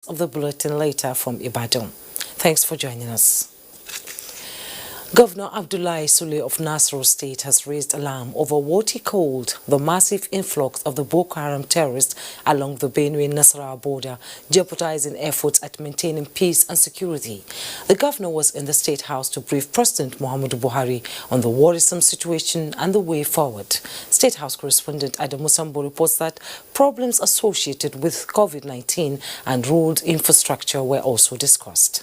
of the bulletin later from Ibadan. Thanks for joining us. Governor Abdullahi Sule of Nasarawa State has raised alarm over what he called the massive influx of the Boko Haram terrorists along the Benue-Nasarawa border, jeopardizing efforts at maintaining peace and security. The governor was in the State House to brief President Muhammadu Buhari on the worrisome situation and the way forward. State House correspondent Adamu Sambo reports that problems associated with COVID-19 and road infrastructure were also discussed.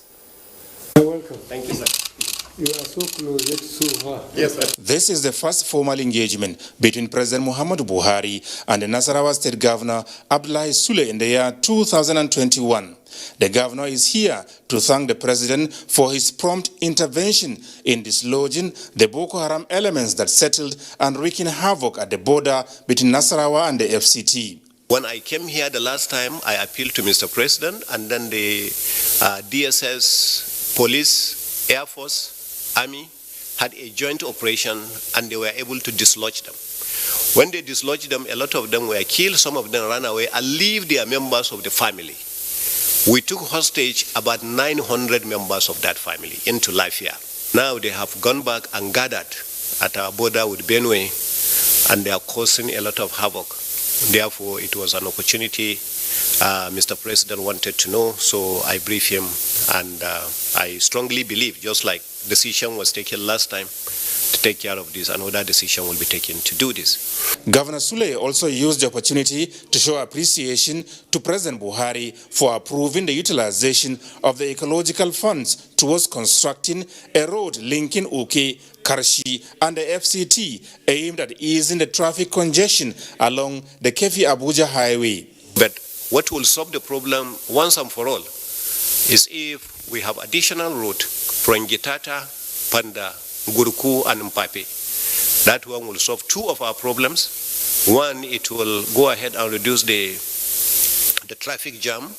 You're welcome. Thank you, sir. You are so close, yet so far. Yes, sir. This is the first formal engagement between President Muhammadu Buhari and the Nasarawa State Governor Abdullahi Sule in the year 2021. The governor is here to thank the president for his prompt intervention in dislodging the Boko Haram elements that settled and wreaking havoc at the border between Nasarawa and the FCT. When I came here the last time, I appealed to Mr. President, and then the DSS, police, Air Force, Army had a joint operation, and they were able to dislodge them. When they dislodged them, a lot of them were killed, some of them ran away and leave their members of the family. We took hostage about 900 members of that family into Lafia. Now they have gone back and gathered at our border with Benue, and they are causing a lot of havoc. Therefore, it was an opportunity Mr. President wanted to know, so I briefed him, and I strongly believe, just like decision was taken last time to take care of this, another decision will be taken to do this. Governor Sule also used the opportunity to show appreciation to President Buhari for approving the utilization of the ecological funds towards constructing a road linking Uke, Karshi and the FCT aimed at easing the traffic congestion along the Kefi-Abuja highway. But what will solve the problem once and for all is if we have additional route from Gitata, Panda, Guruku and Mpape. That one will solve two of our problems. One, it will go ahead and reduce the traffic jam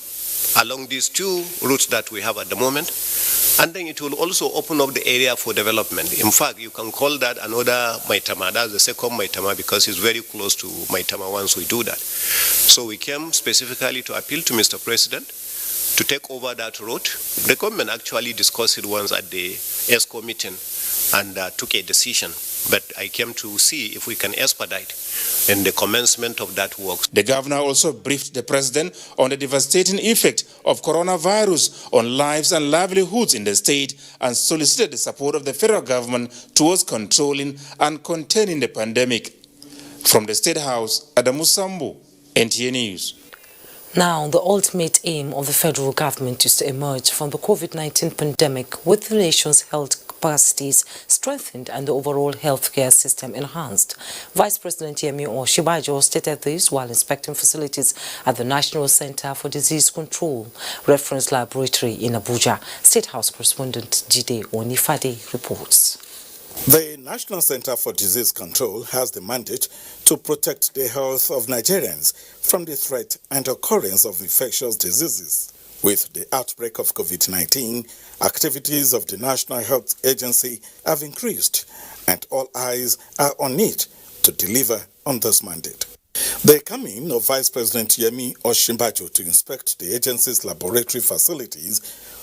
along these two routes that we have at the moment. And then it will also open up the area for development. In fact, you can call that another Maitama. That's the second Maitama because it's very close to Maitama once we do that. So we came specifically to appeal to Mr. President to take over that road. The government actually discussed it once at the ESCO meeting and took a decision. But I came to see if we can expedite in the commencement of that work. The governor also briefed the president on the devastating effect of coronavirus on lives and livelihoods in the state and solicited the support of the federal government towards controlling and containing the pandemic. From the State House, Adamu Sambo, NTA News. Now, the ultimate aim of the federal government is to emerge from the COVID-19 pandemic with the nation's health capacities strengthened and the overall healthcare system enhanced. Vice President Yemi Osinbajo stated this while inspecting facilities at the National Center for Disease Control Reference Laboratory in Abuja. State House correspondent Jide Onifade reports. The National Center for Disease Control has the mandate to protect the health of Nigerians from the threat and occurrence of infectious diseases. With the outbreak of COVID-19, activities of the National Health Agency have increased, and all eyes are on it to deliver on this mandate. The coming of Vice President Yemi Osinbajo to inspect the agency's laboratory facilities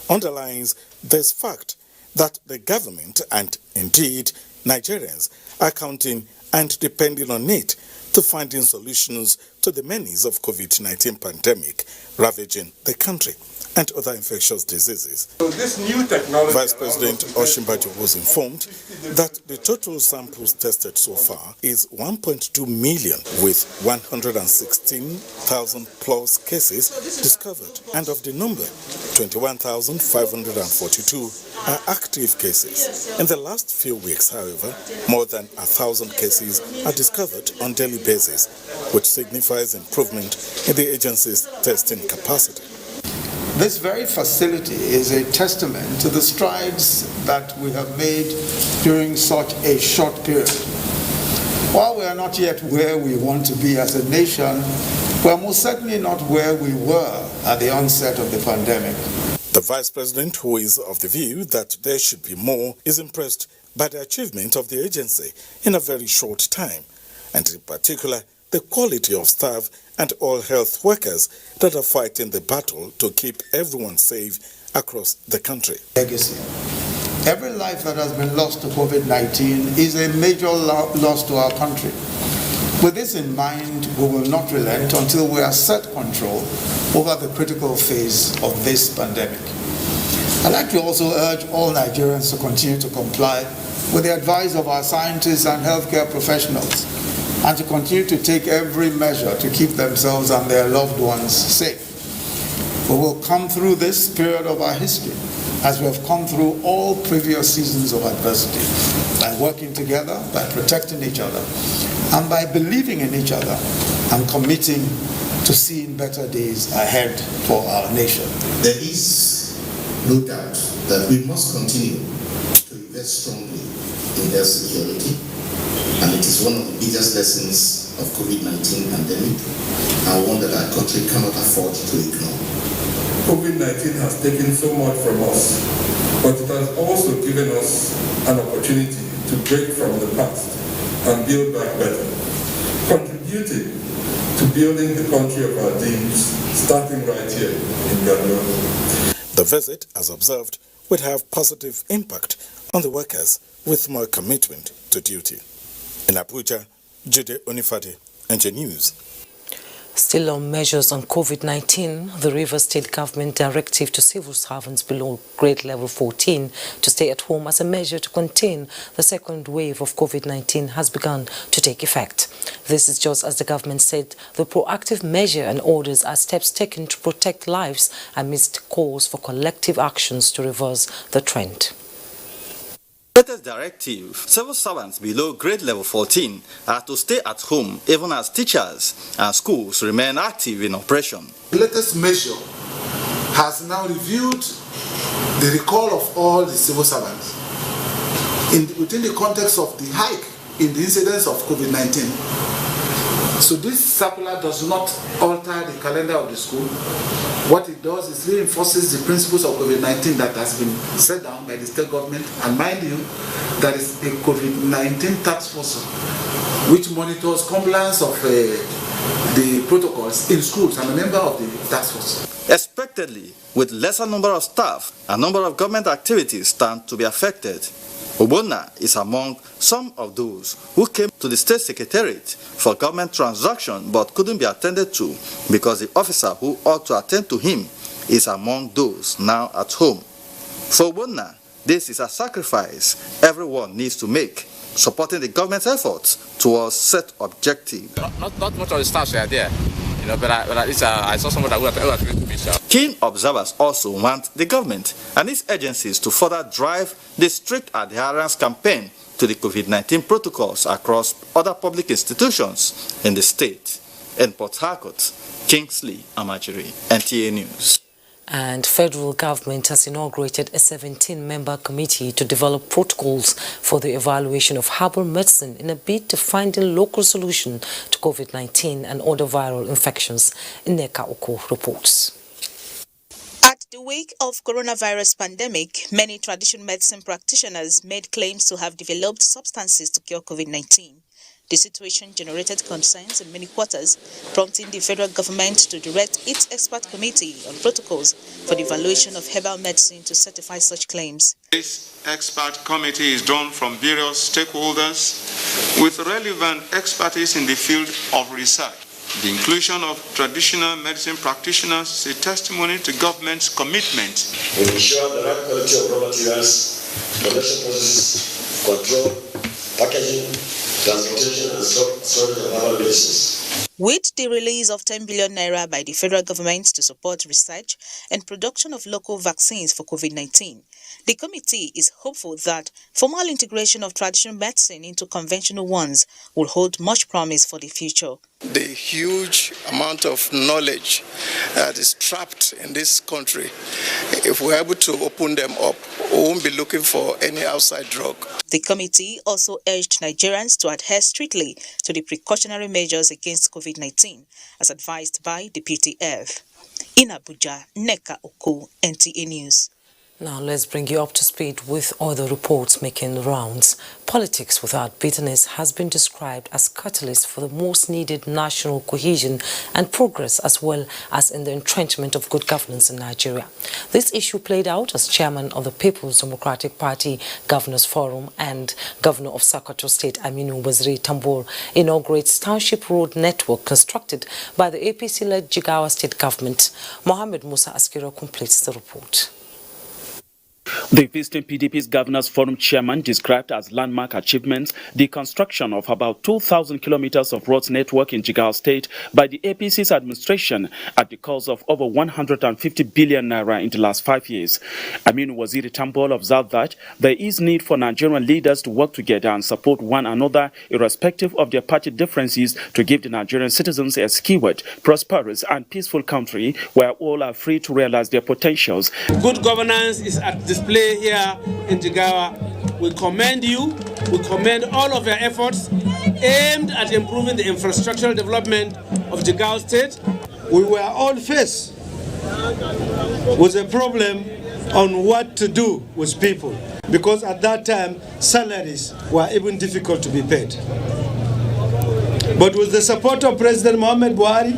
underlines this fact that the government and indeed Nigerians are counting and depending on it to finding solutions to the menace of COVID-19 pandemic ravaging the country and other infectious diseases. So this new technology, Vice President Osinbajo was informed that the total samples tested so far is 1.2 million, with 116,000 plus cases discovered, and of the number, 21,542 are active cases. In the last few weeks, however, more than 1,000 cases are discovered on daily basis, which signifies improvement in the agency's testing capacity. This very facility is a testament to the strides that we have made during such a short period. While we are not yet where we want to be as a nation, we are most certainly not where we were at the onset of the pandemic. The Vice President, who is of the view that there should be more, is impressed by the achievement of the agency in a very short time, and in particular the quality of staff and all health workers that are fighting the battle to keep everyone safe across the country. Legacy. Every life that has been lost to COVID-19 is a major loss to our country. With this in mind, we will not relent until we assert control over the critical phase of this pandemic. I'd like to also urge all Nigerians to continue to comply with the advice of our scientists and healthcare professionals and to continue to take every measure to keep themselves and their loved ones safe. We will come through this period of our history as we have come through all previous seasons of adversity, by working together, by protecting each other, and by believing in each other and committing to seeing better days ahead for our nation. There is no doubt that we must continue to invest strongly in health security, and it is one of the biggest lessons of COVID-19 pandemic, and one that our country cannot afford to ignore. COVID-19 has taken so much from us, but it has also given us an opportunity to break from the past and build back better, contributing to building the country of our dreams, starting right here in Ghana. The visit, as observed, would have positive impact on the workers with more commitment to duty. In Abuja, Jude Onifade, NJ News. Still on measures on COVID-19, the Rivers State Government directive to civil servants below grade level 14 to stay at home as a measure to contain the second wave of COVID-19 has begun to take effect. This is just as the government said the proactive measure and orders are steps taken to protect lives amidst calls for collective actions to reverse the trend. Latest directive, civil servants below grade level 14 are to stay at home even as teachers and schools remain active in operation. The latest measure has now reviewed the recall of all the civil servants within the context of the hike in the incidence of COVID-19. So this circular does not alter the calendar of the school. What it does is reinforces the principles of COVID-19 that has been set down by the state government. And mind you, there is a COVID-19 task force which monitors compliance of the protocols in schools. I'm a member of the task force. Expectedly, with lesser number of staff, a number of government activities stand to be affected. Obona is among some of those who came to the state secretariat for government transaction but couldn't be attended to because the officer who ought to attend to him is among those now at home. For Obona, this is a sacrifice everyone needs to make, supporting the government's efforts towards set objective. Not much of the staff are there, but at least I saw someone that who agreed to be sure. Keen observers also want the government and its agencies to further drive the strict adherence campaign to the COVID-19 protocols across other public institutions in the state. In Port Harcourt, Kingsley Amajiri, NTA News. And federal government has inaugurated a 17-member committee to develop protocols for the evaluation of herbal medicine in a bid to find a local solution to COVID-19 and other viral infections. Nneka Oko reports. At the wake of coronavirus pandemic, many traditional medicine practitioners made claims to have developed substances to cure COVID-19. The situation generated concerns in many quarters, prompting the federal government to direct its expert committee on protocols for the evaluation of herbal medicine to certify such claims. This expert committee is drawn from various stakeholders with relevant expertise in the field of research. The inclusion of traditional medicine practitioners is a testimony to government's commitment to ensure the right quality of raw materials, production processes, control, packaging, transportation, and storage of herbal medicines. With the release of 10 billion naira by the federal government to support research and production of local vaccines for COVID-19, the committee is hopeful that formal integration of traditional medicine into conventional ones will hold much promise for the future. The huge amount of knowledge that is trapped in this country, if we're able to open them up, we won't be looking for any outside drug. The committee also urged Nigerians to adhere strictly to the precautionary measures against COVID-19, as advised by the PTF. In Abuja, Nneka Oko, NTA News. Now let's bring you up to speed with other reports making the rounds. Politics without bitterness has been described as catalyst for the most needed national cohesion and progress, as well as in the entrenchment of good governance in Nigeria. This issue played out as chairman of the People's Democratic Party Governors Forum and Governor of Sokoto State Aminu Waziri Tambol inaugurates township road network constructed by the APC-led Jigawa State government. Mohammed Musa Askira completes the report. The visiting PDP's Governors Forum chairman described as landmark achievements the construction of about 2,000 kilometers of roads network in Jigawa State by the APC's administration at the cost of over 150 billion naira in the last 5 years. Aminu Waziri Tambol observed that there is need for Nigerian leaders to work together and support one another irrespective of their party differences to give the Nigerian citizens a secured, prosperous and peaceful country where all are free to realize their potentials. Good governance is at display here in Jigawa. We commend you. We commend all of your efforts aimed at improving the infrastructural development of Jigawa State. We were all faced with a problem on what to do with people, because at that time salaries were even difficult to be paid. But with the support of President Muhammad Buhari,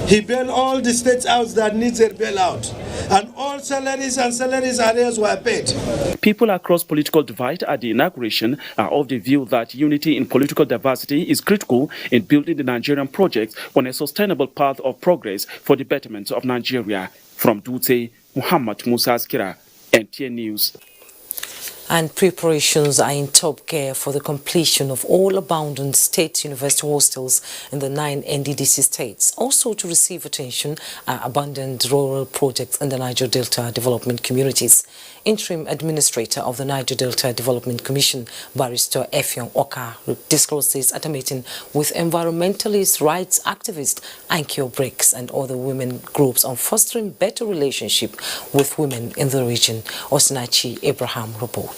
he bailed all the states out that needs a bailout, and all salaries and salaries arrears were paid. People across political divide at the inauguration are of the view that unity in political diversity is critical in building the Nigerian project on a sustainable path of progress for the betterment of Nigeria. From Dutse, Muhammad Musa Askira, NTN News. And preparations are in top gear for the completion of all abandoned state university hostels in the 9 NDDC states. Also to receive attention are abandoned rural projects in the Niger Delta development communities. Interim Administrator of the Niger Delta Development Commission, Barrister Effiong Oka, disclosed this at a meeting with environmentalist rights activist Ankyo Breaks and other women groups on fostering better relationship with women in the region. Osinachi Abraham reports.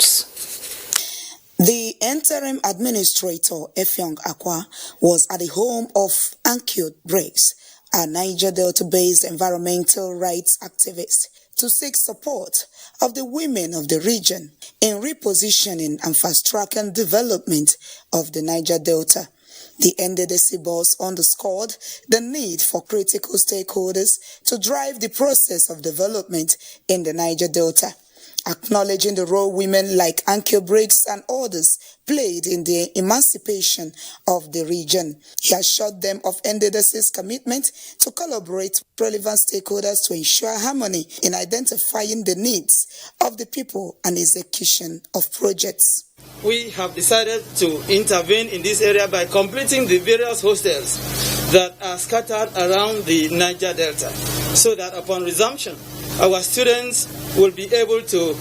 The interim administrator, Effiong Akwa, was at the home of Ankyo Breaks, a Niger Delta-based environmental rights activist, to seek support of the women of the region in repositioning and fast-tracking development of the Niger Delta. The NDDC boss underscored the need for critical stakeholders to drive the process of development in the Niger Delta, acknowledging the role women like Ankyo Briggs and others played in the emancipation of the region. He assured them of NDDC's commitment to collaborate with relevant stakeholders to ensure harmony in identifying the needs of the people and execution of projects. We have decided to intervene in this area by completing the various hostels that are scattered around the Niger Delta, so that upon resumption, our students will be able to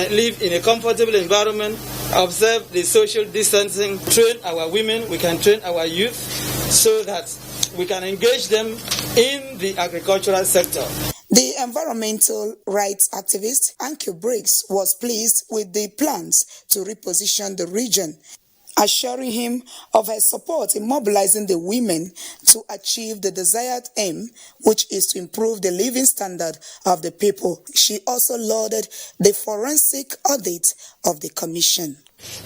live in a comfortable environment, observe the social distancing, train our women, we can train our youth, so that we can engage them in the agricultural sector. The environmental rights activist Ankyo Briggs was pleased with the plans to reposition the region, assuring him of her support in mobilizing the women to achieve the desired aim, which is to improve the living standard of the people. She also lauded the forensic audit of the commission.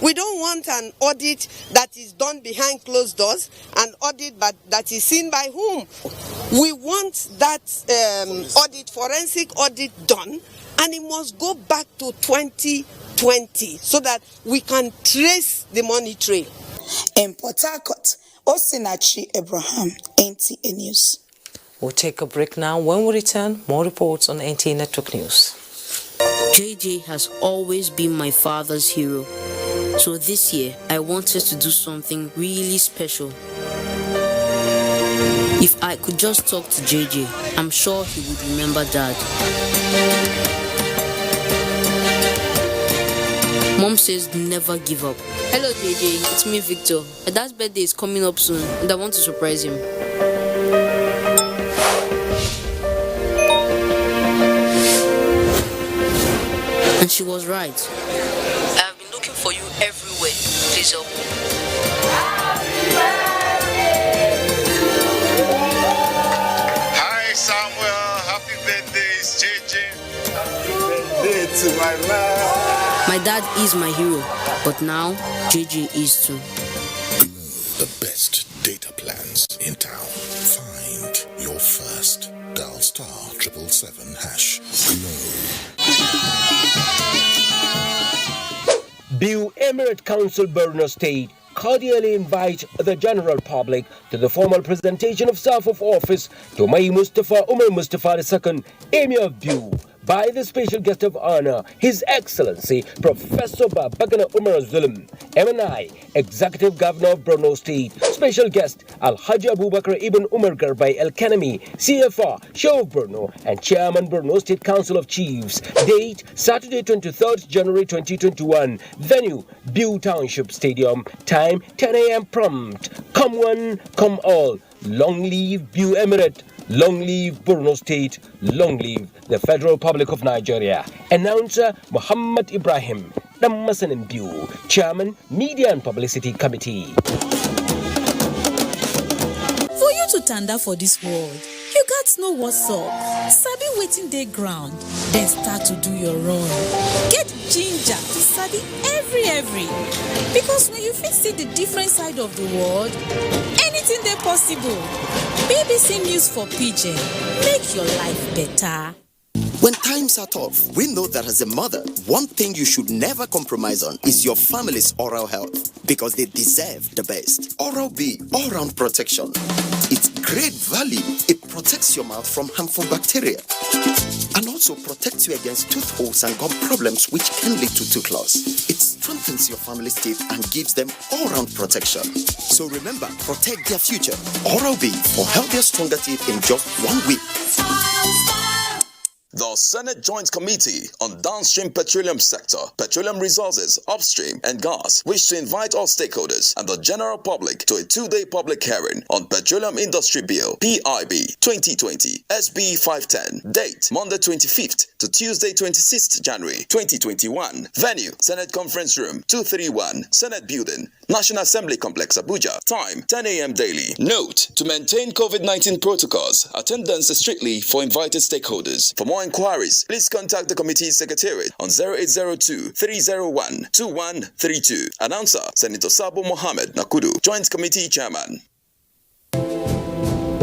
We don't want an audit that is done behind closed doors, an audit that is seen by whom. We want that audit, forensic audit done, and it must go back to 2020 so that we can trace the money trail. In Port Harcourt, Osinachi Abraham, NTA News. We'll take a break now. When we return, more reports on NTA Network News. JJ has always been my father's hero. So this year, I wanted to do something really special. If I could just talk to JJ, I'm sure he would remember Dad. Mom says never give up. Hello JJ, it's me Victor. My dad's birthday is coming up soon and I want to surprise him. And she was right. I have been looking for you everywhere. Please help me. Hi Samuel, happy birthday, it's JJ. Happy birthday to my man. My dad is my hero, but now JJ is too. The best data plans in town. Find your first. Dial *777# Glow. Bill Emirate Council Borno State cordially invite the general public to the formal presentation of staff of office to Mai Mustafa Umar Mustafa II, Emir of Biu, by the special guest of honor, His Excellency Professor Babagana Umar Zulum, MNI, Executive Governor of Borno State, special guest Al-Haji Abubakar Ibn Umar Garbai El-Kanami, CFR, Shah of Borno, and Chairman Borno State Council of Chiefs. Date, Saturday 23rd January 2021. Venue, Biu Township Stadium. Time, 10 a.m. prompt. Come one, come all. Long live Biu Emirate. Long live Borno State, long live the Federal Republic of Nigeria. Announcer Muhammad Ibrahim, Dammasan Biu, Chairman, Media and Publicity Committee. For you to tanda for this world, you got know what's up. Sabi waiting day ground, then start to do your run. Get ginger to study every. Because when you fit see the different side of the world, anything they possible. BBC News for Pidgin. Make your life better. When times are tough, we know that as a mother, one thing you should never compromise on is your family's oral health, because they deserve the best. Oral-B, all-round protection. Its great value, it protects your mouth from harmful bacteria and also protects you against tooth holes and gum problems which can lead to tooth loss. It strengthens your family's teeth and gives them all-round protection. So remember, protect their future. Oral-B for healthier, stronger teeth in just 1 week. The Senate Joint Committee on Downstream Petroleum Sector, Petroleum Resources, Upstream and Gas wish to invite all stakeholders and the general public to a 2-day public hearing on Petroleum Industry Bill PIB 2020 SB 510. Date Monday 25th to Tuesday 26th January 2021. Venue Senate Conference Room 231, Senate Building, National Assembly Complex, Abuja. Time 10 a.m. daily. Note: to maintain COVID-19 protocols, attendance is strictly for invited stakeholders. For more inquiries, please contact the committee's secretariat on 0802-301-2132. Announcer, Senator Sabo Mohammed Nakudu, Joint Committee Chairman.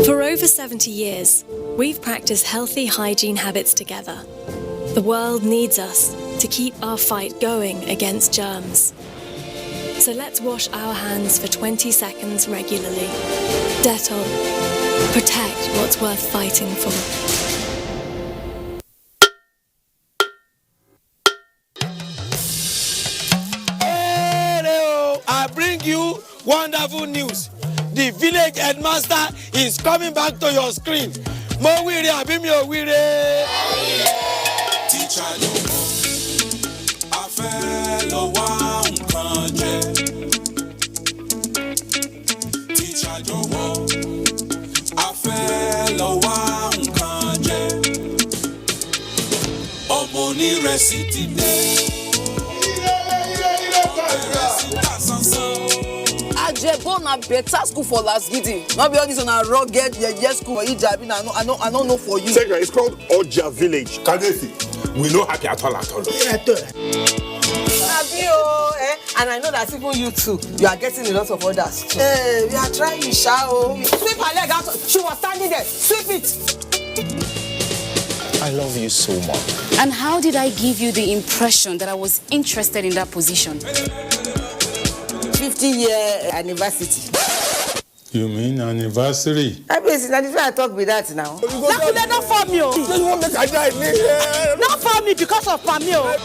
For over 70 years, we've practiced healthy hygiene habits together. The world needs us to keep our fight going against germs. So let's wash our hands for 20 seconds regularly. Dettol. Protect what's worth fighting for. I bring you wonderful news. The village headmaster is coming back to your screen. Mo wire abi mi o wire. Teacher no mo, a fẹ́ lọ wá nǹkan jẹ. Teacher jọ̀wọ́, a fẹ́ lọ wá nǹkan jẹ. Ọmọ onírẹsì ti dé. Ajebo na better school for last gidi. Not be all this on a rugged school for Ijabi. I don't know for you. Second, it's called Oja Village. Kadesi. We no happy at all. And I know that even you too, you are getting a lot of orders too. Hey, we are trying, Shao. Sweep her leg out. She was standing there. Sweep it. I love you so much. And how did I give you the impression that I was interested in that position? 50-year anniversary. You mean anniversary? I mean, I talk with that now. Not for me. You want me to die? Not for me because of Pamio.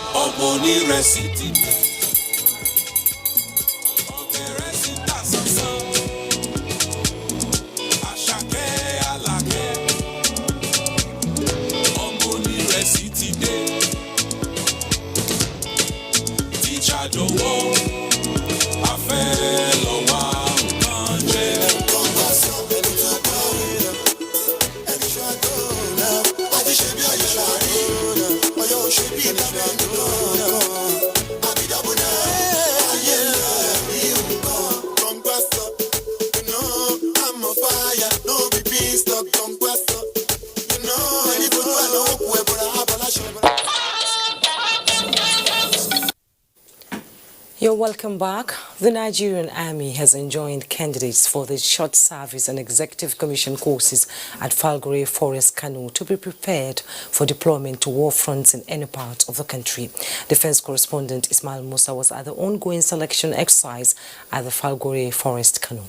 You're welcome back. The Nigerian Army has enjoined candidates for the short service and executive commission courses at Falgore Forest, Kano to be prepared for deployment to war fronts in any part of the country. Defense correspondent Ismail Musa was at the ongoing selection exercise at the Falgore Forest, Kano.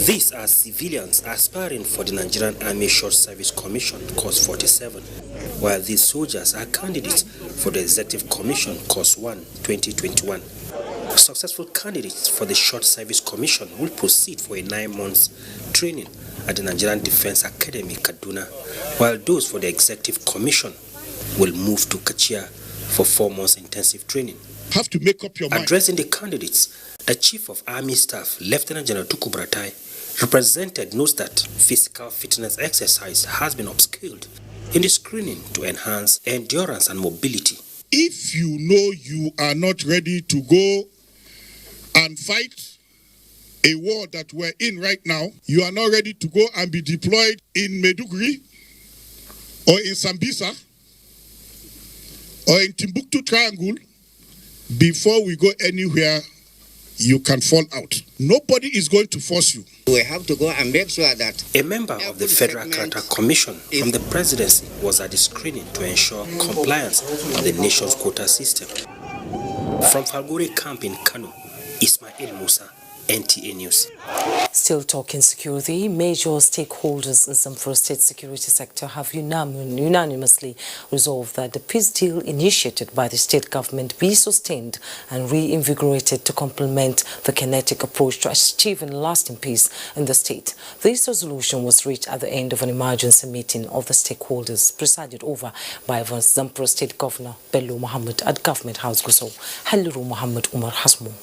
These are civilians aspiring for the Nigerian Army Short Service Commission, Course 47, while these soldiers are candidates for the Executive Commission, Course 1, 2021. Successful candidates for the Short Service Commission will proceed for a 9-month training at the Nigerian Defense Academy, Kaduna, while those for the Executive Commission will move to Kachia for 4 months intensive training. Have to make up your mind. Addressing the candidates, the Chief of Army Staff, Lieutenant General Tuku Buratai, represented notes that physical fitness exercise has been upscaled in the screening to enhance endurance and mobility. If you know you are not ready to go and fight a war that we're in right now, you are not ready to go and be deployed in Maiduguri or in Sambisa or in Timbuktu Triangle, before we go anywhere, you can fall out. Nobody is going to force you. We have to go and make sure that a member of the Federal Character Commission from the presidency was at the screening to ensure compliance with the nation's quota system. From Falgore camp in Kano, Ismail Musa, NTA News. Still talking security, major stakeholders in Zamfara state security sector have unanimously resolved that the peace deal initiated by the state government be sustained and reinvigorated to complement the kinetic approach to achieving lasting peace in the state. This resolution was reached at the end of an emergency meeting of the stakeholders presided over by Zamfara State Governor Bello Muhammad at Government House Gusau. Halliru Muhammad Umar Hasmo.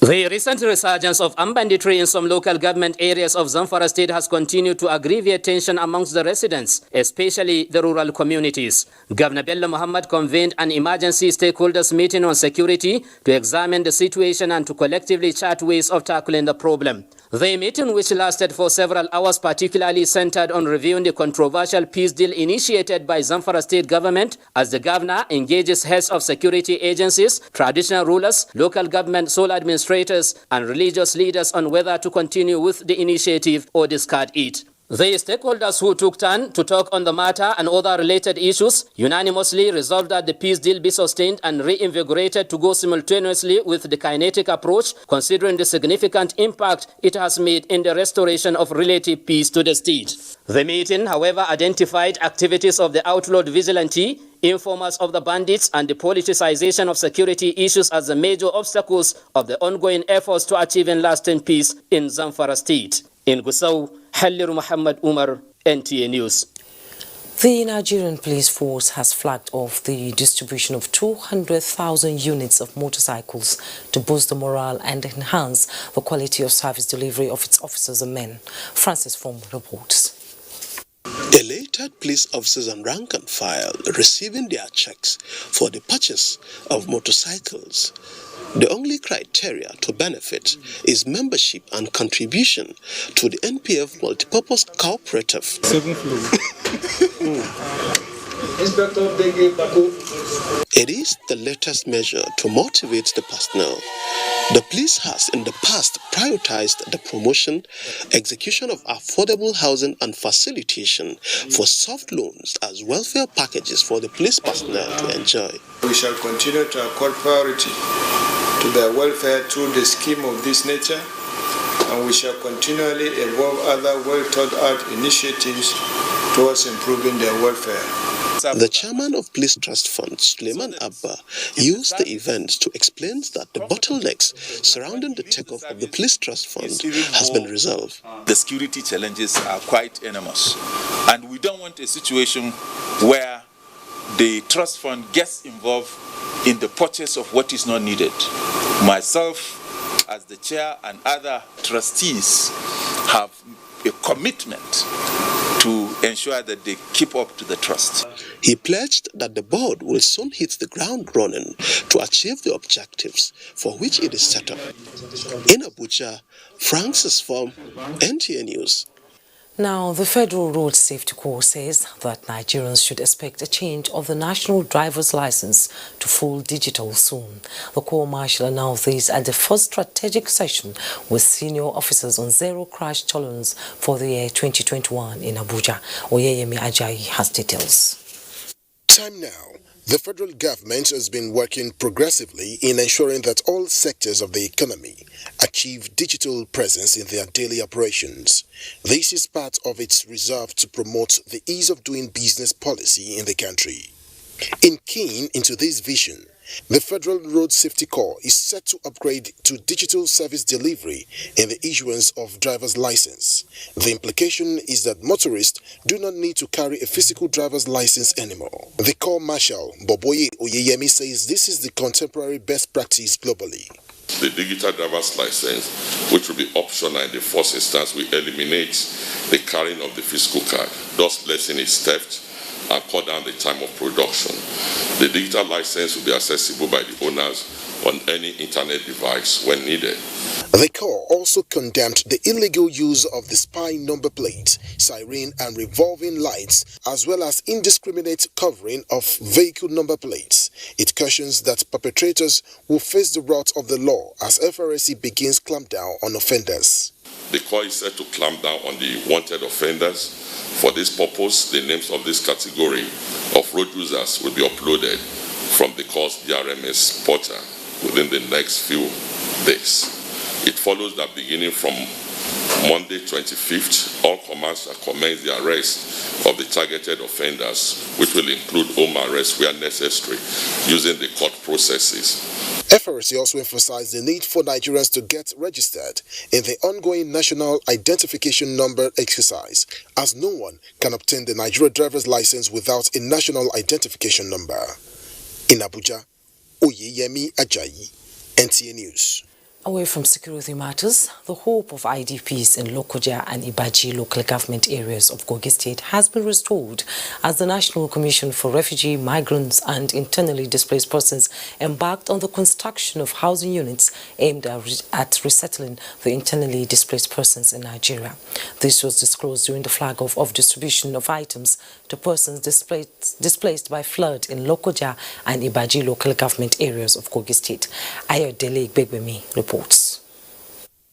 The recent resurgence of armed banditry in some local government areas of Zamfara state has continued to aggravate tension amongst the residents, especially the rural communities. Governor Bello Muhammad convened an emergency stakeholders meeting on security to examine the situation and to collectively chart ways of tackling the problem. The meeting, which lasted for several hours, particularly centered on reviewing the controversial peace deal initiated by Zamfara state government, as the governor engages heads of security agencies, traditional rulers, local government sole administrators, and religious leaders on whether to continue with the initiative or discard it. The stakeholders who took turn to talk on the matter and other related issues unanimously resolved that the peace deal be sustained and reinvigorated to go simultaneously with the kinetic approach, considering the significant impact it has made in the restoration of relative peace to the state. The meeting, however, identified activities of the outlawed vigilante, informers of the bandits, and the politicization of security issues as the major obstacles of the ongoing efforts to achieving lasting peace in Zamfara state. In Gusau, Halliru Muhammad Umar, NTA News. The Nigerian police force has flagged off the distribution of 200,000 units of motorcycles to boost the morale and enhance the quality of service delivery of its officers and men. Francis Fong reports. Elated police officers and rank and file receiving their checks for the purchase of motorcycles. The only criteria to benefit is membership and contribution to the NPF Multipurpose Cooperative. It is the latest measure to motivate the personnel. The police has in the past prioritized the promotion, execution of affordable housing and facilitation for soft loans as welfare packages for the police personnel to enjoy. We shall continue to accord priority to their welfare through the scheme of this nature, and we shall continually evolve other well-thought-out initiatives towards improving their welfare. The chairman of Police Trust Fund, Suleiman Abba, used the event to explain that the bottlenecks surrounding the takeoff of the Police Trust Fund has been resolved. The security challenges are quite enormous, and we don't want a situation where the trust fund gets involved in the purchase of what is not needed. Myself, as the chair, and other trustees have a commitment to ensure that they keep up to the trust. He pledged that the board will soon hit the ground running to achieve the objectives for which it is set up. In Abuja, Francis Form, NTA News. Now, the Federal Road Safety Corps says that Nigerians should expect a change of the national driver's license to full digital soon. The Corps Marshal announced this at the first strategic session with senior officers on zero crash tolerance for the year 2021 in Abuja. Oyeyemi Ajayi has details. Time now. The federal government has been working progressively in ensuring that all sectors of the economy achieve digital presence in their daily operations. This is part of its resolve to promote the ease of doing business policy in the country. In keying into this vision, the Federal Road Safety Corps is set to upgrade to digital service delivery in the issuance of driver's license. The implication is that motorists do not need to carry a physical driver's license anymore. The Corps Marshal, Boboye Oyeyemi, says this is the contemporary best practice globally. The digital driver's license, which will be optional in the first instance, will eliminate the carrying of the physical card, thus lessening its theft and cut down the time of production. The digital license will be accessible by the owners on any internet device when needed. The Corps also condemned the illegal use of the spy number plate, siren and revolving lights, as well as indiscriminate covering of vehicle number plates. It cautions that perpetrators will face the wrath of the law as FRSC begins clampdown on offenders. The Corps is set to clamp down on the wanted offenders. For this purpose, the names of this category of road users will be uploaded from the Corps DRMS portal within the next few days. It follows that beginning from Monday 25th, all commands shall commence the arrest of the targeted offenders, which will include home arrest where necessary, using the court processes. FRC also emphasized the need for Nigerians to get registered in the ongoing National Identification Number exercise, as no one can obtain the Nigeria driver's license without a national identification number. In Abuja, Oyeyemi Ajayi, NTA News. Away from security matters, the hope of IDPs in Lokoja and Ibaji local government areas of Kogi State has been restored as the National Commission for Refugee, Migrants and Internally Displaced Persons embarked on the construction of housing units aimed at resettling the internally displaced persons in Nigeria. This was disclosed during the flag-off of distribution of items to persons displaced by flood in Lokoja and Ibaji local government areas of Kogi State. Ayodele Begbemi reports.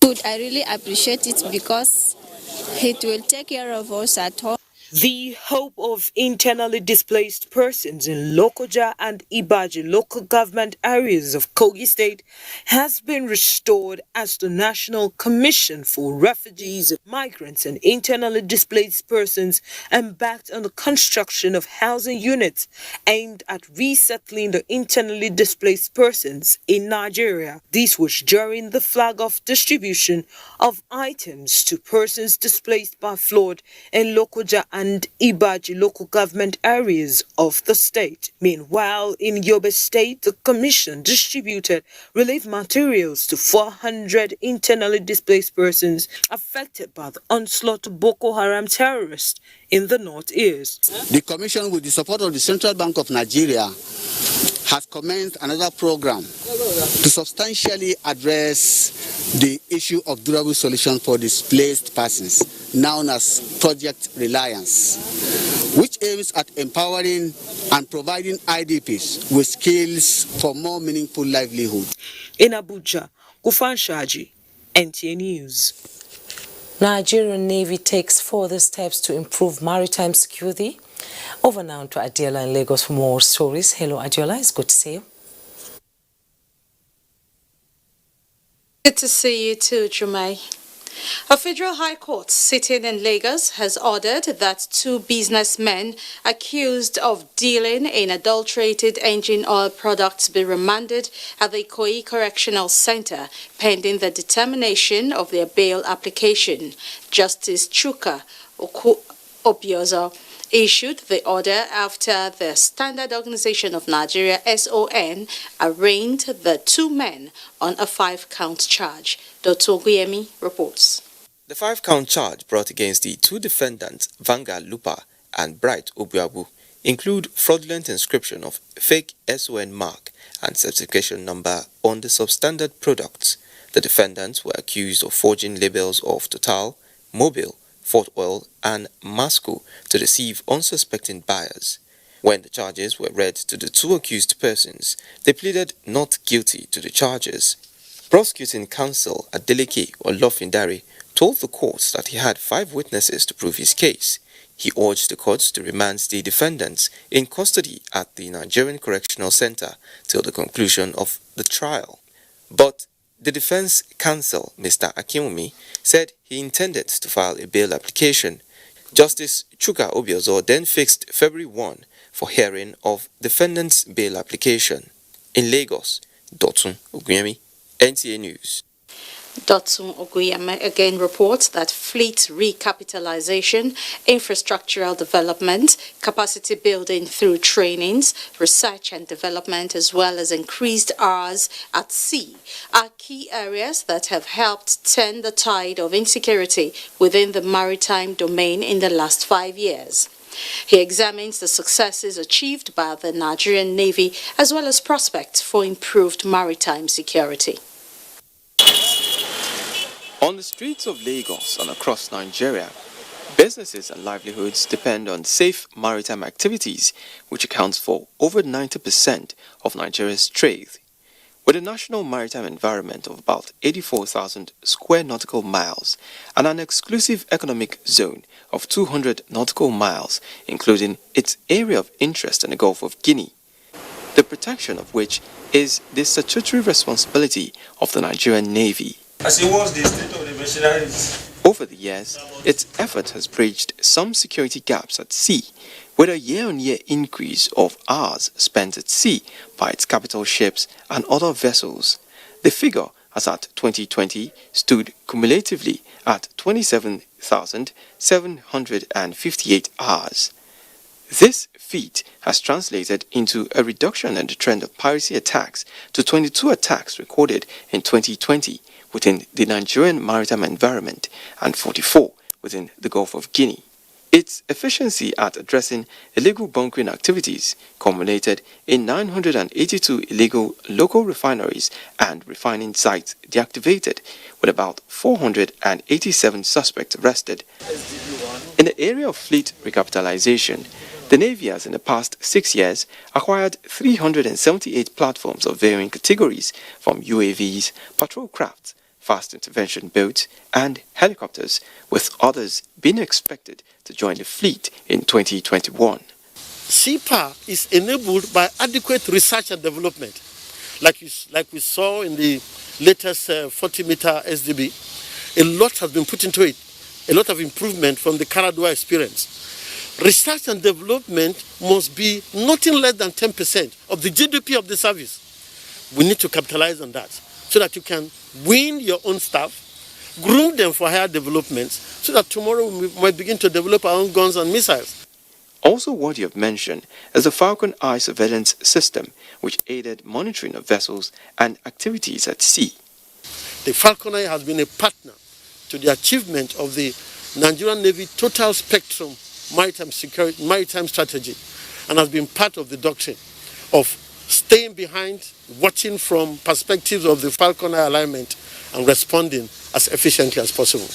Good, I really appreciate it because it will take care of us at home. The hope of internally displaced persons in Lokoja and Ibaji local government areas of Kogi State has been restored as the National Commission for Refugees, Migrants and Internally Displaced Persons embarked on the construction of housing units aimed at resettling the internally displaced persons in Nigeria. This was during the flag-off distribution of items to persons displaced by flood in Lokoja and Ibaji local government areas of the state. Meanwhile, in Yobe State, the Commission distributed relief materials to 400 internally displaced persons affected by the onslaught of Boko Haram terrorists in the northeast. The Commission, with the support of the Central Bank of Nigeria, has commenced another program to substantially address the issue of durable solution for displaced persons, known as Project Reliance, which aims at empowering and providing IDPs with skills for more meaningful livelihood. In Abuja, Kufan Shaji, NTA News. Nigerian Navy takes further steps to improve maritime security. Over now to Adiola in Lagos for more stories. Hello Adiola, it's good to see you. Good to see you too, Jumai. A federal high court sitting in Lagos has ordered that 2 businessmen accused of dealing in adulterated engine oil products be remanded at the Ikoyi Correctional Center pending the determination of their bail application. Justice Chuka Obiozo issued the order after the Standard Organization of Nigeria, SON, arraigned the 2 men on a 5-count charge. Dr. Oguyemi reports. The 5-count charge brought against the 2 defendants, Vanguard Lupa and Bright Obuabu, include fraudulent inscription of fake SON mark and certification number on the substandard products. The defendants were accused of forging labels of Total, Mobil, Fort Oil, and Masco to deceive unsuspecting buyers. When the charges were read to the two accused persons, they pleaded not guilty to the charges. Prosecuting counsel Adeleke Olofindare told the court that he had 5 witnesses to prove his case. He urged the court to remand the defendants in custody at the Nigerian Correctional Center till the conclusion of the trial. But the defense counsel, Mr. Akinwumi, said he intended to file a bail application. Justice Chuka Obiozo then fixed February 1 for hearing of defendant's bail application. In Lagos, Dotun Oguyemi, NTA News. Dotun Oguyeme again reports that fleet recapitalization, infrastructural development, capacity building through trainings, research and development, as well as increased hours at sea are key areas that have helped turn the tide of insecurity within the maritime domain in the last 5 years. He examines the successes achieved by the Nigerian Navy as well as prospects for improved maritime security. On the streets of Lagos and across Nigeria, businesses and livelihoods depend on safe maritime activities, which accounts for over 90% of Nigeria's trade. With a national maritime environment of about 84,000 square nautical miles and an exclusive economic zone of 200 nautical miles, including its area of interest in the Gulf of Guinea, the protection of which is the statutory responsibility of the Nigerian Navy. As it was the state of the machineries. Over the years, its effort has bridged some security gaps at sea, with a year-on-year increase of hours spent at sea by its capital ships and other vessels. The figure, as at 2020, stood cumulatively at 27,758 hours. This feat has translated into a reduction in the trend of piracy attacks to 22 attacks recorded in 2020 within the Nigerian maritime environment and 44 within the Gulf of Guinea. Its efficiency at addressing illegal bunkering activities culminated in 982 illegal local refineries and refining sites deactivated, with about 487 suspects arrested. In the area of fleet recapitalization, the Navy has in the past 6 years acquired 378 platforms of varying categories from UAVs, patrol crafts, fast intervention boats and helicopters, with others being expected to join the fleet in 2021. Seapower is enabled by adequate research and development. Like we saw in the latest 40-meter SDB, a lot has been put into it, a lot of improvement from the Caradua experience. Research and development must be nothing less than 10% of the GDP of the service. We need to capitalize on that so that you can win your own staff, groom them for higher developments, so that tomorrow we might begin to develop our own guns and missiles. Also worthy of mention is the Falcon Eye surveillance system, which aided monitoring of vessels and activities at sea. The Falcon Eye has been a partner to the achievement of the Nigerian Navy total spectrum maritime strategy, and has been part of the doctrine of staying behind, watching from perspectives of the Falcon Eye alignment and responding as efficiently as possible.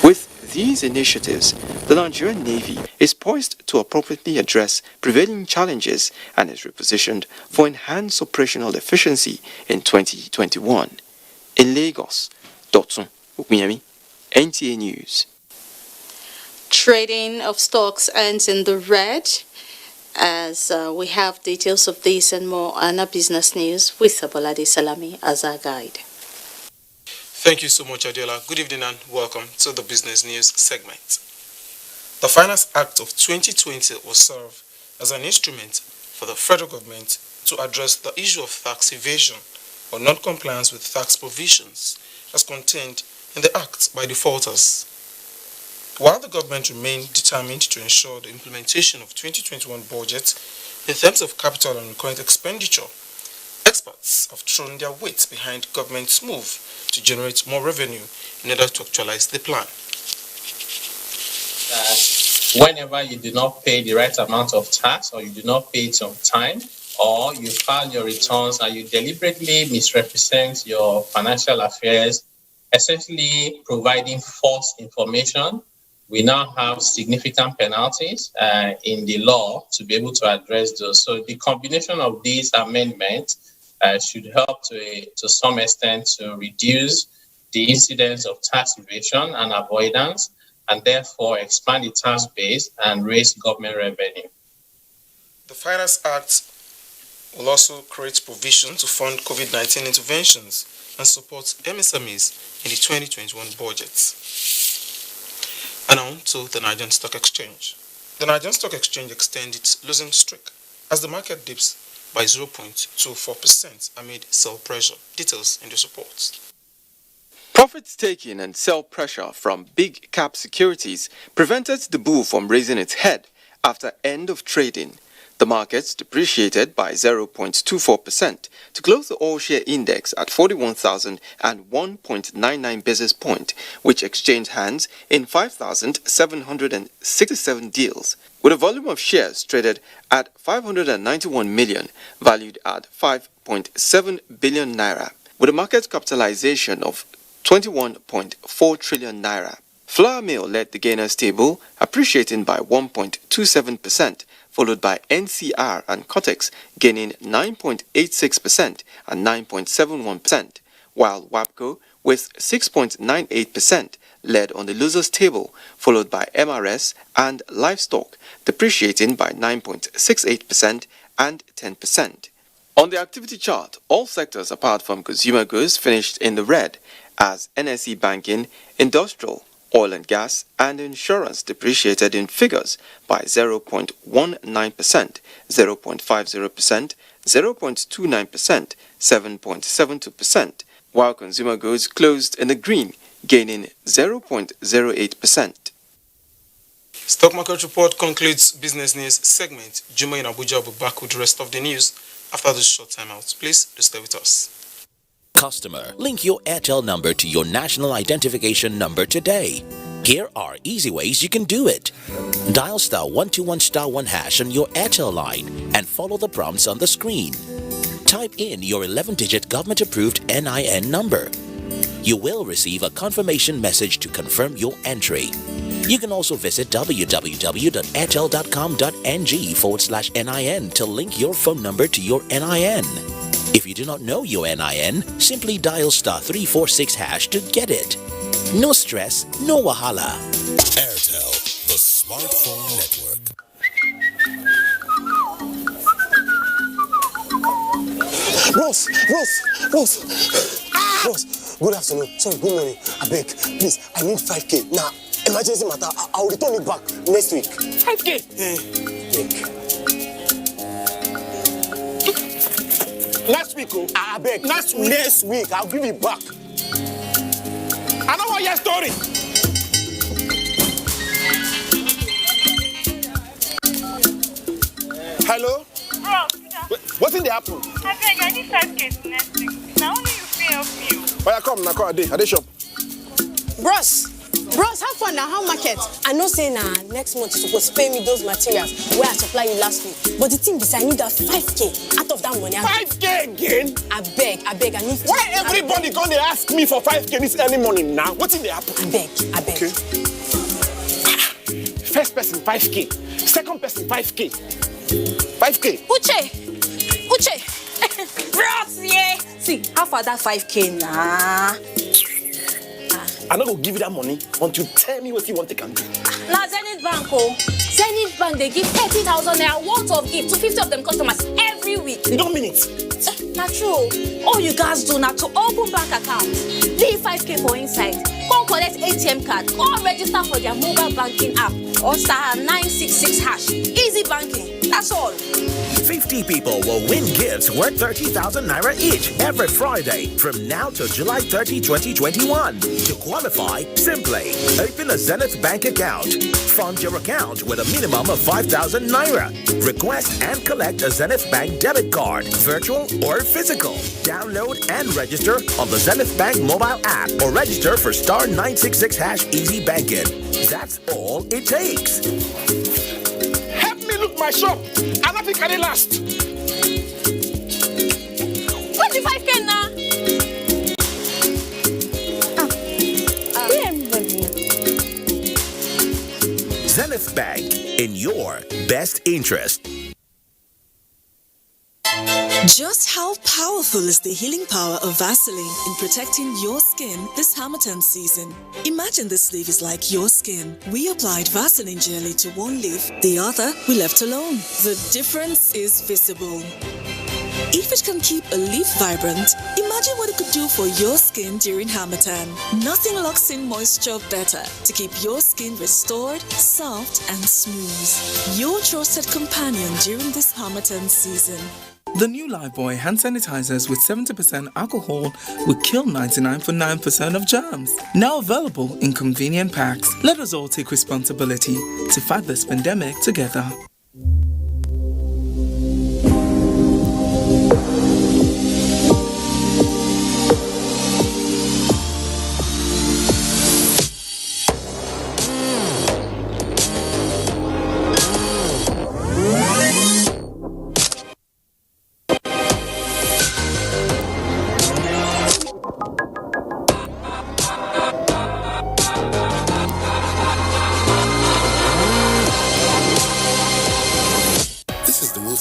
With these initiatives, the Nigerian Navy is poised to appropriately address prevailing challenges and is repositioned for enhanced operational efficiency in 2021. In Lagos, Dotun Oguyemi, NTA News. Trading of stocks ends in the red, as we have details of this and more on our business news with Abolade Salami as our guide. Thank you so much, Adela. Good evening and welcome to the business news segment. The Finance Act of 2020 will serve as an instrument for the federal government to address the issue of tax evasion or non-compliance with tax provisions as contained in the Act by defaulters. While the government remained determined to ensure the implementation of 2021 budget in terms of capital and recurrent expenditure, experts have thrown their weight behind government's move to generate more revenue in order to actualize the plan. Whenever you do not pay the right amount of tax, or you do not pay it on time, or you file your returns and you deliberately misrepresent your financial affairs, essentially providing false information, we now have significant penalties in the law to be able to address those. So the combination of these amendments should help to some extent to reduce the incidence of tax evasion and avoidance, and therefore expand the tax base and raise government revenue. The Finance Act will also create provision to fund COVID-19 interventions and support MSMEs in the 2021 budget. And on to the Nigerian Stock Exchange. The Nigerian Stock Exchange extended its losing streak as the market dips by 0.24% amid sell pressure. Details in this report. Profit taking and sell pressure from big cap securities prevented the bull from raising its head after end of trading. The markets depreciated by 0.24% to close the all-share index at 41,001.99 basis point, which exchanged hands in 5,767 deals, with a volume of shares traded at 591 million, valued at 5.7 billion naira, with a market capitalization of 21.4 trillion naira. Flour Mill led the gainers table, appreciating by 1.27%, followed by NCR and Cotex gaining 9.86% and 9.71%, while WAPCO with 6.98% led on the losers table, followed by MRS and Livestock depreciating by 9.68% and 10%. On the activity chart, all sectors apart from consumer goods finished in the red, as NSE banking, industrial, oil and gas, and insurance depreciated in figures by 0.19%, 0.50%, 0.29%, 7.72%, while consumer goods closed in the green, gaining 0.08%. Stock market report concludes business news segment. Juma in Abuja will be back with the rest of the news after this short timeout. Please stay with us. Customer, link your Airtel number to your national identification number today. Here are easy ways you can do it. Dial *121*1# on your Airtel line and follow the prompts on the screen. Type in your 11-digit government-approved NIN number. You will receive a confirmation message to confirm your entry. You can also visit www.airtel.com.ng/NIN to link your phone number to your NIN. If you do not know your NIN, simply dial *346# to get it. No stress, no wahala. Airtel, the smartphone network. Ross, good afternoon. Sorry, good morning. I beg, please, I need 5K. Now, emergency matter, I'll return it back next week. 5K? Next week, oh? I beg. Next week, I'll give it back. I don't want your story. Hello? Bro, what's in the apple? I beg, I need 5K next week. Now only you pay help me. Oh, yeah, come, I dey shop. Bros, how far now? How market? I know say next month you supposed to pay me those materials where I supply you last week. But the thing is, I need that 5K out of that money. 5K again? I beg, I need. Why everybody gonna ask me for 5K this early morning now? What's in the apple? I beg. Okay. First person 5K, second person 5K. 5K. Uche. Bros, yeah. See, how far that 5K now? I'm not gonna give you that money until you tell me what you want to do. Now Zenith Bank, Zenith Bank, they give 30,000 naira worth of gift to 50 of them customers every week. You don't mean it? Not true. All you guys do now to open bank account, leave 5K for inside, go collect ATM card, or register for their mobile banking app, or *966#. Easy banking. That's all. 50 people will win gifts worth 30,000 naira each every Friday from now to July 30, 2021. To qualify, simply open a Zenith Bank account. Fund your account with a minimum of 5,000 naira. Request and collect a Zenith Bank debit card, virtual or physical. Download and register on the Zenith Bank mobile app or register for *966# Easy Banking. That's all it takes. Look my shop. I'm not carry last. What's the 5K now? Bank, in your best interest. Just how powerful is the healing power of Vaseline in protecting your skin this Harmattan season? Imagine this leaf is like your skin. We applied Vaseline jelly to one leaf, the other we left alone. The difference is visible. If it can keep a leaf vibrant, imagine what it could do for your skin during Harmattan. Nothing locks in moisture better to keep your skin restored, soft and smooth. Your trusted companion during this Harmattan season. The new Lifebuoy hand sanitizers with 70% alcohol will kill 99.9% of germs. Now available in convenient packs. Let us all take responsibility to fight this pandemic together.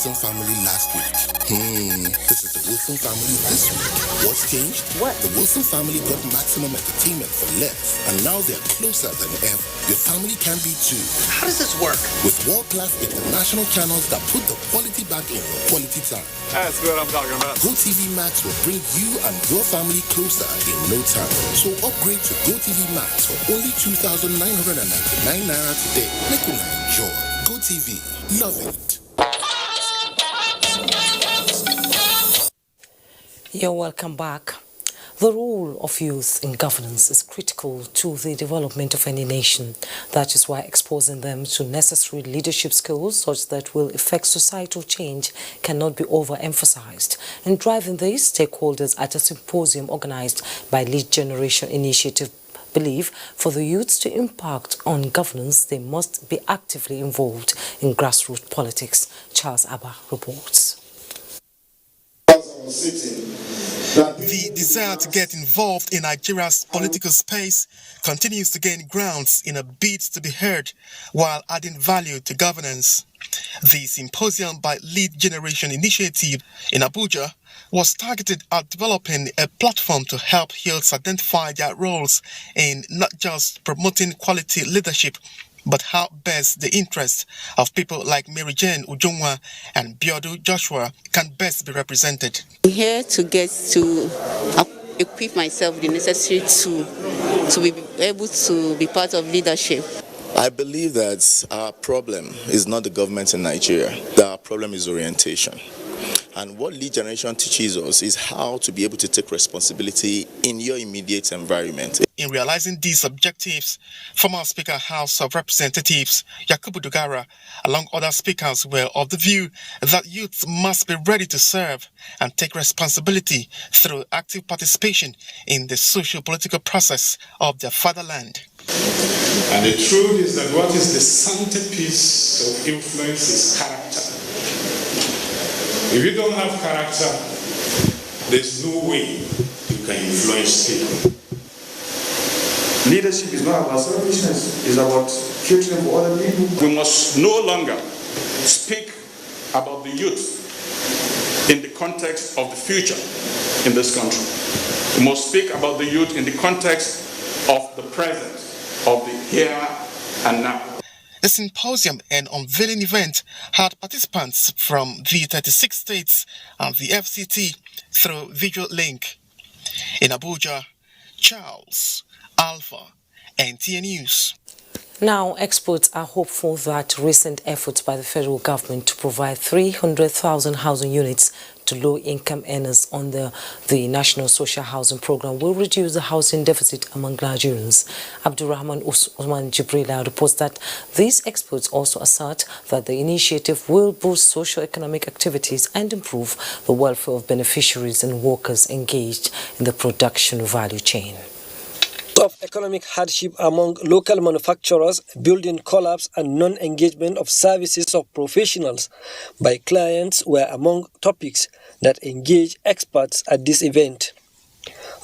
Family last week. This is the Wilson family this week. What's changed? What? The Wilson family got maximum entertainment for less, and now they're closer than ever. Your family can be too. How does this work? With world-class international channels that put the quality back in your quality time. That's what I'm talking about. GoTV Max will bring you and your family closer in no time. So upgrade to GoTV Max for only 2,999 naira today. Make you enjoy. GoTV. Love it. You're welcome back. The role of youth in governance is critical to the development of any nation. That is why exposing them to necessary leadership skills such that will effect societal change cannot be overemphasized. In driving this, stakeholders at a symposium organized by Lead Generation Initiative believe for the youth to impact on governance, they must be actively involved in grassroots politics. Charles Abba reports. The desire to get involved in Nigeria's political space continues to gain grounds in a bid to be heard while adding value to governance. The symposium by Lead Generation Initiative in Abuja was targeted at developing a platform to help youths identify their roles in not just promoting quality leadership, but how best the interests of people like Mary Jane Ujungwa and Biodu Joshua can best be represented. I'm here to get to equip myself with the necessary tool to be able to be part of leadership. I believe that our problem is not the government in Nigeria. That our problem is orientation. And what Lead Generation teaches us is how to be able to take responsibility in your immediate environment. In realizing these objectives, former Speaker House of Representatives Yakubu Dogara, along other speakers, were of the view that youth must be ready to serve and take responsibility through active participation in the socio-political process of their fatherland. And the truth is that what is the centerpiece of influence is character. If you don't have character, there's no way you can influence people. Leadership is not about selfishness, it's about catering for other people. We must no longer speak about the youth in the context of the future in this country. We must speak about the youth in the context of the present, of the here and now. The symposium and unveiling event had participants from the 36 states and the FCT through visual link. In Abuja, Charles Alpha, NTA News. Now, experts are hopeful that recent efforts by the federal government to provide 300,000 housing units to low-income earners under the National Social Housing Program will reduce the housing deficit among Nigerians. Abdurrahman Usman Jibrila reports that these experts also assert that the initiative will boost socio-economic activities and improve the welfare of beneficiaries and workers engaged in the production value chain. Of economic hardship among local manufacturers, building collapse and non-engagement of services of professionals by clients were among topics that engaged experts at this event.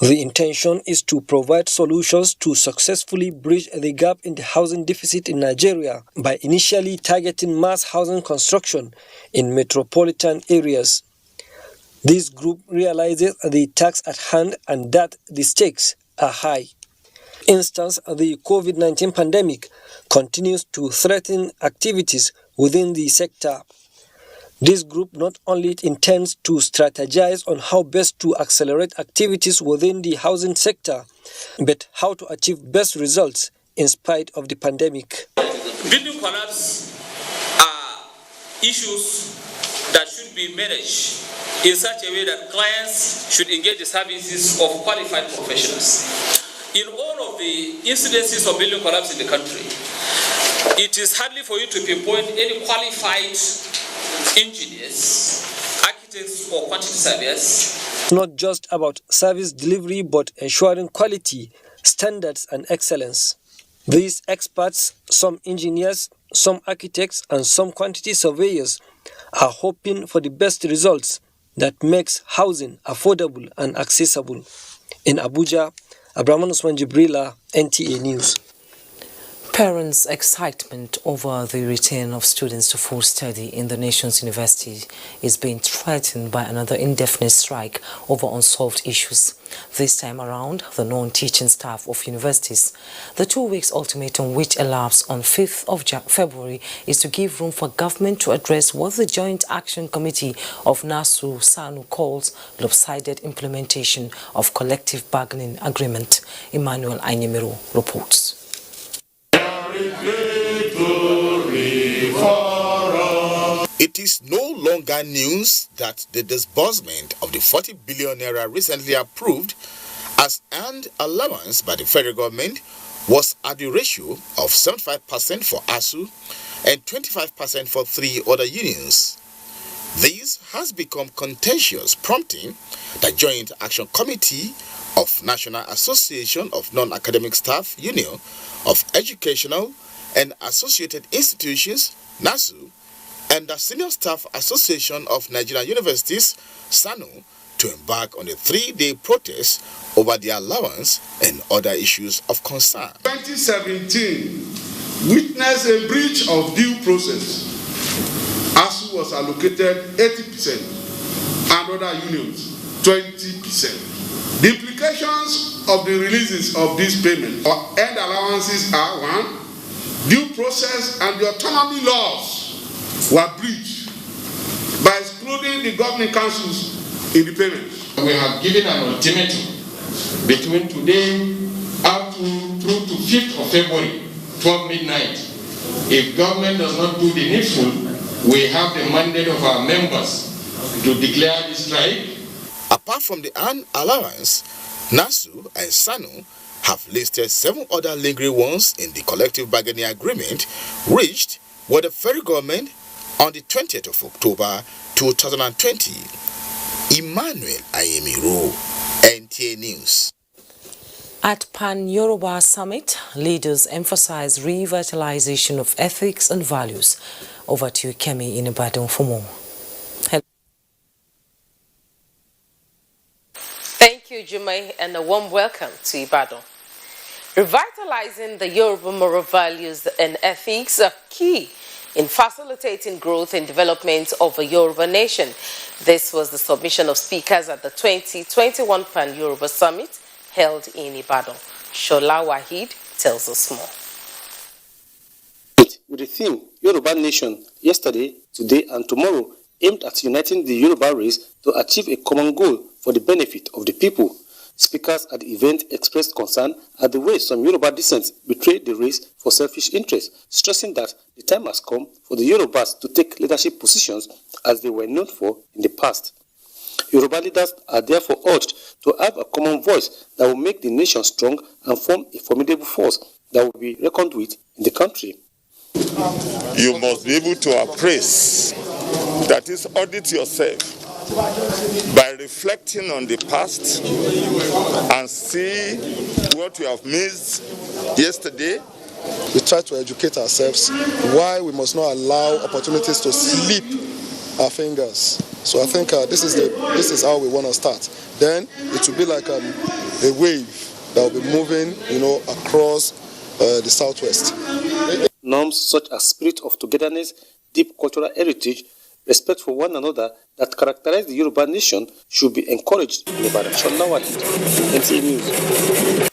The intention is to provide solutions to successfully bridge the gap in the housing deficit in Nigeria by initially targeting mass housing construction in metropolitan areas. This group realizes the task at hand and that the stakes are high. Instance, the COVID-19 pandemic continues to threaten activities within the sector. This group not only intends to strategize on how best to accelerate activities within the housing sector, but how to achieve best results in spite of the pandemic. Building collapse are issues that should be managed in such a way that clients should engage the services of qualified professionals. In all of the incidences of building collapse in the country, it is hardly for you to pinpoint any qualified engineers, architects, or quantity surveyors. Not just about service delivery, but ensuring quality, standards, and excellence. These experts, some engineers, some architects, and some quantity surveyors, are hoping for the best results that makes housing affordable and accessible. In Abuja, Abrahamic Mission, NTA News. Parents' excitement over the return of students to full study in the nation's university is being threatened by another indefinite strike over unsolved issues. This time around, the non-teaching staff of universities. The 2 weeks ultimatum, which elapsed on 5th of February, is to give room for government to address what the Joint Action Committee of NASU SANU calls lopsided implementation of collective bargaining agreement. Emmanuel Ainemiro reports. It is no longer news that the disbursement of the 40 billion naira recently approved as earned allowance by the federal government was at the ratio of 75% for ASU and 25% for 3 other unions. This has become contentious, prompting the Joint Action Committee of National Association of Non-Academic Staff Union of Educational and Associated Institutions, NASU, and the Senior Staff Association of Nigerian Universities, SANU, to embark on a 3-day protest over the allowance and other issues of concern. 2017 witnessed a breach of due process. ASU was allocated 80% and other unions 20%. The implications of the releases of this payment or end allowances are: 1, due process and the autonomy laws were breached by excluding the governing councils in the payment. We have given an ultimatum between today up through to 5th of February, 12 midnight. If government does not do the needful, we have the mandate of our members to declare the strike. Apart from the earned allowance, NASU and SANU have listed 7 other lingering ones in the collective bargaining agreement reached with the federal government on the 20th of October 2020. Emmanuel Ayemiro, NTA News. At Pan-Yoruba Summit, leaders emphasize revitalization of ethics and values. Over to you, Kemi, in Ibadan for more. Thank you, Jumai, and a warm welcome to Ibadan. Revitalizing the Yoruba moral values and ethics are key in facilitating growth and development of a Yoruba nation. This was the submission of speakers at the 2021 Pan-Yoruba Summit held in Ibadan. Shola Wahid tells us more. With the theme Yoruba Nation, yesterday, today and tomorrow, aimed at uniting the Yoruba race to achieve a common goal for the benefit of the people. Speakers at the event expressed concern at the way some Yoruba descent betrayed the race for selfish interests, stressing that the time has come for the Yorubas to take leadership positions as they were known for in the past. Yoruba leaders are therefore urged to have a common voice that will make the nation strong and form a formidable force that will be reckoned with in the country. You must be able to appraise, that is, audit yourself by reflecting on the past and see what you have missed yesterday. We try to educate ourselves why we must not allow opportunities to slip our fingers. So I think this is how we want to start. Then it will be like a wave that will be moving, across the southwest. Norms such as spirit of togetherness, deep cultural heritage, respect for one another that characterize the Yoruba nation should be encouraged in Ibadan. NTA News.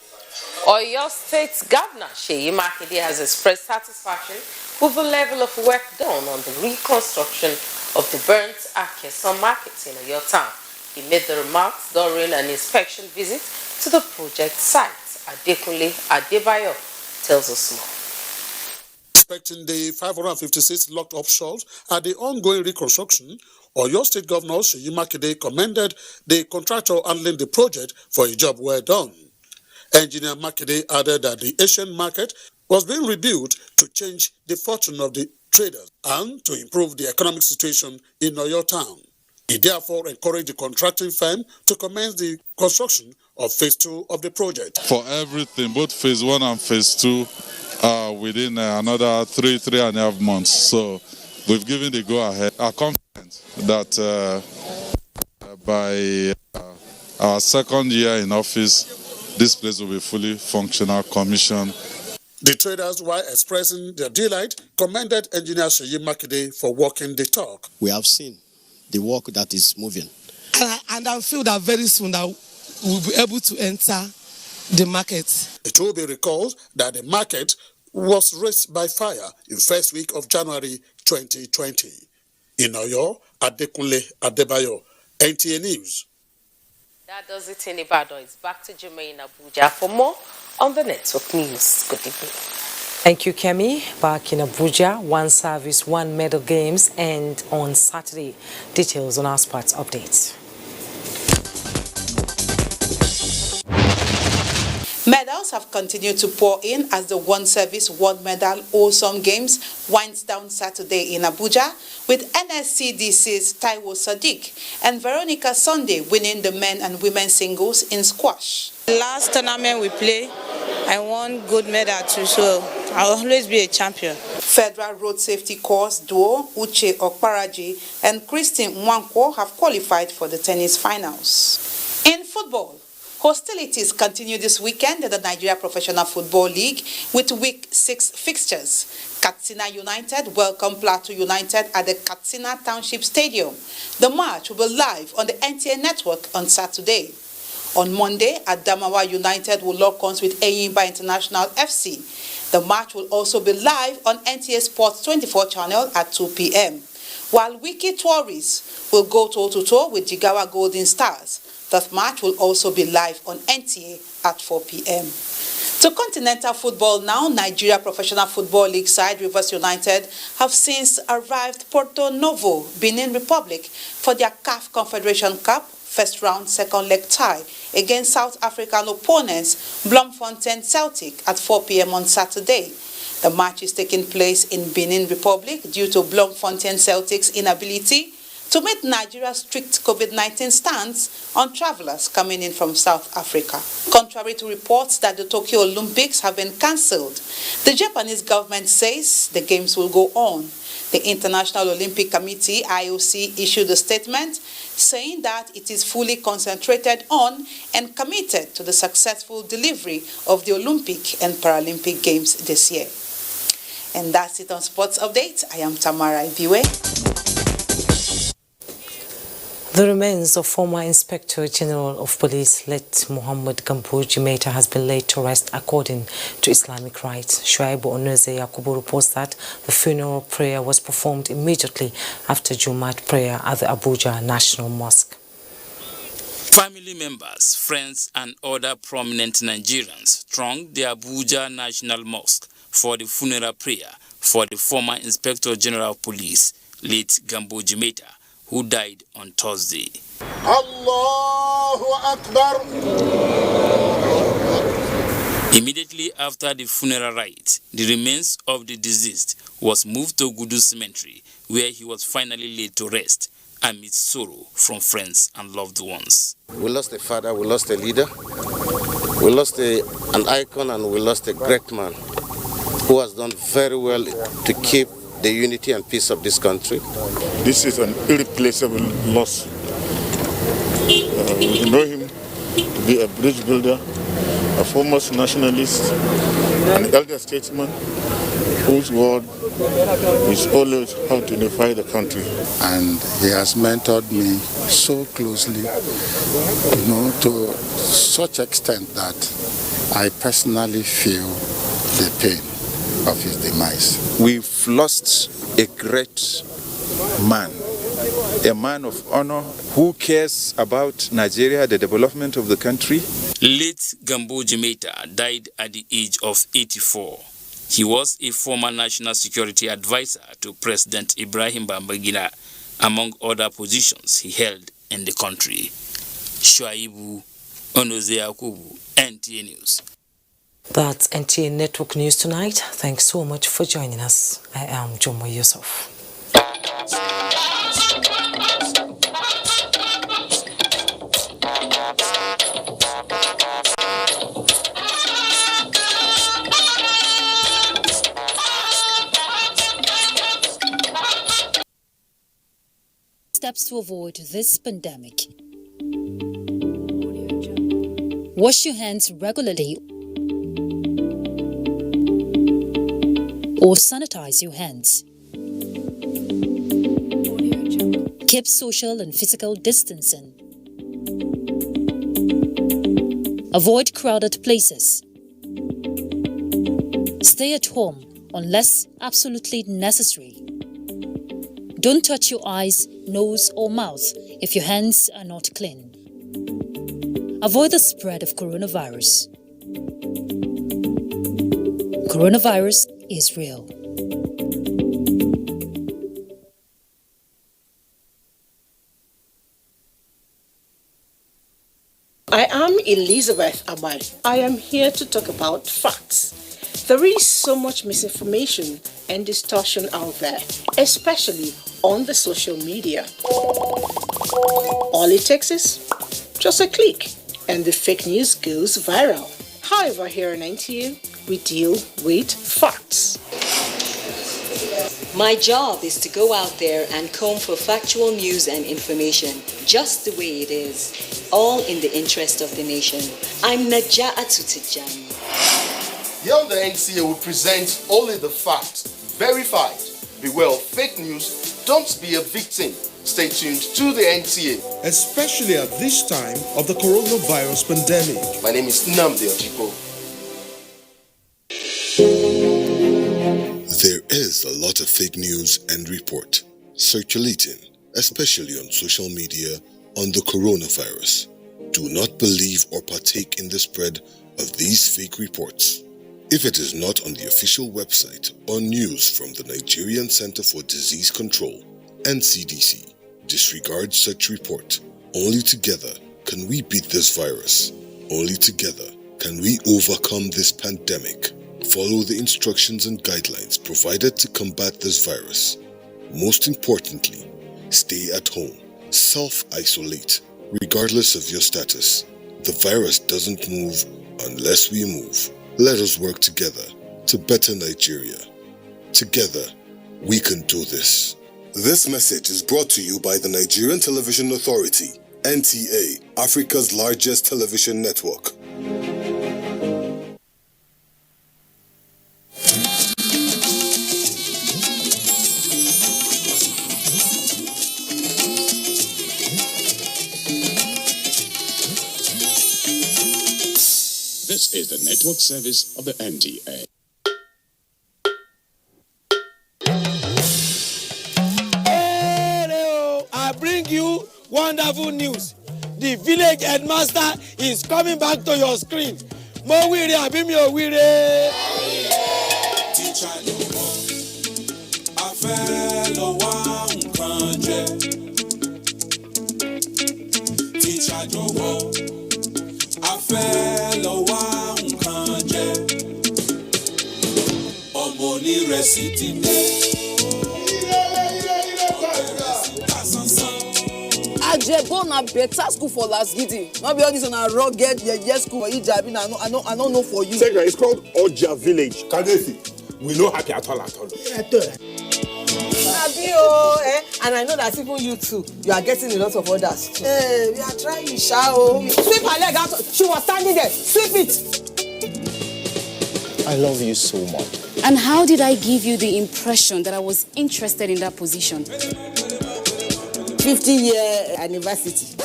Oyo State Governor Seyi Makinde has expressed satisfaction with the level of work done on the reconstruction of the burnt Akeson market in Oyo town. He made the remarks during an inspection visit to the project site. Adekunle Adebayo tells us more. Inspecting the 556 locked-up shops at the ongoing reconstruction, Oyo State Governor Seyi Makinde commended the contractor handling the project for a job well done. Engineer Makinde added that the Asian market was being rebuilt to change the fortune of the traders and to improve the economic situation in Oyo town. He therefore encouraged the contracting firm to commence the construction of phase 2 of the project. For everything, both phase 1 and phase 2, within another 3.5 months. So we've given the go-ahead. I'm confident that by our second year in office, this place will be fully functional, commissioned. The traders, while expressing their delight, commended Engineer Seyi Makinde for walking the talk. We have seen the work that is moving. And I feel that very soon that we'll be able to enter the market. It will be recalled that the market was razed by fire in first week of January 2020. In Oyo, Adekunle Adebayo, NTA News. That does it in Ibadan. It's back to Jermaine Abuja for more on the network news. Good evening. Thank you, Kemi. Back in Abuja, one service, one medal games end on Saturday. Details on our sports updates. Medals have continued to pour in as the one service, one medal Awesome Games winds down Saturday in Abuja, with NSCDC's Taiwo Sadiq and Veronica Sunday winning the men and women singles in squash. Last tournament we play, I won gold medal too, so I'll always be a champion. Federal Road Safety Corps duo Uche Okparaji and Christine Nwankwo have qualified for the tennis finals. In football, hostilities continue this weekend in the Nigeria Professional Football League with Week 6 fixtures. Katsina United welcome Plateau United at the Katsina Township Stadium. The match will be live on the NTA network on Saturday. On Monday, Adamawa United will lock horns with Eyimba International FC. The match will also be live on NTA Sports 24 channel at 2 p.m. While Wiki Tourists will go toe-to-toe with Jigawa Golden Stars. That match will also be live on NTA at 4 p.m. To continental football now, Nigeria Professional Football League side Rivers United have since arrived Porto Novo, Benin Republic, for their CAF Confederation Cup first round second leg tie against South African opponents Bloemfontein Celtic at 4 p.m. on Saturday. The match is taking place in Benin Republic due to Bloemfontein Celtic's inability to meet Nigeria's strict COVID-19 stance on travelers coming in from South Africa. Contrary to reports that the Tokyo Olympics have been cancelled, the Japanese government says the games will go on. The International Olympic Committee, IOC, issued a statement saying that it is fully concentrated on and committed to the successful delivery of the Olympic and Paralympic Games this year. And that's it on Sports Update. I am Tamara Ibiwe. The remains of former Inspector General of Police, late Muhammad Gambo Jimeta, has been laid to rest according to Islamic rites. Shuaibu Onoze Yakubu reports that the funeral prayer was performed immediately after Jumat prayer at the Abuja National Mosque. Family members, friends and other prominent Nigerians thronged the Abuja National Mosque for the funeral prayer for the former Inspector General of Police, late Gambo Jimeta, who died on Thursday. Allahu Akbar. Immediately after the funeral rite, the remains of the deceased was moved to Gudu Cemetery, where he was finally laid to rest amid sorrow from friends and loved ones. We lost a father, we lost a leader, we lost an icon, and we lost a great man who has done very well to keep the unity and peace of this country. This is an irreplaceable loss. We know him to be a bridge builder, a foremost nationalist, an elder statesman whose word is always how to unify the country. And he has mentored me so closely, to such extent that I personally feel the pain of his demise. We've lost a great man, a man of honor who cares about Nigeria, the development of the country. Late Gambo Jimeta died at the age of 84. He was a former national security advisor to President Ibrahim Babangida, among other positions he held in the country. Shuaibu Onozea Kubu, NTA News. That's NTA Network News tonight. Thanks so much for joining us. I am Jomo Yusuf. Steps to avoid this pandemic. Wash your hands regularly or sanitize your hands. Keep social and physical distancing. Avoid crowded places. Stay at home unless absolutely necessary. Don't touch your eyes, nose, or mouth if your hands are not clean. Avoid the spread of coronavirus. Coronavirus is real. I am Elizabeth Abai. I am here to talk about facts. There is so much misinformation and distortion out there, especially on the social media. All it takes is just a click and the fake news goes viral. However, here in NTA, we deal with facts. My job is to go out there and comb for factual news and information, just the way it is, all in the interest of the nation. I'm Naja'atu Tijani. Here on the NCA, we present only the facts, verified. Beware of fake news, don't be a victim. Stay tuned to the NCA. Especially at this time of the coronavirus pandemic. My name is Nnamdi Ojipo. There is a lot of fake news and report circulating, especially on social media, on the coronavirus. Do not believe or partake in the spread of these fake reports. If it is not on the official website or news from the Nigerian Center for Disease Control, NCDC, disregard such report. Only together can we beat this virus. Only together can we overcome this pandemic. Follow the instructions and guidelines provided to combat this virus. Most importantly, stay at home. Self-isolate, regardless of your status. The virus doesn't move unless we move. Let us work together to better Nigeria. Together, we can do this. This message is brought to you by the Nigerian Television Authority, NTA, Africa's largest television network. This is the network service of the NTA. I bring you wonderful news. The village headmaster is coming back to your screen. Mo wire abi mi o wire. Teacher no more. A fellow one kanje. Teacher no more. A fellow one kanje. Omo ni resiti ne. Ajebo na better school for last gidi. Not be all this on a rugged yes school for Ijabi. I don't know for you. It's called Oja Village. Kadesi. We no happy at all. And I know that even you too, you are getting a lot of orders too. We are trying, Sweep her leg out. She was standing there. Sweep it. I love you so much. And how did I give you the impression that I was interested in that position? 50-year anniversary.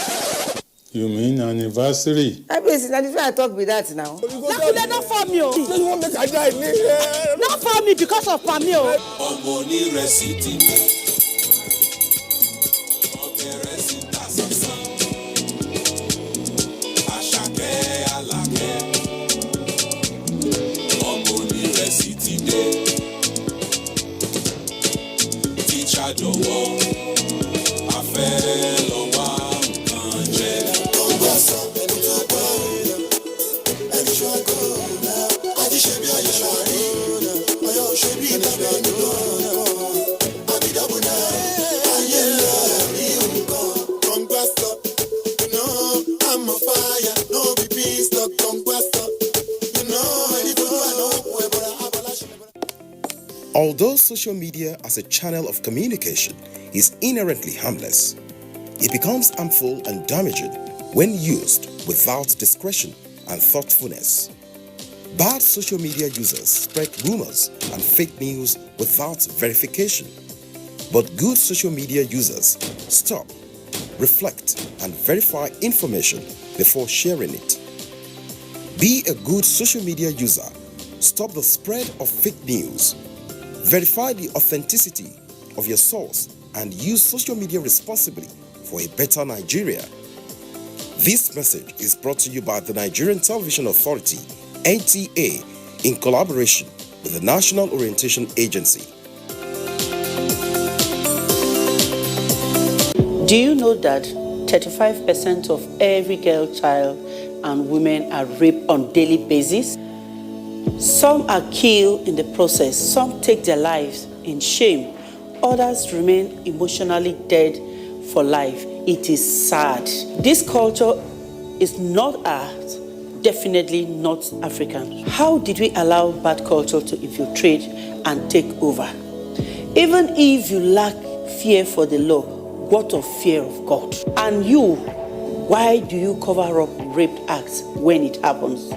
You mean anniversary? I talk with that now. Not for me. Not for me because of Pamio. Although social media as a channel of communication is inherently harmless, it becomes harmful and damaging when used without discretion and thoughtfulness. Bad social media users spread rumors and fake news without verification. But good social media users stop, reflect, and verify information before sharing it. Be a good social media user. Stop the spread of fake news. Verify the authenticity of your source and use social media responsibly for a better Nigeria. This message is brought to you by the Nigerian Television Authority, NTA, in collaboration with the National Orientation Agency. Do you know that 35% of every girl child and women are raped on a daily basis? Some are killed in the process, some take their lives in shame, others remain emotionally dead for life. It is sad. This culture is not ours, definitely not African. How did we allow bad culture to infiltrate and take over? Even if you lack fear for the law, what of fear of God? And you, why do you cover up rape acts when it happens?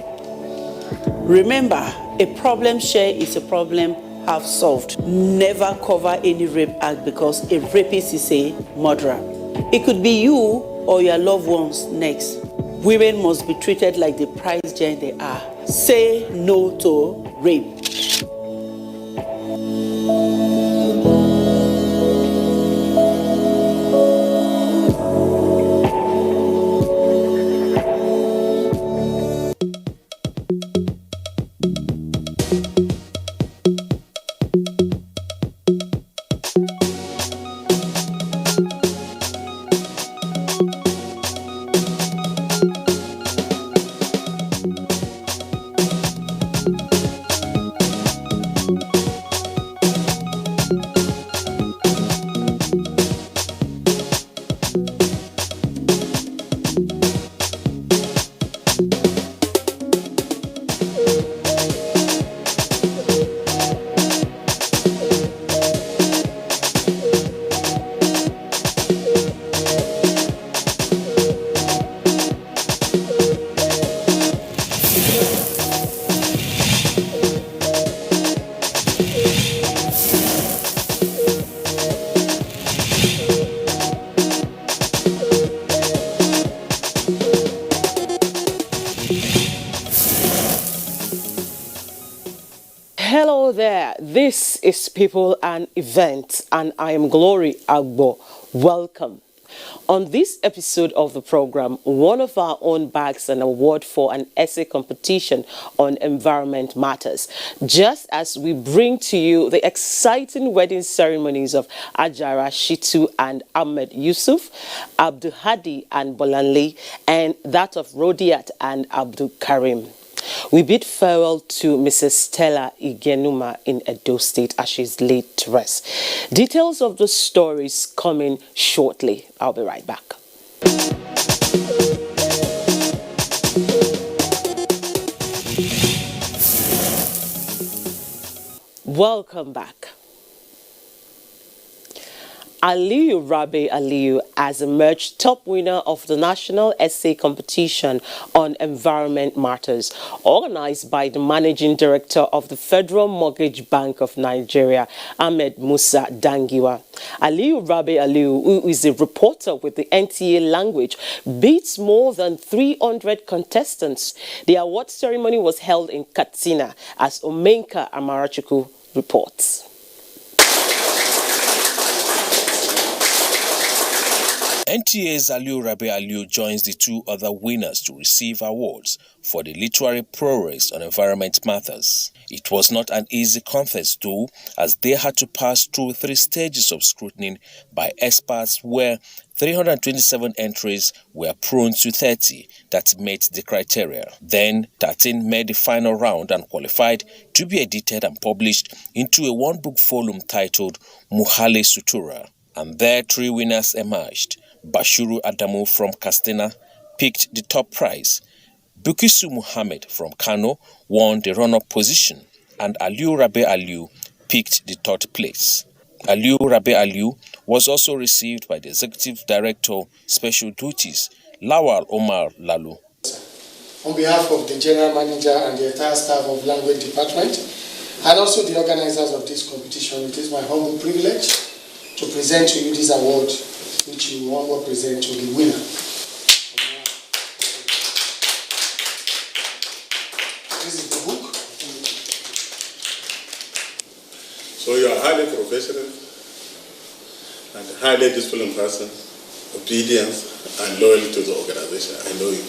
Remember, a problem shared is a problem half solved. Never cover any rape act because a rapist is a murderer. It could be you or your loved ones next. Women must be treated like the prize gem they are. Say no to rape. Hello there, this is People and Events, and I am Glory Agbo. Welcome. On this episode of the program, one of our own bags an award for an essay competition on environment matters, just as we bring to you the exciting wedding ceremonies of Ajara Shitu and Ahmed Yusuf, Abdul Hadi and Bolanle, and that of Rodiat and Abdul Karim. We bid farewell to Mrs. Stella Igenuma in Edo State as she's laid to rest. Details of the stories coming shortly. I'll be right back. Welcome back. Aliyu Rabi Aliyu has emerged top winner of the National Essay Competition on Environment Matters, organized by the Managing Director of the Federal Mortgage Bank of Nigeria, Ahmed Musa Dangiwa. Aliyu Rabi Aliyu, who is a reporter with the NTA language, beats more than 300 contestants. The award ceremony was held in Katsina, as Omenka Amarachuku reports. NTA's Aliyu Rabi Aliyu joins the two other winners to receive awards for the literary prowess on environment matters. It was not an easy contest though, as they had to pass through 3 stages of scrutiny by experts where 327 entries were prone to 30 that met the criteria. Then 13 made the final round and qualified to be edited and published into a one-book volume titled Muhale Sutura. And there 3 winners emerged. Bashiru Adamu from Katsina picked the top prize. Bukisu Muhammad from Kano won the run-up position, and Aliyu Rabi Aliyu picked the 3rd place. Aliyu Rabi Aliyu was also received by the Executive Director, Special Duties, Lawal Omar Lalu. On behalf of the General Manager and the entire staff of Language Department, and also the organizers of this competition, it is my humble privilege to present to you this award, which you will present to the winner. This is the book. So you are highly professional and highly disciplined person, obedience and loyal to the organization. I know you.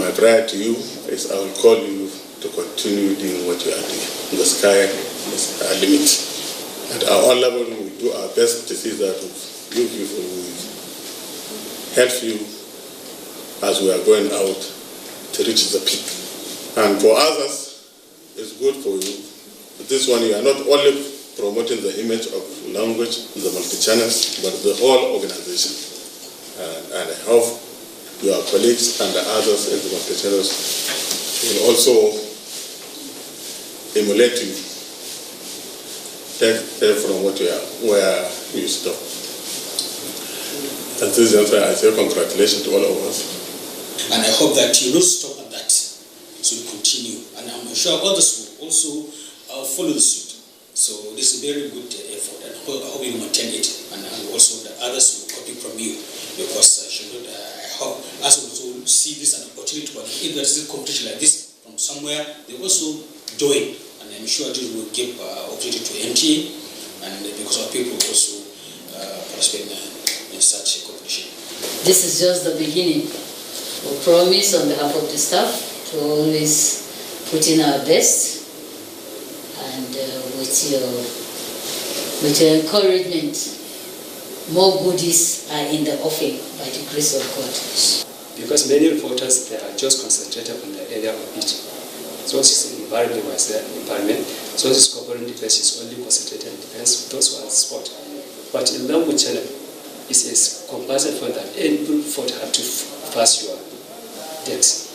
My prayer to you is I will call you to continue doing what you are doing. The sky is our limit. At our level, we do our best to see that you people will help you as we are going out to reach the peak. And for others, it's good for you. This one, you are not only promoting the image of language, the multi-channels, but the whole organization. And I hope your colleagues and the others in the multi-channels will also emulate you. Take from what you are, where you stop. And this is the answer. I say congratulations to all of us. And I hope that you don't stop at that. So you continue. And I'm sure others will also follow the suit. So this is a very good effort. And I hope you maintain it. And also the others will copy from you. Because I hope others will also see this an opportunity. But if there is a competition like this from somewhere, they also join. And I'm sure this will give opportunity to MTA, and because our people also participate in such a competition. This is just the beginning. We promise on behalf of the staff to always put in our best, and with your encouragement, more goodies are in the offing by the grace of God. Because many reporters, they are just concentrated on the area of it. So it's environment, so it's covering defense is only concentrated on defense, those who are sport. But in language channel, it's a compulsion for that every report have to pass your depth.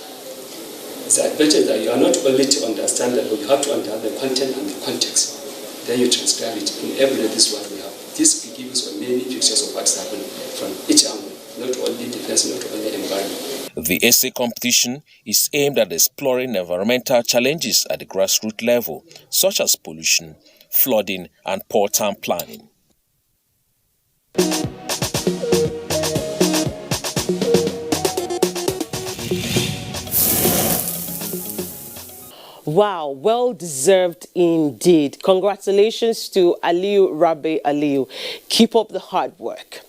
It's the advantage that you are not only to understand that, but you have to understand the content and the context. Then you transcribe it in every day. This is what we have. This gives us many pictures of what's happening from each angle, not only defense, not only environment. The essay competition is aimed at exploring environmental challenges at the grassroots level, such as pollution, flooding, and poor town planning. Wow, well deserved indeed. Congratulations to Aliyu Rabi Aliyu. Keep up the hard work.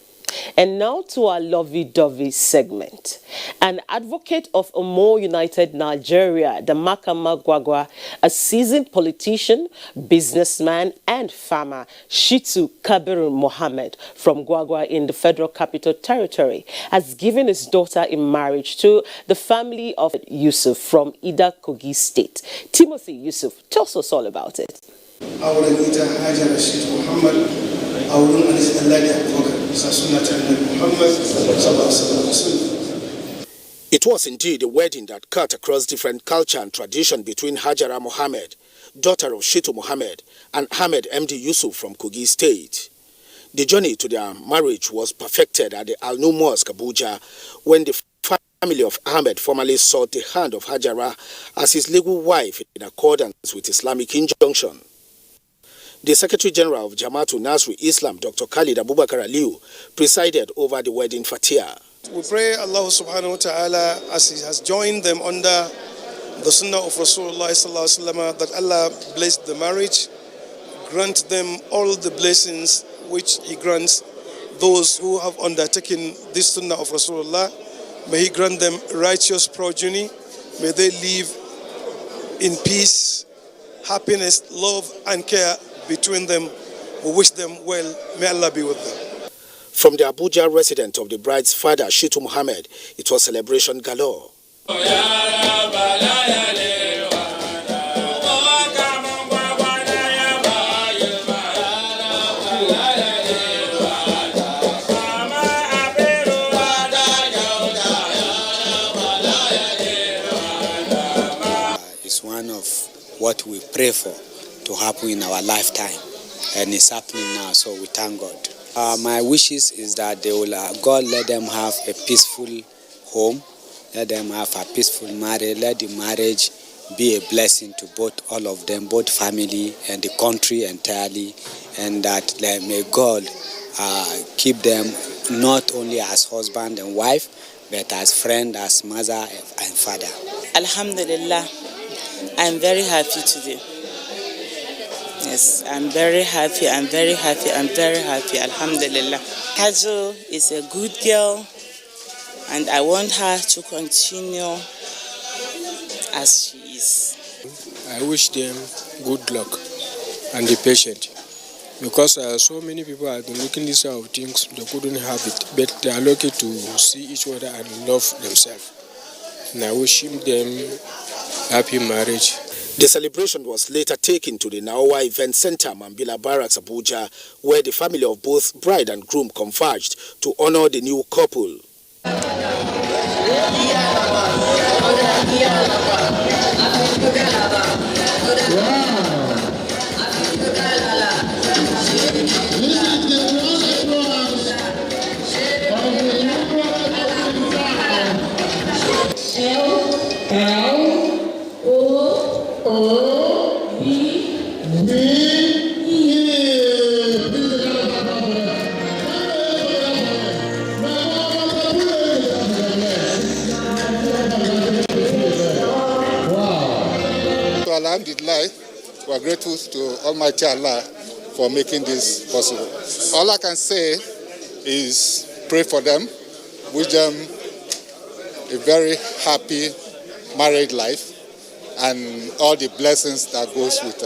And now to our lovey-dovey segment. An advocate of a more united Nigeria, the Makama Gwagwa, a seasoned politician, businessman, and farmer, Shitu Kabiru Mohammed from Gwagwa in the Federal Capital Territory, has given his daughter in marriage to the family of Yusuf from Ida Kogi State. Timothy Yusuf tells us all about it. It was indeed a wedding that cut across different culture and tradition between Hajara Mohammed, daughter of Shitu Mohammed, and Ahmed MD Yusuf from Kogi State. The journey to their marriage was perfected at the Al-Nur Mosque, Abuja, when the family of Ahmed formally sought the hand of Hajara as his legal wife in accordance with Islamic injunction. The Secretary General of Jamaatul Nasri Islam, Dr. Khalid Abubakar Aliyu, presided over the wedding fatia. We pray Allah subhanahu wa ta'ala, as He has joined them under the sunnah of Rasulullah sallallahu alaihi wasallam, that Allah bless the marriage, grant them all the blessings which He grants those who have undertaken this sunnah of Rasulullah. May He grant them righteous progeny. May they live in peace, happiness, love and care between them. We wish them well. May Allah be with them. From the Abuja resident of the bride's father, Shitu Muhammad, it was celebration galore. It's one of what we pray for to happen in our lifetime, and it's happening now, so we thank God. My wishes is that they will, God let them have a peaceful home, let them have a peaceful marriage, let the marriage be a blessing to both, all of them, both family and the country entirely, and that may God keep them not only as husband and wife, but as friend, as mother and father. Alhamdulillah, I'm very happy today. Yes, I'm very happy, I'm very happy, I'm very happy, alhamdulillah. Hajo is a good girl, and I want her to continue as she is. I wish them good luck and be patient, because so many people have been looking this out of things, they couldn't have it, but they are lucky to see each other and love themselves. And I wish them happy marriage. The celebration was later taken to the Naowa Event Center, Mambila Barracks, Abuja, where the family of both bride and groom converged to honor the new couple. Alhamdulillah, we are grateful to Almighty Allah for making this possible. All I can say is pray for them, wish them a very happy married life and all the blessings that goes with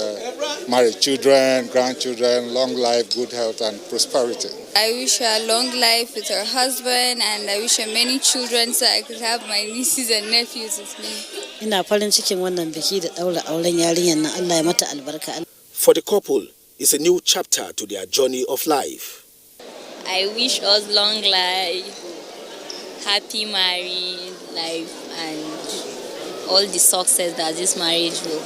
marriage, children, grandchildren, long life, good health and prosperity. I wish her a long life with her husband, and I wish her many children so I could have my nieces and nephews with me. For the couple, it's a new chapter to their journey of life. I wish us long life, happy married life, and all the success that this marriage will.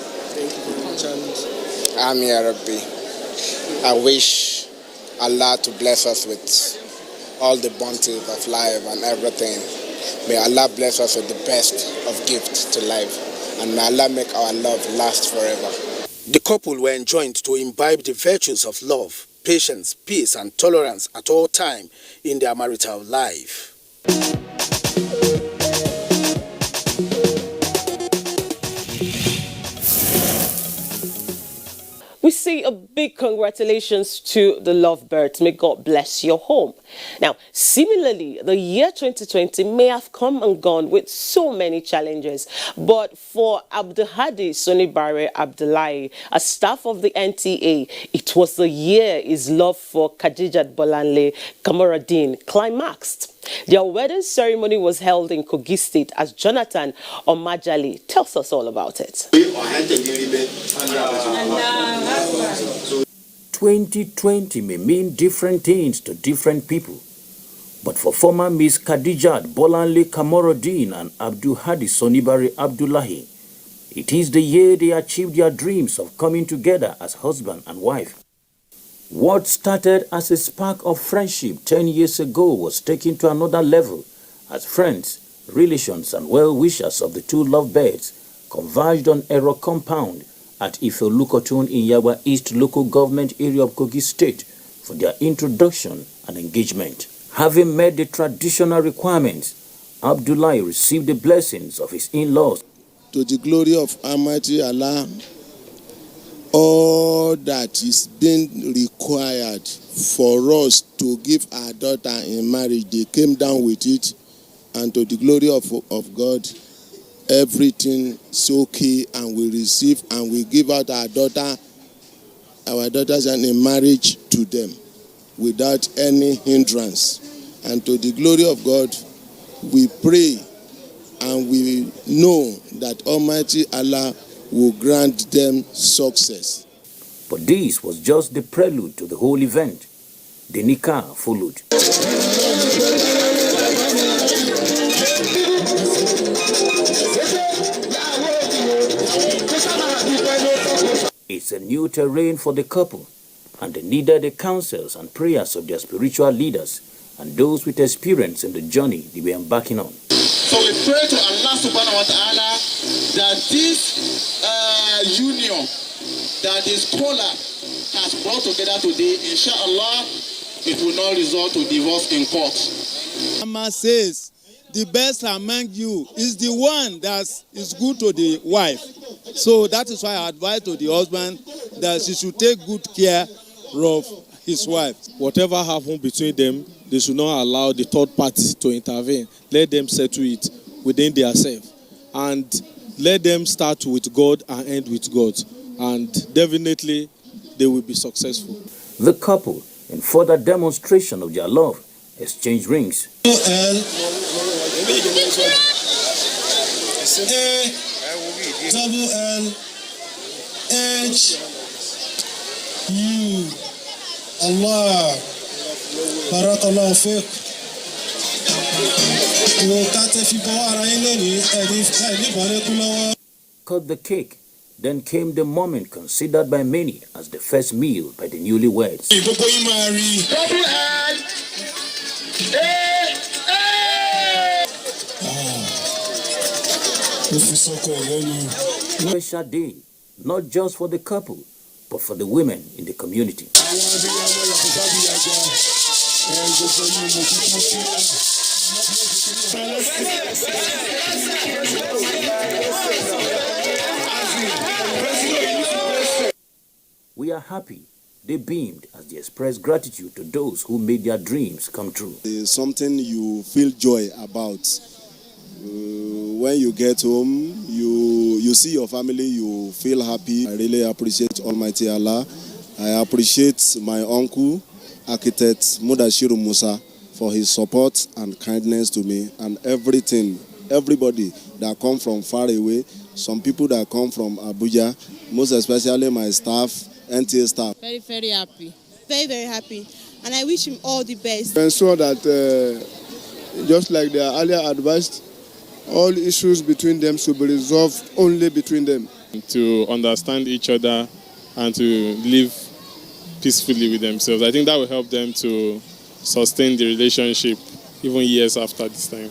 Amin Ya Rabbi. I wish Allah to bless us with all the bounty of life and everything. May Allah bless us with the best of gifts to life, and may Allah make our love last forever. The couple were enjoined to imbibe the virtues of love, patience, peace, and tolerance at all times in their marital life. We say a big congratulations to the lovebirds. May God bless your home. Now, similarly, the year 2020 may have come and gone with so many challenges. But for Abdulhadi Sonibare Abdullahi, a staff of the NTA, it was the year his love for Khadijat Bolanle Kamaruddin climaxed. Their wedding ceremony was held in Kogi State, as Jonathan Omajali tells us all about it. 2020 may mean different things to different people. But for former Miss Khadijat Bolanle Kamaruddin and Abdulhadi Sonibare Abdullahi, it is the year they achieved their dreams of coming together as husband and wife. What started as a spark of friendship 10 years ago was taken to another level as friends, relations, and well-wishers of the two lovebirds converged on Ero compound at Ife-Olukotun in Yaba East local government area of Kogi State for their introduction and engagement. Having met the traditional requirements, Abdullahi received the blessings of his in-laws. To the glory of Almighty Allah, all that is being required for us to give our daughter in marriage, they came down with it, and to the glory of God, everything is okay, and we receive and we give out our daughters in marriage to them without any hindrance. And to the glory of God, we pray and we know that Almighty Allah will grant them success. But this was just the prelude to the whole event. The nikah followed. It's a new terrain for the couple, and they needed the counsels and prayers of their spiritual leaders and those with experience in the journey they were embarking on. So we pray to Allah subhanahu wa ta'ala that this union that the scholar has brought together today, inshallah, it will not result to divorce in court. Amma says, the best among you is the one that is good to the wife. So that is why I advise to the husband that he should take good care of his wife. Whatever happens between them, they should not allow the third party to intervene. Let them settle it within themselves. And let them start with God and end with God. And definitely, they will be successful. The couple, in further demonstration of their love, exchanged rings. Allah, barakallahu fiqh. Cut the cake. Then came the moment considered by many as the first meal by the newlyweds. Special day, not just for the couple, but for the women in the community. We are happy. They beamed as they expressed gratitude to those who made their dreams come true. It's something you feel joy about. When you get home, you see your family, you feel happy. I really appreciate Almighty Allah. I appreciate my uncle, architect Mudashiru Musa, for his support and kindness to me, and everybody that come from far away, some people that come from Abuja, most especially my staff, NTA staff. Very, very happy. Very, very happy. And I wish him all the best. I ensure that, just like they are earlier advised, all issues between them should be resolved only between them. To understand each other and to live peacefully with themselves. I think that will help them to sustain the relationship even years after this time.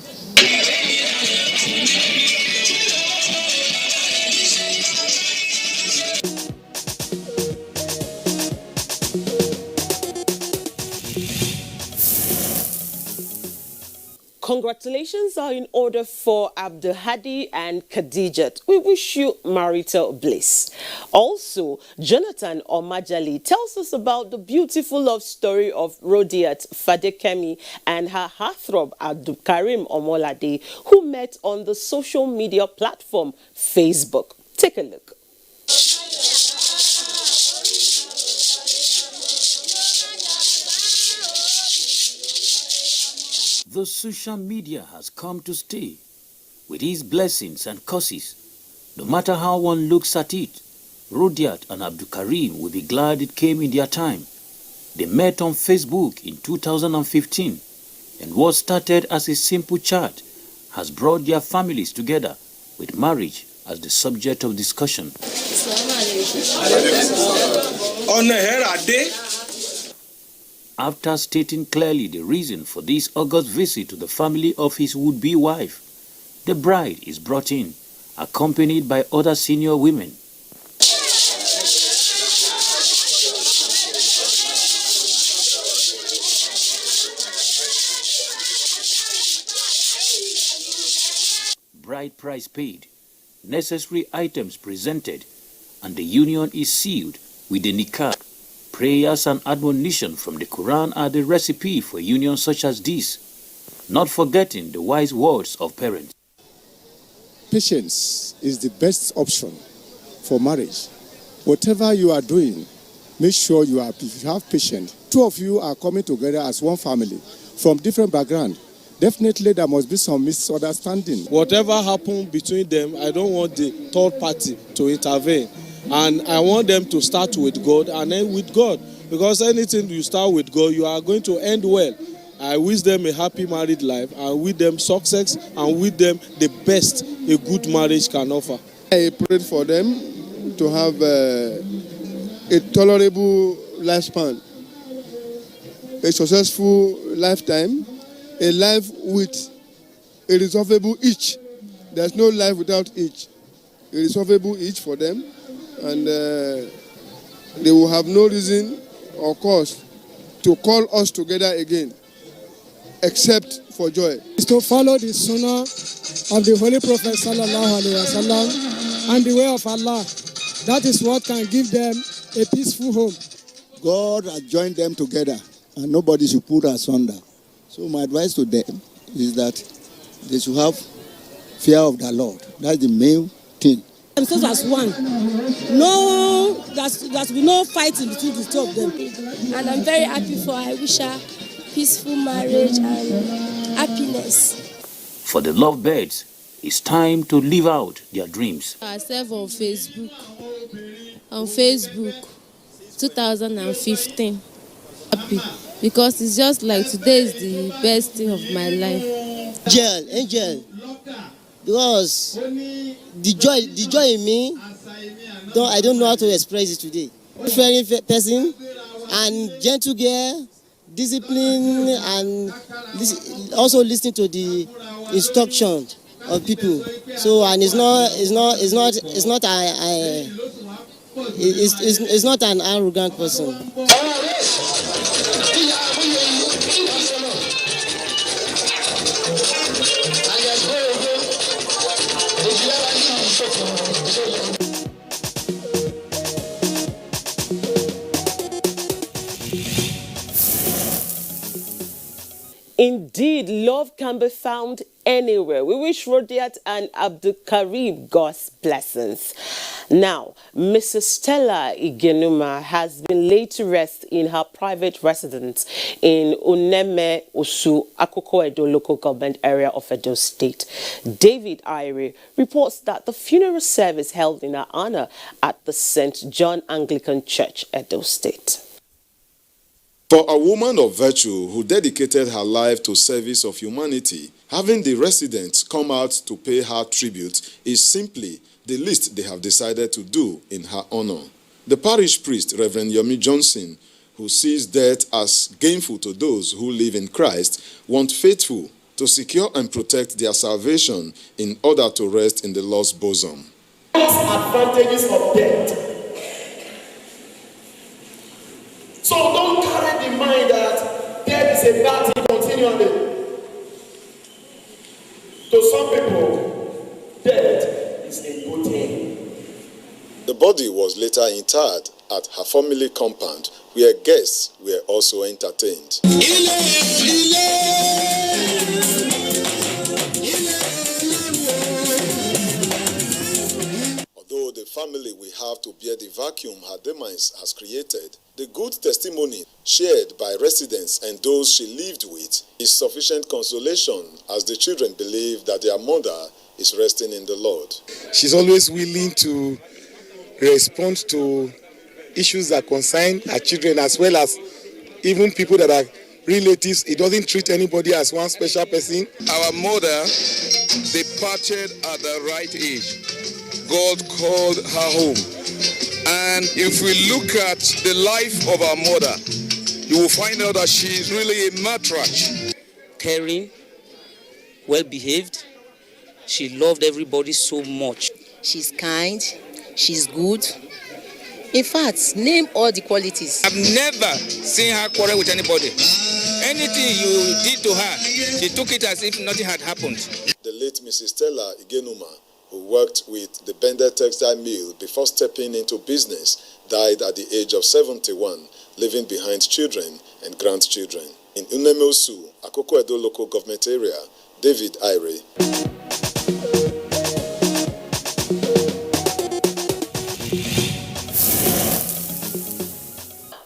Congratulations are in order for Abdulhadi and Khadijat. We wish you marital bliss. Also, Jonathan Omajali tells us about the beautiful love story of Rodiat Fadekemi and her heartthrob Abdulkarim Omolade, who met on the social media platform Facebook. Take a look. The social media has come to stay, with its blessings and curses. No matter how one looks at it, Rodiat and Abdulkarim will be glad it came in their time. They met on Facebook in 2015, and what started as a simple chat has brought their families together, with marriage as the subject of discussion. After stating clearly the reason for this august visit to the family of his would-be wife, the bride is brought in, accompanied by other senior women. Bride price paid, necessary items presented, and the union is sealed with the nikah. Prayers and admonition from the Quran are the recipe for unions such as this, not forgetting the wise words of parents. Patience is the best option for marriage. Whatever you are doing, make sure you have patience. Two of you are coming together as one family from different backgrounds. Definitely there must be some misunderstanding. Whatever happened between them, I don't want the third party to intervene. And I want them to start with God and end with God. Because anything you start with God, you are going to end well. I wish them a happy married life, and with them success, and with them the best a good marriage can offer. I prayed for them to have a tolerable lifespan, a successful lifetime, a life with a resolvable itch. There's no life without itch. A resolvable itch for them, and they will have no reason or cause to call us together again, except for joy. Is to follow the sunnah of the Holy Prophet sallallahu alaihi wasallam and the way of Allah. That is what can give them a peaceful home. God has joined them together, and nobody should put asunder. So my advice to them is that they should have fear of the Lord. That's the main thing. Themselves as one. No, that we no fighting between the two of them. And I'm very happy for her. I wish her peaceful marriage and happiness. For the lovebirds, it's time to live out their dreams. I serve on Facebook. 2015. Happy. Because it's just like today is the best day of my life. Angel. Because the joy in me, I don't know how to express it today. Friendly person and gentle girl, discipline, and also listening to the instruction of people. So, and it's not an arrogant person. Indeed, love can be found anywhere. We wish Rodiat and Abdul Karim God's blessings. Now, Mrs. Stella Igenuma has been laid to rest in her private residence in Uneme Osu, Akoko Edo local government area of Edo State. David Irie reports that the funeral service held in her honor at the St. John Anglican Church, Edo State. For a woman of virtue who dedicated her life to service of humanity, having the residents come out to pay her tribute is simply the least they have decided to do in her honor. The parish priest, Reverend Yomi Johnson, who sees death as gainful to those who live in Christ, want faithful to secure and protect their salvation in order to rest in the Lord's bosom. Advantages of death. So don't carry the mind that death is a bad thing continually. To some people, death is a good thing. The body was later interred at her family compound, where guests were also entertained. Although the family will have to bear the vacuum her demise has created, the good testimony shared by residents and those she lived with is sufficient consolation as the children believe that their mother is resting in the Lord. She's always willing to respond to issues that concern her children as well as even people that are relatives. It doesn't treat anybody as one special person. Our mother departed at the right age. God called her home. And if we look at the life of our mother, you will find out that she is really a matriarch. Caring, well-behaved. She loved everybody so much. She's kind, she's good. In fact, name all the qualities. I've never seen her quarrel with anybody. Anything you did to her, she took it as if nothing had happened. The late Mrs. Stella Igenuma, who worked with the Bender Textile Mill before stepping into business, died at the age of 71, leaving behind children and grandchildren. In Unemosu, Akoko Edo local government area, David Ire.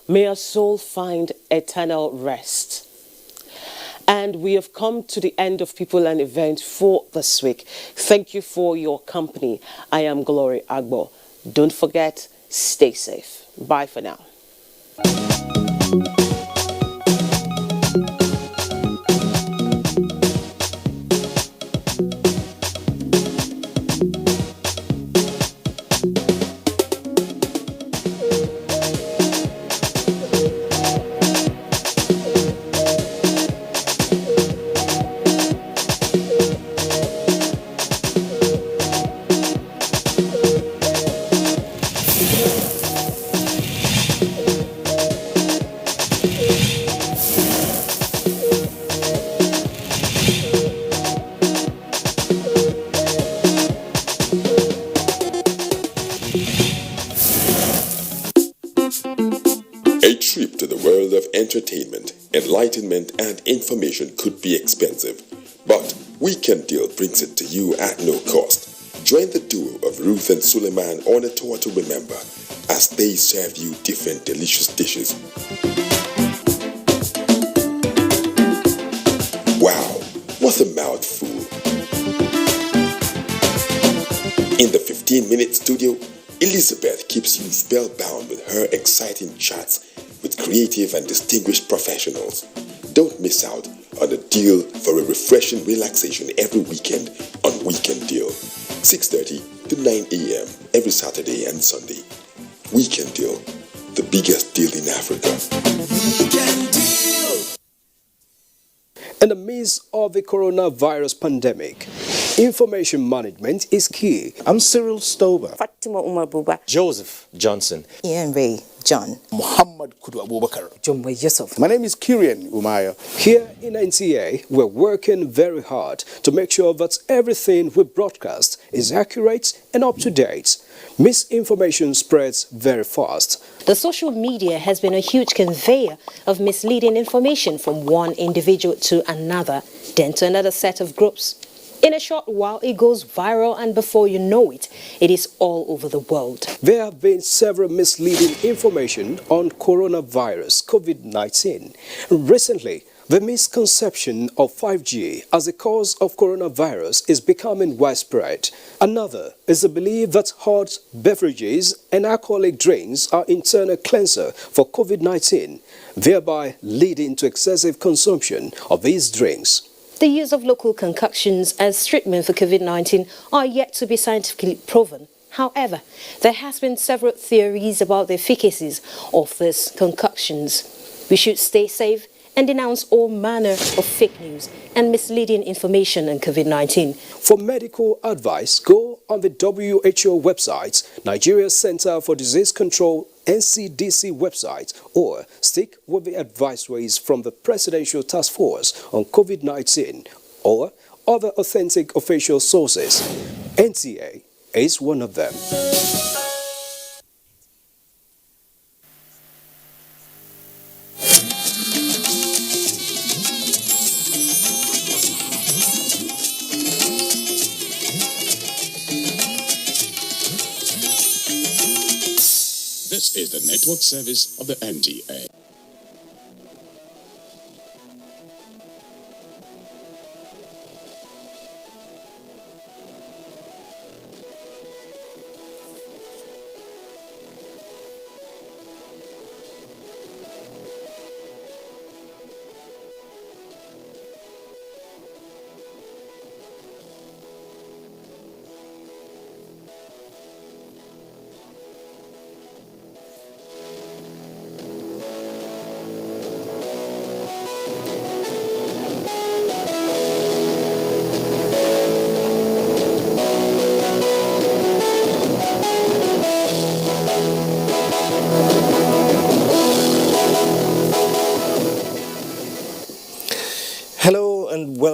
May our soul find eternal rest. And we have come to the end of People and Events for this week. Thank you for your company. I am Glory Agbo. Don't forget, stay safe. Bye for now. A trip to the world of entertainment, enlightenment, and information could be expensive, but Weekend Deal brings it to you at no cost. Join the duo of Ruth and Suleiman on a tour to remember as they serve you different delicious dishes. Wow, what a mouthful! In the 15-minute studio, Elizabeth keeps you spellbound with her exciting chats with creative and distinguished professionals. Don't miss out on a deal for a refreshing relaxation every weekend on Weekend Deal, 6:30 to 9 a.m. every Saturday and Sunday. Weekend Deal, the biggest deal in Africa. Weekend Deal. In the midst of the coronavirus pandemic, information management is key. I'm Cyril Stober. Fatima Umar Buba. Joseph Johnson. Ian Ray John. Muhammad Kudu Abubakar. Jumbo Yusuf. My name is Kirian Umaya. Here in NTA, we're working very hard to make sure that everything we broadcast is accurate and up to date. Misinformation spreads very fast. The social media has been a huge conveyor of misleading information from one individual to another, then to another set of groups. In a short while, it goes viral, and before you know it, it is all over the world. There have been several misleading information on coronavirus, COVID-19. Recently, the misconception of 5G as a cause of coronavirus is becoming widespread. Another is the belief that hot beverages and alcoholic drinks are internal cleanser for COVID-19, thereby leading to excessive consumption of these drinks. The use of local concoctions as treatment for COVID-19 are yet to be scientifically proven. However, there has been several theories about the efficacies of these concoctions. We should stay safe and denounce all manner of fake news and misleading information on COVID-19. For medical advice, go on the WHO website, Nigeria Center for Disease Control, NCDC website, or stick with the advisories from the Presidential Task Force on COVID-19 or other authentic official sources. NTA is one of them. This is the network service of the NTA.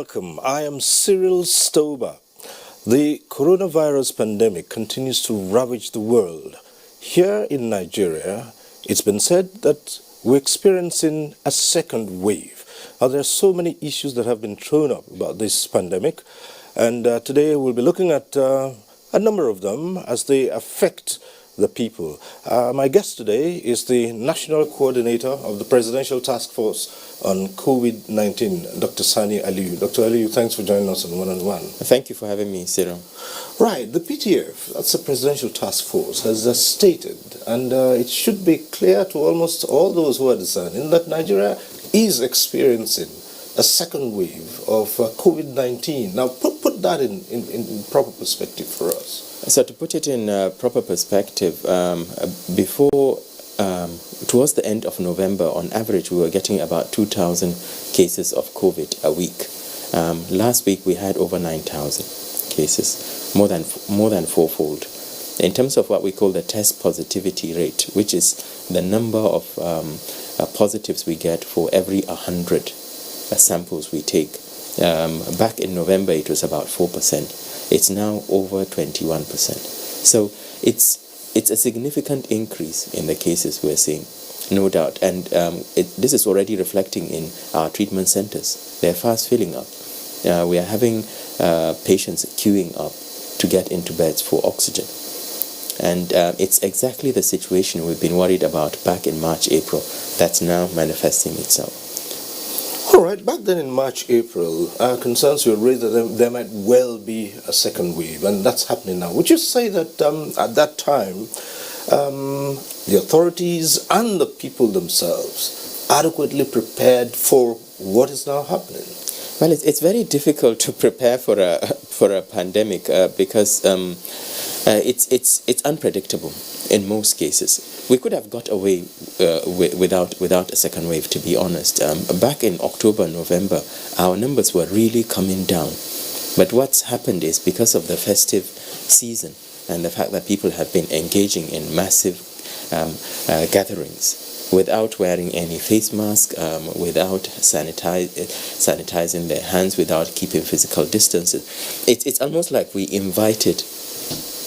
Welcome. I am Cyril Stober. The coronavirus pandemic continues to ravage the world. Here in Nigeria, it's been said that we're experiencing a second wave. Now, there are so many issues that have been thrown up about this pandemic, and today we'll be looking at a number of them as they affect the people. My guest today is the National Coordinator of the Presidential Task Force on COVID-19, Dr. Sani Aliyu. Dr. Aliyu, thanks for joining us on One-on-One. Thank you for having me, Cyril. Right, the PTF, that's the Presidential Task Force, has stated, and it should be clear to almost all those who are discerning, that Nigeria is experiencing a second wave of COVID-19. Now, put that in proper perspective for us. So to put it in proper perspective, before, towards the end of November, on average, we were getting about 2,000 cases of COVID a week. Last week, we had over 9,000 cases, more than fourfold. In terms of what we call the test positivity rate, which is the number of positives we get for every 100 samples we take. Back in November, it was about 4%. It's now over 21%. So it's a significant increase in the cases we're seeing, no doubt. And this is already reflecting in our treatment centers. They're fast filling up. We are having patients queuing up to get into beds for oxygen. And it's exactly the situation we've been worried about back in March, April, that's now manifesting itself. All right, back then in March, April, concerns were raised that there might well be a second wave, and that's happening now. Would you say that at that time, the authorities and the people themselves adequately prepared for what is now happening? Well, it's very difficult to prepare for a pandemic because it's unpredictable in most cases. We could have got away without a second wave, to be honest. Back in October, November, our numbers were really coming down. But what's happened is, because of the festive season and the fact that people have been engaging in massive gatherings without wearing any face mask, without sanitizing their hands, without keeping physical distances, it's almost like we invited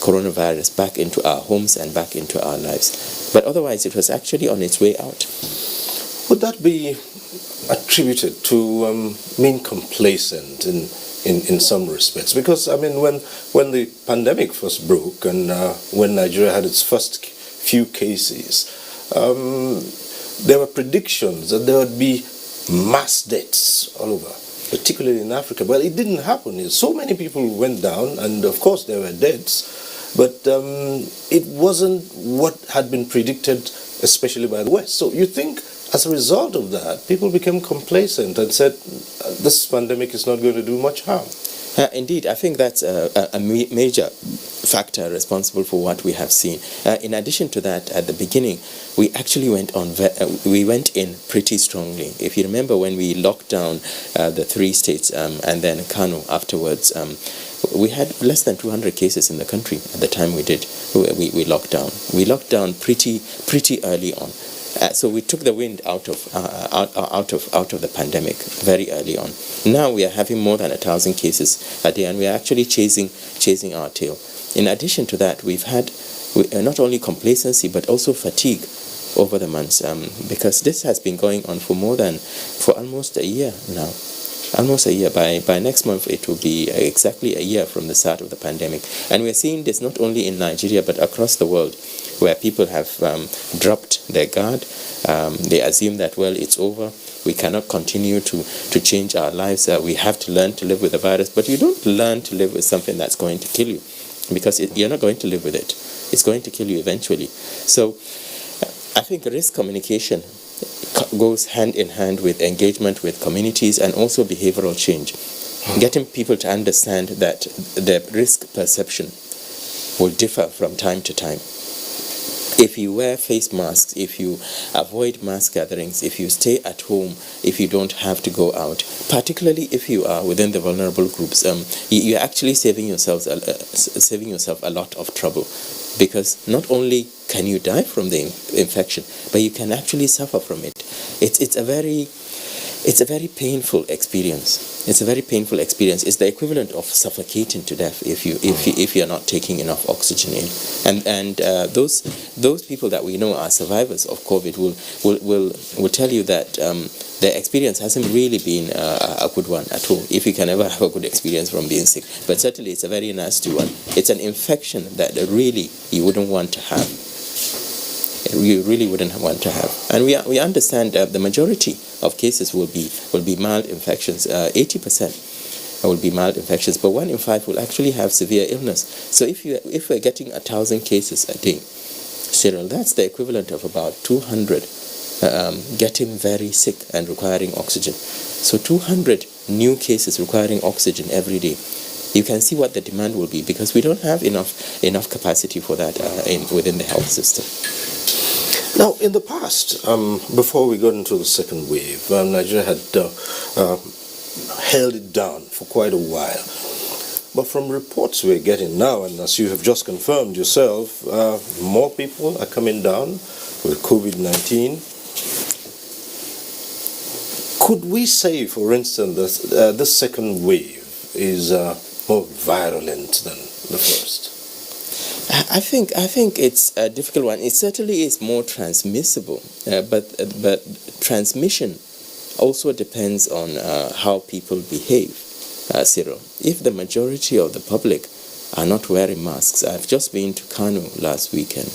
coronavirus back into our homes and back into our lives. But otherwise, it was actually on its way out. Would that be attributed to being complacent in some respects? Because, I mean, when the pandemic first broke and when Nigeria had its first few cases, there were predictions that there would be mass deaths all over, particularly in Africa. Well, it didn't happen. So many people went down, and of course there were deaths, but it wasn't what had been predicted, especially by the West. So you think, as a result of that, people became complacent and said, this pandemic is not going to do much harm? Indeed, I think that's a major factor responsible for what we have seen. In addition to that, at the beginning, we actually went in pretty strongly. If you remember, when we locked down the 3 states and then Kano afterwards, we had less than 200 cases in the country at the time we locked down. We locked down pretty early on. So we took the wind out of the pandemic very early on. Now we are having more than 1,000 cases a day, and we are actually chasing our tail. In addition to that, we've had not only complacency but also fatigue over the months, because this has been going on for almost a year now. Almost a year. By next month, it will be exactly a year from the start of the pandemic. And we're seeing this not only in Nigeria, but across the world, where people have dropped their guard. They assume that, well, it's over. We cannot continue to change our lives. We have to learn to live with the virus. But you don't learn to live with something that's going to kill you, because you're not going to live with it. It's going to kill you eventually. So I think risk communication goes hand in hand with engagement with communities and also behavioral change. Getting people to understand that the risk perception will differ from time to time. If you wear face masks, if you avoid mass gatherings, if you stay at home, if you don't have to go out, particularly if you are within the vulnerable groups, you're actually saving yourself a lot of trouble, because not only can you die from the infection, but you can actually suffer from it. It's a very It's a very painful experience. It's a very painful experience. It's the equivalent of suffocating to death if you're not taking enough oxygen in. And those people that we know are survivors of COVID will tell you that their experience hasn't really been a good one at all, if you can ever have a good experience from being sick. But certainly it's a very nasty one. It's an infection that really you wouldn't want to have. You really wouldn't want to have. And we understand that the majority of cases will be mild infections. 80% will be mild infections, but 1 in 5 will actually have severe illness. So if we're getting 1,000 cases a day, Cyril, that's the equivalent of about 200 getting very sick and requiring oxygen. So 200 new cases requiring oxygen every day. You can see what the demand will be, because we don't have enough capacity for that within the health system. Now, in the past, before we got into the second wave, Nigeria had held it down for quite a while. But from reports we're getting now, and as you have just confirmed yourself, more people are coming down with COVID-19. Could we say, for instance, that this second wave is more virulent than the first? I think it's a difficult one. It certainly is more transmissible, but transmission also depends on how people behave, Cyril. If the majority of the public are not wearing masks, I've just been to Kano last weekend,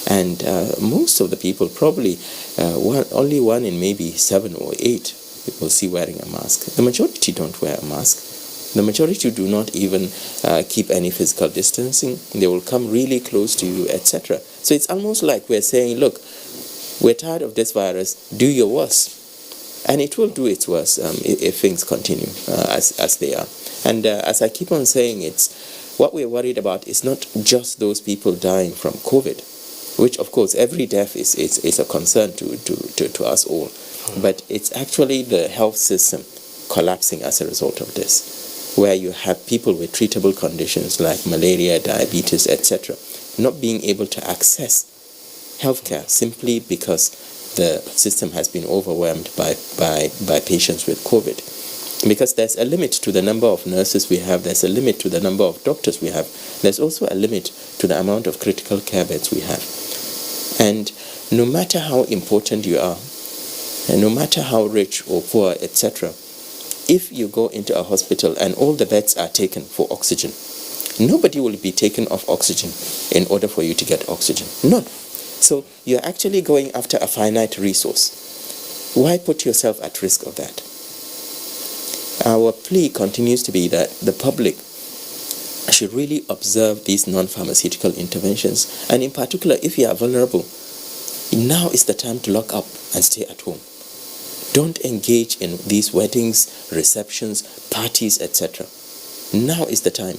and most of the people, probably only 1 in maybe 7 or 8, will see wearing a mask. The majority don't wear a mask. The majority do not even keep any physical distancing. They will come really close to you, etc. So it's almost like we're saying, look, we're tired of this virus, do your worst. And it will do its worst if things continue as they are. And as I keep on saying, what we're worried about is not just those people dying from COVID, which of course every death is a concern to us all. But it's actually the health system collapsing as a result of this, where you have people with treatable conditions like malaria, diabetes, etc., not being able to access healthcare simply because the system has been overwhelmed by patients with COVID. Because there's a limit to the number of nurses we have, there's a limit to the number of doctors we have, there's also a limit to the amount of critical care beds we have. And no matter how important you are, and no matter how rich or poor, etc., if you go into a hospital and all the beds are taken for oxygen, nobody will be taken off oxygen in order for you to get oxygen. None. So you're actually going after a finite resource. Why put yourself at risk of that? Our plea continues to be that the public should really observe these non-pharmaceutical interventions. And in particular, if you are vulnerable, now is the time to lock up and stay at home. Don't engage in these weddings, receptions, parties, etc. Now is the time.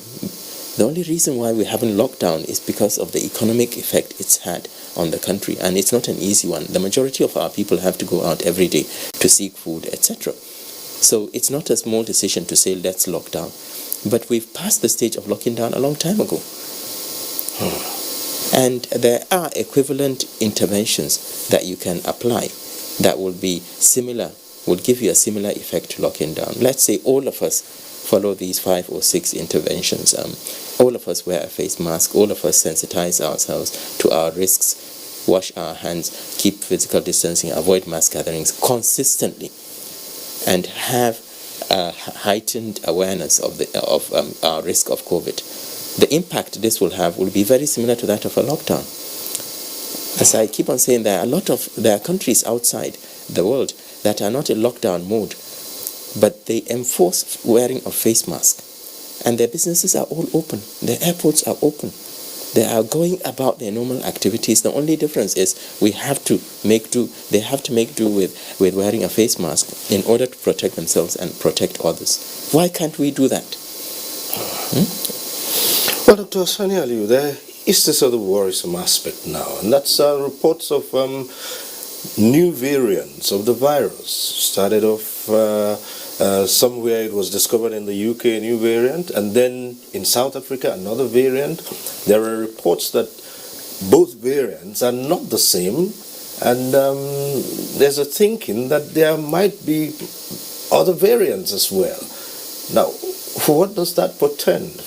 The only reason why we haven't locked down is because of the economic effect it's had on the country, and it's not an easy one. The majority of our people have to go out every day to seek food, etc. So it's not a small decision to say let's lock down. But we've passed the stage of locking down a long time ago. And there are equivalent interventions that you can apply that will be similar, will give you a similar effect to locking down. Let's say all of us follow these 5 or 6 interventions. All of us wear a face mask, all of us sensitize ourselves to our risks, wash our hands, keep physical distancing, avoid mass gatherings consistently, and have a heightened awareness of our risk of COVID. The impact this will have will be very similar to that of a lockdown. As I keep on saying, there are countries outside the world that are not in lockdown mode, but they enforce wearing of face masks, and their businesses are all open. Their airports are open. They are going about their normal activities. The only difference is they have to make do with wearing a face mask in order to protect themselves and protect others. Why can't we do that? Well, Dr. Sani Aliyu, there is this other worrisome aspect now, and that's reports of new variants of the virus. Started off somewhere it was discovered in the UK, a new variant, and then in South Africa, another variant. There are reports that both variants are not the same, And there's a thinking that there might be other variants as well. Now, what does that portend?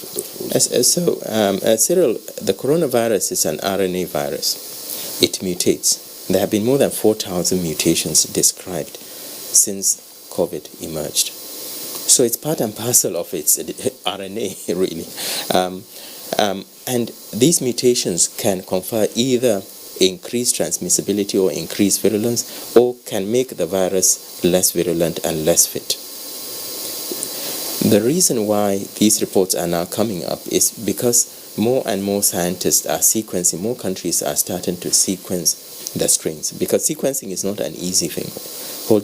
Cyril, the coronavirus is an RNA virus. It mutates. There have been more than 4,000 mutations described since COVID emerged. So it's part and parcel of its RNA, really. And these mutations can confer either increased transmissibility or increased virulence, or can make the virus less virulent and less fit. The reason why these reports are now coming up is because more and more scientists are sequencing, more countries are starting to sequence the strains, because sequencing is not an easy thing.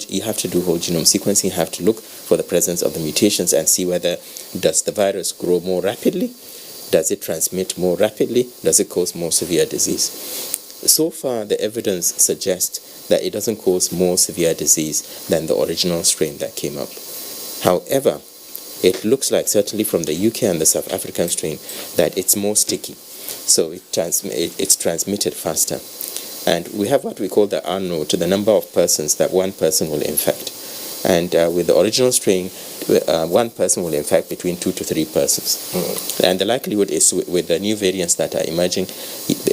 You have to do whole genome sequencing, you have to look for the presence of the mutations and see whether does the virus grow more rapidly, does it transmit more rapidly, does it cause more severe disease. So far, the evidence suggests that it doesn't cause more severe disease than the original strain that came up. However, it looks like, certainly from the UK and the South African strain, that it's more sticky. So it's transmitted faster. And we have what we call the R-naught, the number of persons that one person will infect. And with the original strain, one person will infect between 2 to 3 persons. And the likelihood is with the new variants that are emerging,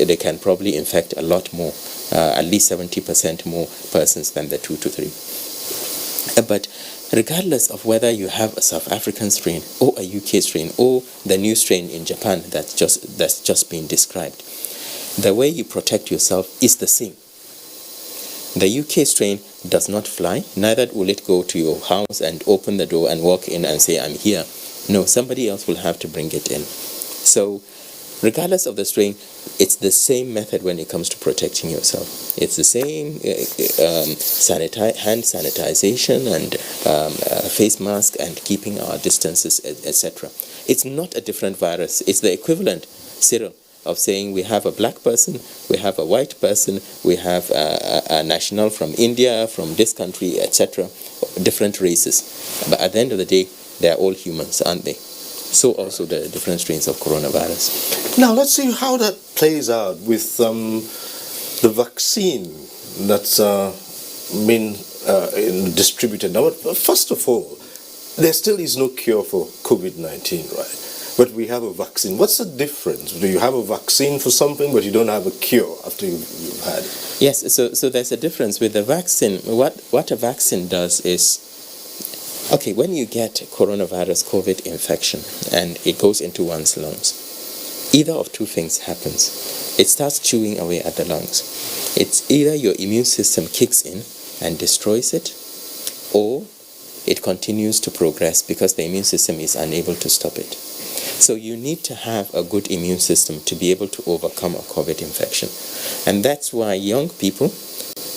they can probably infect a lot more, at least 70% more persons than the 2 to 3. But regardless of whether you have a South African strain or a UK strain or the new strain in Japan that's just been described, the way you protect yourself is the same. The UK strain does not fly, neither will it go to your house and open the door and walk in and say, I'm here. No, somebody else will have to bring it in. So, regardless of the strain, it's the same method when it comes to protecting yourself. It's the same hand sanitization and face mask and keeping our distances, etc. It's not a different virus. It's the equivalent, Cyril, of saying we have a black person, we have a white person, we have a national from India, from this country, etc., different races. But at the end of the day, they're all humans, aren't they? So also the different strains of coronavirus. Now let's see how that plays out with the vaccine that's been distributed. Now, first of all, there still is no cure for COVID-19, right? But we have a vaccine. What's the difference? Do you have a vaccine for something, but you don't have a cure after you've had it? Yes, so there's a difference with the vaccine. What a vaccine does is, okay, when you get coronavirus COVID infection and it goes into one's lungs, either of two things happens. It starts chewing away at the lungs. It's either your immune system kicks in and destroys it, or it continues to progress because the immune system is unable to stop it. So you need to have a good immune system to be able to overcome a COVID infection. And that's why young people,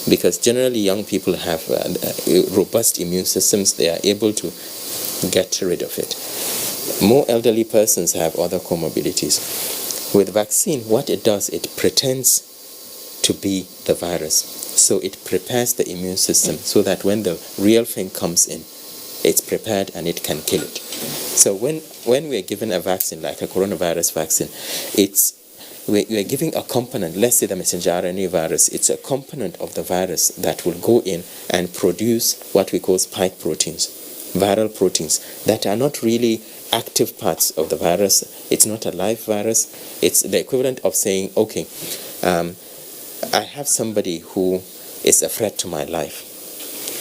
because generally young people have robust immune systems, they are able to get rid of it. More elderly persons have other comorbidities. With vaccine, what it does, it pretends to be the virus. So it prepares the immune system so that when the real thing comes in, it's prepared and it can kill it. So when we are given a vaccine, like a coronavirus vaccine, we are giving a component, let's say the messenger RNA virus, it's a component of the virus that will go in and produce what we call spike proteins, viral proteins, that are not really active parts of the virus. It's not a live virus. It's the equivalent of saying, okay, I have somebody who is a threat to my life.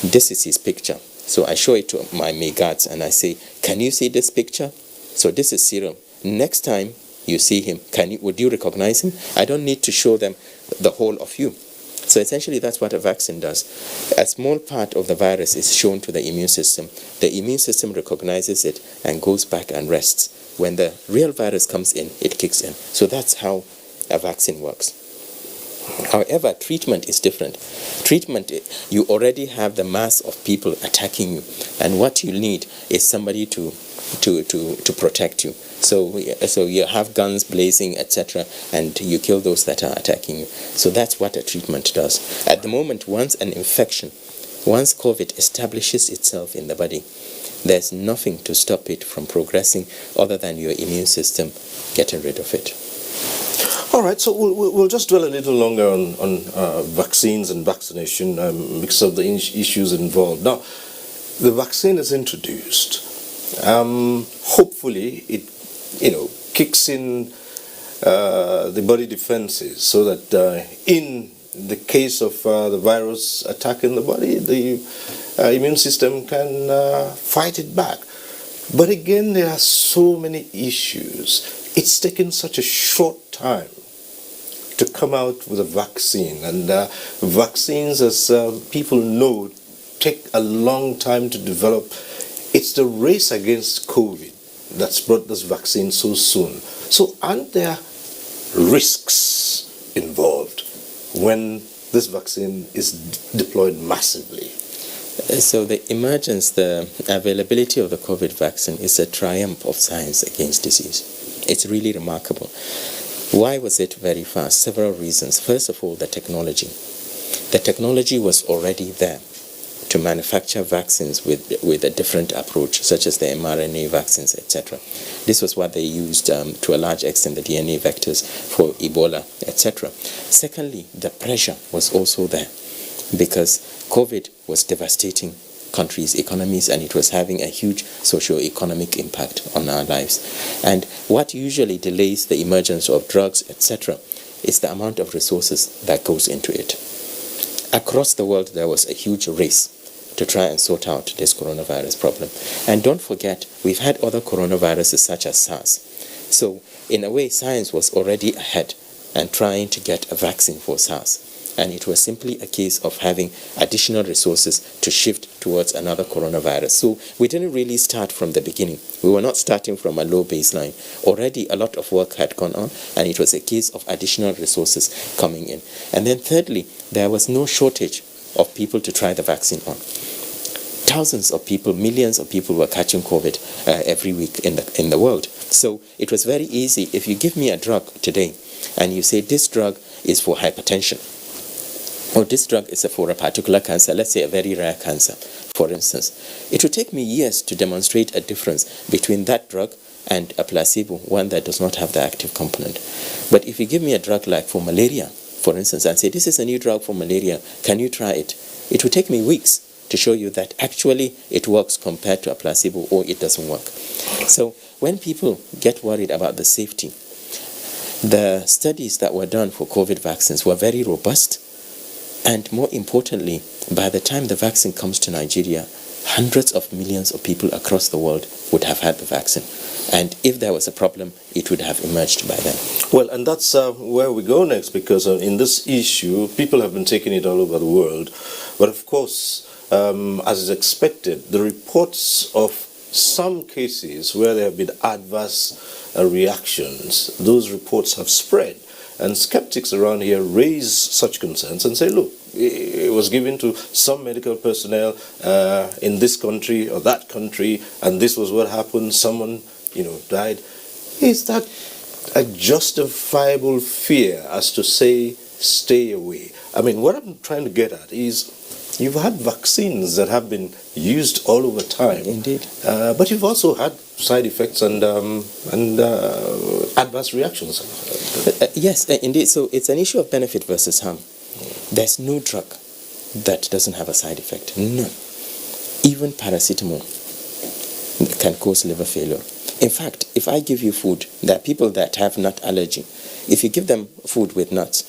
This is his picture. So I show it to my guards and I say, can you see this picture? So this is Cyril. Next time you see him, would you recognize him? I don't need to show them the whole of you. So essentially that's what a vaccine does. A small part of the virus is shown to the immune system. The immune system recognizes it and goes back and rests. When the real virus comes in, it kicks in. So that's how a vaccine works. However, treatment is different. Treatment, you already have the mass of people attacking you, and what you need is somebody to protect you. So you have guns blazing, etc., and you kill those that are attacking you. So that's what a treatment does. At the moment, once COVID establishes itself in the body, there's nothing to stop it from progressing other than your immune system getting rid of it. All right, so we'll just dwell a little longer on vaccines and vaccination because of the issues involved. Now, the vaccine is introduced. Hopefully, it kicks in the body defenses so that in the case of the virus attacking the body, the immune system can fight it back. But again, there are so many issues. It's taken such a short time to come out with a vaccine, and vaccines, as people know, take a long time to develop. It's the race against COVID that's brought this vaccine so soon. So aren't there risks involved when this vaccine is deployed massively? So the emergence, the availability of the COVID vaccine is a triumph of science against disease. It's really remarkable. Why was it very fast? Several reasons. First of all, the technology. The technology was already there to manufacture vaccines with a different approach, such as the mRNA vaccines, etc. This was what they used to a large extent, the DNA vectors for Ebola, etc. Secondly, the pressure was also there because COVID was devastating countries' economies, and it was having a huge socio-economic impact on our lives. And what usually delays the emergence of drugs, etc., is the amount of resources that goes into it. Across the world, there was a huge race to try and sort out this coronavirus problem. And don't forget, we've had other coronaviruses such as SARS. So, in a way, science was already ahead and trying to get a vaccine for SARS. And it was simply a case of having additional resources to shift towards another coronavirus. So we didn't really start from the beginning. We were not starting from a low baseline. Already a lot of work had gone on, and it was a case of additional resources coming in. And then thirdly, there was no shortage of people to try the vaccine on. Thousands of people, millions of people were catching COVID every week in the world. So it was very easy. If you give me a drug today and you say this drug is for hypertension, or this drug is for a particular cancer, let's say a very rare cancer, for instance, it will take me years to demonstrate a difference between that drug and a placebo, one that does not have the active component. But if you give me a drug like for malaria, for instance, and say this is a new drug for malaria, can you try it? It will take me weeks to show you that actually it works compared to a placebo, or it doesn't work. So when people get worried about the safety, the studies that were done for COVID vaccines were very robust. And more importantly, by the time the vaccine comes to Nigeria, hundreds of millions of people across the world would have had the vaccine. And if there was a problem, it would have emerged by then. Well, and that's where we go next, because in this issue, people have been taking it all over the world. But of course, as is expected, the reports of some cases where there have been adverse reactions, those reports have spread. And skeptics around here raise such concerns and say, look, it was given to some medical personnel in this country or that country, and this was what happened. Someone, died. Is that a justifiable fear as to say, stay away? I mean, what I'm trying to get at is, you've had vaccines that have been used all over time. Indeed. But you've also had side effects and adverse reactions. Yes, indeed. So it's an issue of benefit versus harm. There's no drug that doesn't have a side effect. None. Even paracetamol can cause liver failure. In fact, if I give you food, there are people that have nut allergy. If you give them food with nuts,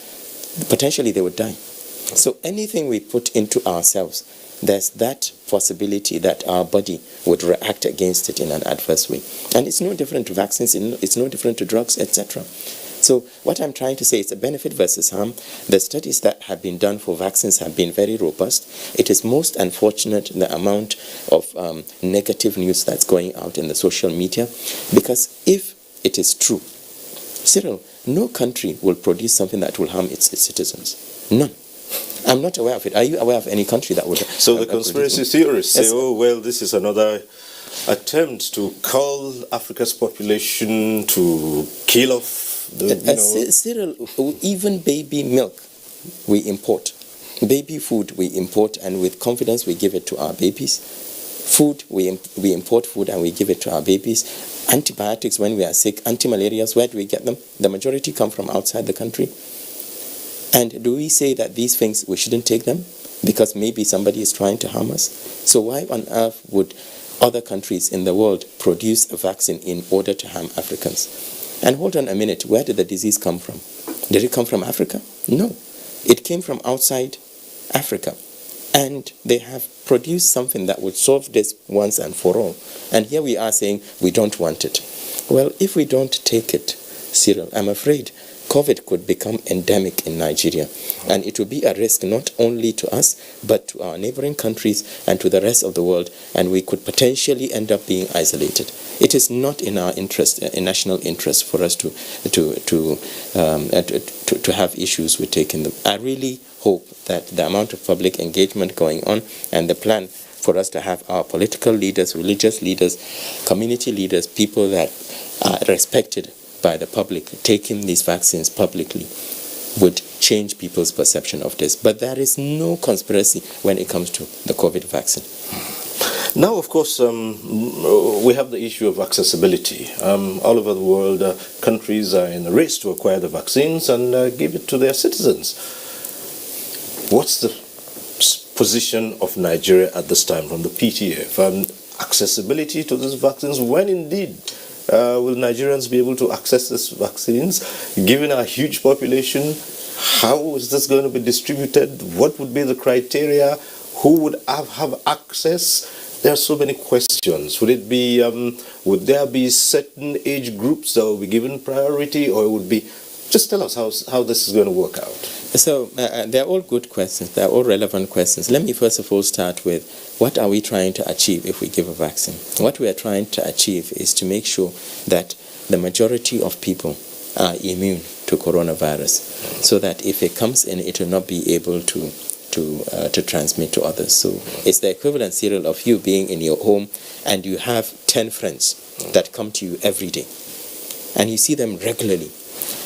potentially they would die. So anything we put into ourselves, there's that possibility that our body would react against it in an adverse way. And it's no different to vaccines, it's no different to drugs, etc. So what I'm trying to say is a benefit versus harm. The studies that have been done for vaccines have been very robust. It is most unfortunate the amount of negative news that's going out in the social media, because if it is true, Cyril, no country will produce something that will harm its citizens. None. I'm not aware of it. Are you aware of any country that would? So the conspiracy theorists say, oh, well, this is another attempt to cull Africa's population, to kill off Cyril, even baby milk we import. Baby food we import, and with confidence we give it to our babies. Food, we import food and we give it to our babies. Antibiotics when we are sick, anti-malarials, where do we get them? The majority come from outside the country. And do we say that these things, we shouldn't take them because maybe somebody is trying to harm us? So why on earth would other countries in the world produce a vaccine in order to harm Africans? And hold on a minute, where did the disease come from? Did it come from Africa? No. It came from outside Africa. And they have produced something that would solve this once and for all. And here we are saying we don't want it. Well, if we don't take it, Cyril, I'm afraid COVID could become endemic in Nigeria. And it will be a risk not only to us, but to our neighboring countries and to the rest of the world. And we could potentially end up being isolated. It is not in our interest, in national interest, for us to have issues with taking them. I really hope that the amount of public engagement going on and the plan for us to have our political leaders, religious leaders, community leaders, people that are respected by the public taking these vaccines publicly would change people's perception of this. But there is no conspiracy when it comes to the COVID vaccine. Now, of course, we have the issue of accessibility. All over the world, countries are in a race to acquire the vaccines and give it to their citizens. What's the position of Nigeria at this time from the PTF? Accessibility to these vaccines, when indeed will Nigerians be able to access these vaccines? Given our huge population, how is this going to be distributed? What would be the criteria? Who would have access? There are so many questions. Would it be? Would there be certain age groups that will be given priority, or it would be? Just tell us how this is going to work out. So they're all good questions. They're all relevant questions. Let me first of all start with what are we trying to achieve if we give a vaccine? What we are trying to achieve is to make sure that the majority of people are immune to coronavirus, so that if it comes in, it will not be able to transmit to others. So it's the equivalent, Cyril, of you being in your home and you have 10 friends that come to you every day and you see them regularly,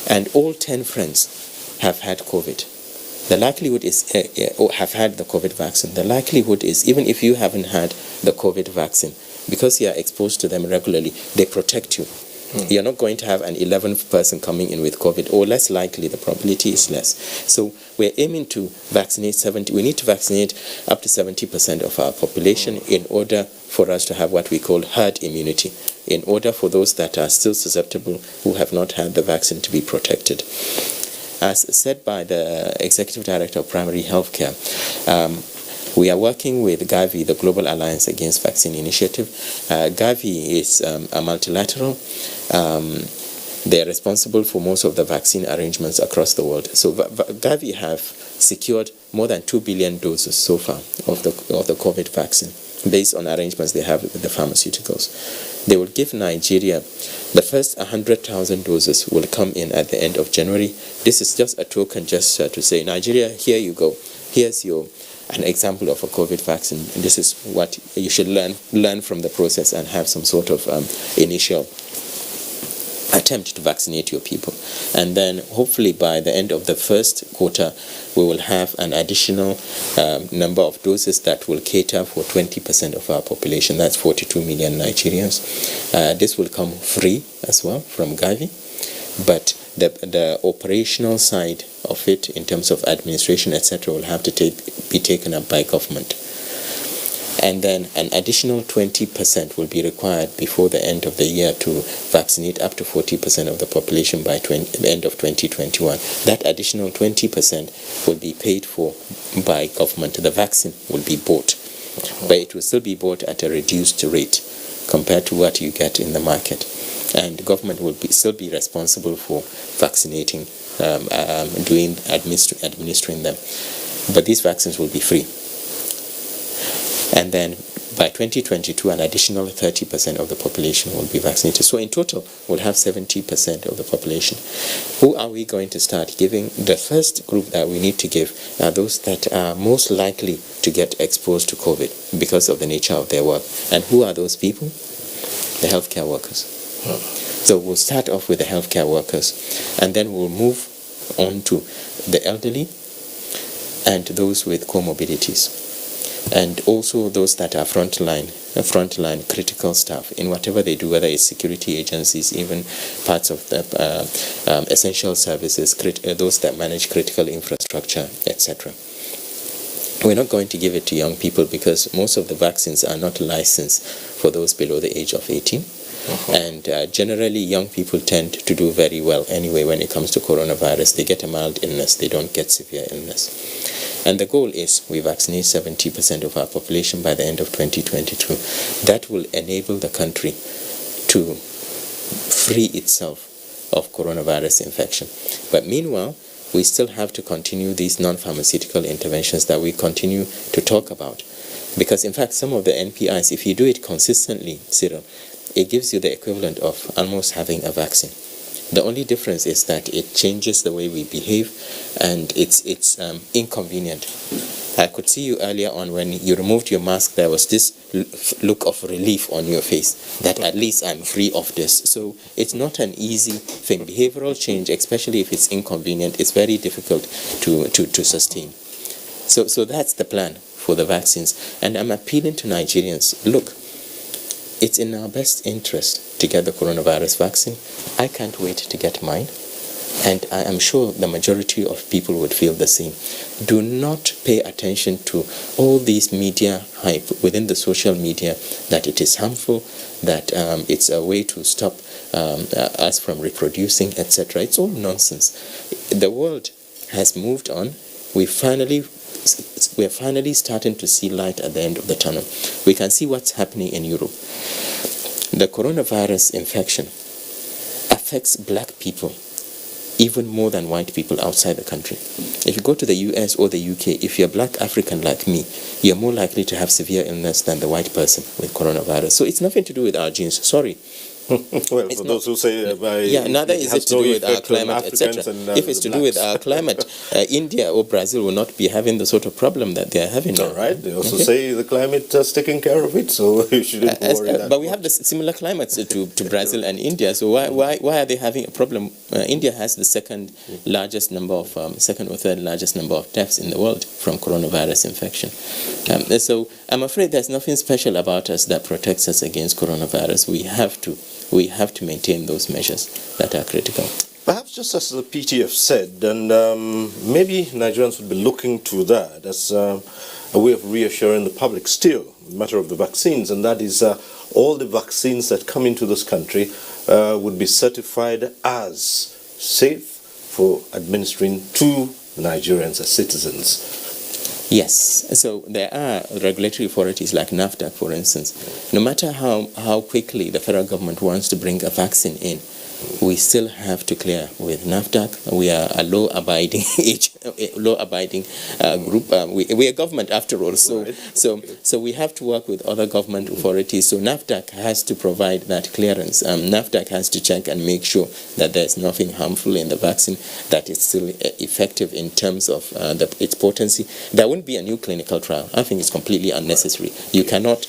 and all 10 friends have had COVID. The likelihood is, have had the COVID vaccine. The likelihood is, even if you haven't had the COVID vaccine, because you are exposed to them regularly, they protect you. You're not going to have an 11th person coming in with COVID, or less likely, the probability is less. So we're aiming to vaccinate 70, we need to vaccinate up to 70% of our population in order for us to have what we call herd immunity, in order for those that are still susceptible, who have not had the vaccine, to be protected. As said by the Executive Director of Primary Healthcare, we are working with Gavi, the Global Alliance Against Vaccine Initiative. Gavi is a multilateral. They are responsible for most of the vaccine arrangements across the world. So Gavi have secured more than 2 billion doses so far of the COVID vaccine, based on arrangements they have with the pharmaceuticals. They will give Nigeria the first 100,000 doses will come in at the end of January. This is just a token gesture to say, Nigeria, here you go. Here's an example of a COVID vaccine. And this is what you should learn from the process and have some sort of initial attempt to vaccinate your people. And then hopefully by the end of the first quarter, we will have an additional number of doses that will cater for 20% of our population. That's 42 million Nigerians. This will come free as well from Gavi, but the operational side of it, in terms of administration, etc., will have to be taken up by government. And then an additional 20% will be required before the end of the year to vaccinate up to 40% of the population by the end of 2021. That additional 20% will be paid for by government. The vaccine will be bought, but it will still be bought at a reduced rate compared to what you get in the market. And the government will still be responsible for vaccinating, administering them. But these vaccines will be free. And then by 2022, an additional 30% of the population will be vaccinated. So in total, we'll have 70% of the population. Who are we going to start giving? The first group that we need to give are those that are most likely to get exposed to COVID because of the nature of their work. And who are those people? The healthcare workers. So we'll start off with the healthcare workers, and then we'll move on to the elderly and those with comorbidities, and also those that are frontline frontline critical staff in whatever they do, whether it's security agencies, even parts of the essential services, those that manage critical infrastructure, etc. We're not going to give it to young people because most of the vaccines are not licensed for those below the age of 18. And generally, young people tend to do very well anyway when it comes to coronavirus. They get a mild illness, they don't get severe illness. And the goal is we vaccinate 70% of our population by the end of 2022. That will enable the country to free itself of coronavirus infection. But meanwhile, we still have to continue these non-pharmaceutical interventions that we continue to talk about. Because in fact, some of the NPIs, if you do it consistently, Cyril, it gives you the equivalent of almost having a vaccine. The only difference is that it changes the way we behave, and it's inconvenient. I could see you earlier on when you removed your mask, there was this look of relief on your face, that at least I'm free of this. So it's not an easy thing. Behavioral change, especially if it's inconvenient, is very difficult to sustain. So that's the plan for the vaccines. And I'm appealing to Nigerians, look, it's in our best interest to get the coronavirus vaccine. I can't wait to get mine. And I am sure the majority of people would feel the same. Do not pay attention to all these media hype within the social media that it is harmful, that it's a way to stop us from reproducing, etc. It's all nonsense. The world has moved on. We're finally starting to see light at the end of the tunnel. We can see what's happening in Europe. The coronavirus infection affects black people even more than white people outside the country. If you go to the US or the UK, if you're black African like me, you're more likely to have severe illness than the white person with coronavirus. So it's nothing to do with our genes. Sorry. Well, for those who say neither is it to do with our climate, etc. If it's to do with our climate, India or Brazil will not be having the sort of problem that they are having now. All right. They also say the climate is taking care of it, so you shouldn't worry that But we have the similar climates to Brazil and India, so why are they having a problem? India has the second or third largest number of deaths in the world from coronavirus infection. So I'm afraid there's nothing special about us that protects us against coronavirus. We have to maintain those measures that are critical. Perhaps just as the PTF said, and maybe Nigerians would be looking to that as a way of reassuring the public still, the matter of the vaccines, and that is all the vaccines that come into this country would be certified as safe for administering to Nigerians as citizens. Yes, so there are regulatory authorities like NAFDAC, for instance. No matter how quickly the federal government wants to bring a vaccine in, we still have to clear with NAFDAC. We are a law-abiding group. We are government after all, so we have to work with other government authorities. So NAFDAC has to provide that clearance. NAFDAC has to check and make sure that there's nothing harmful in the vaccine, that it's still effective in terms of its potency. There wouldn't be a new clinical trial. I think it's completely unnecessary. You cannot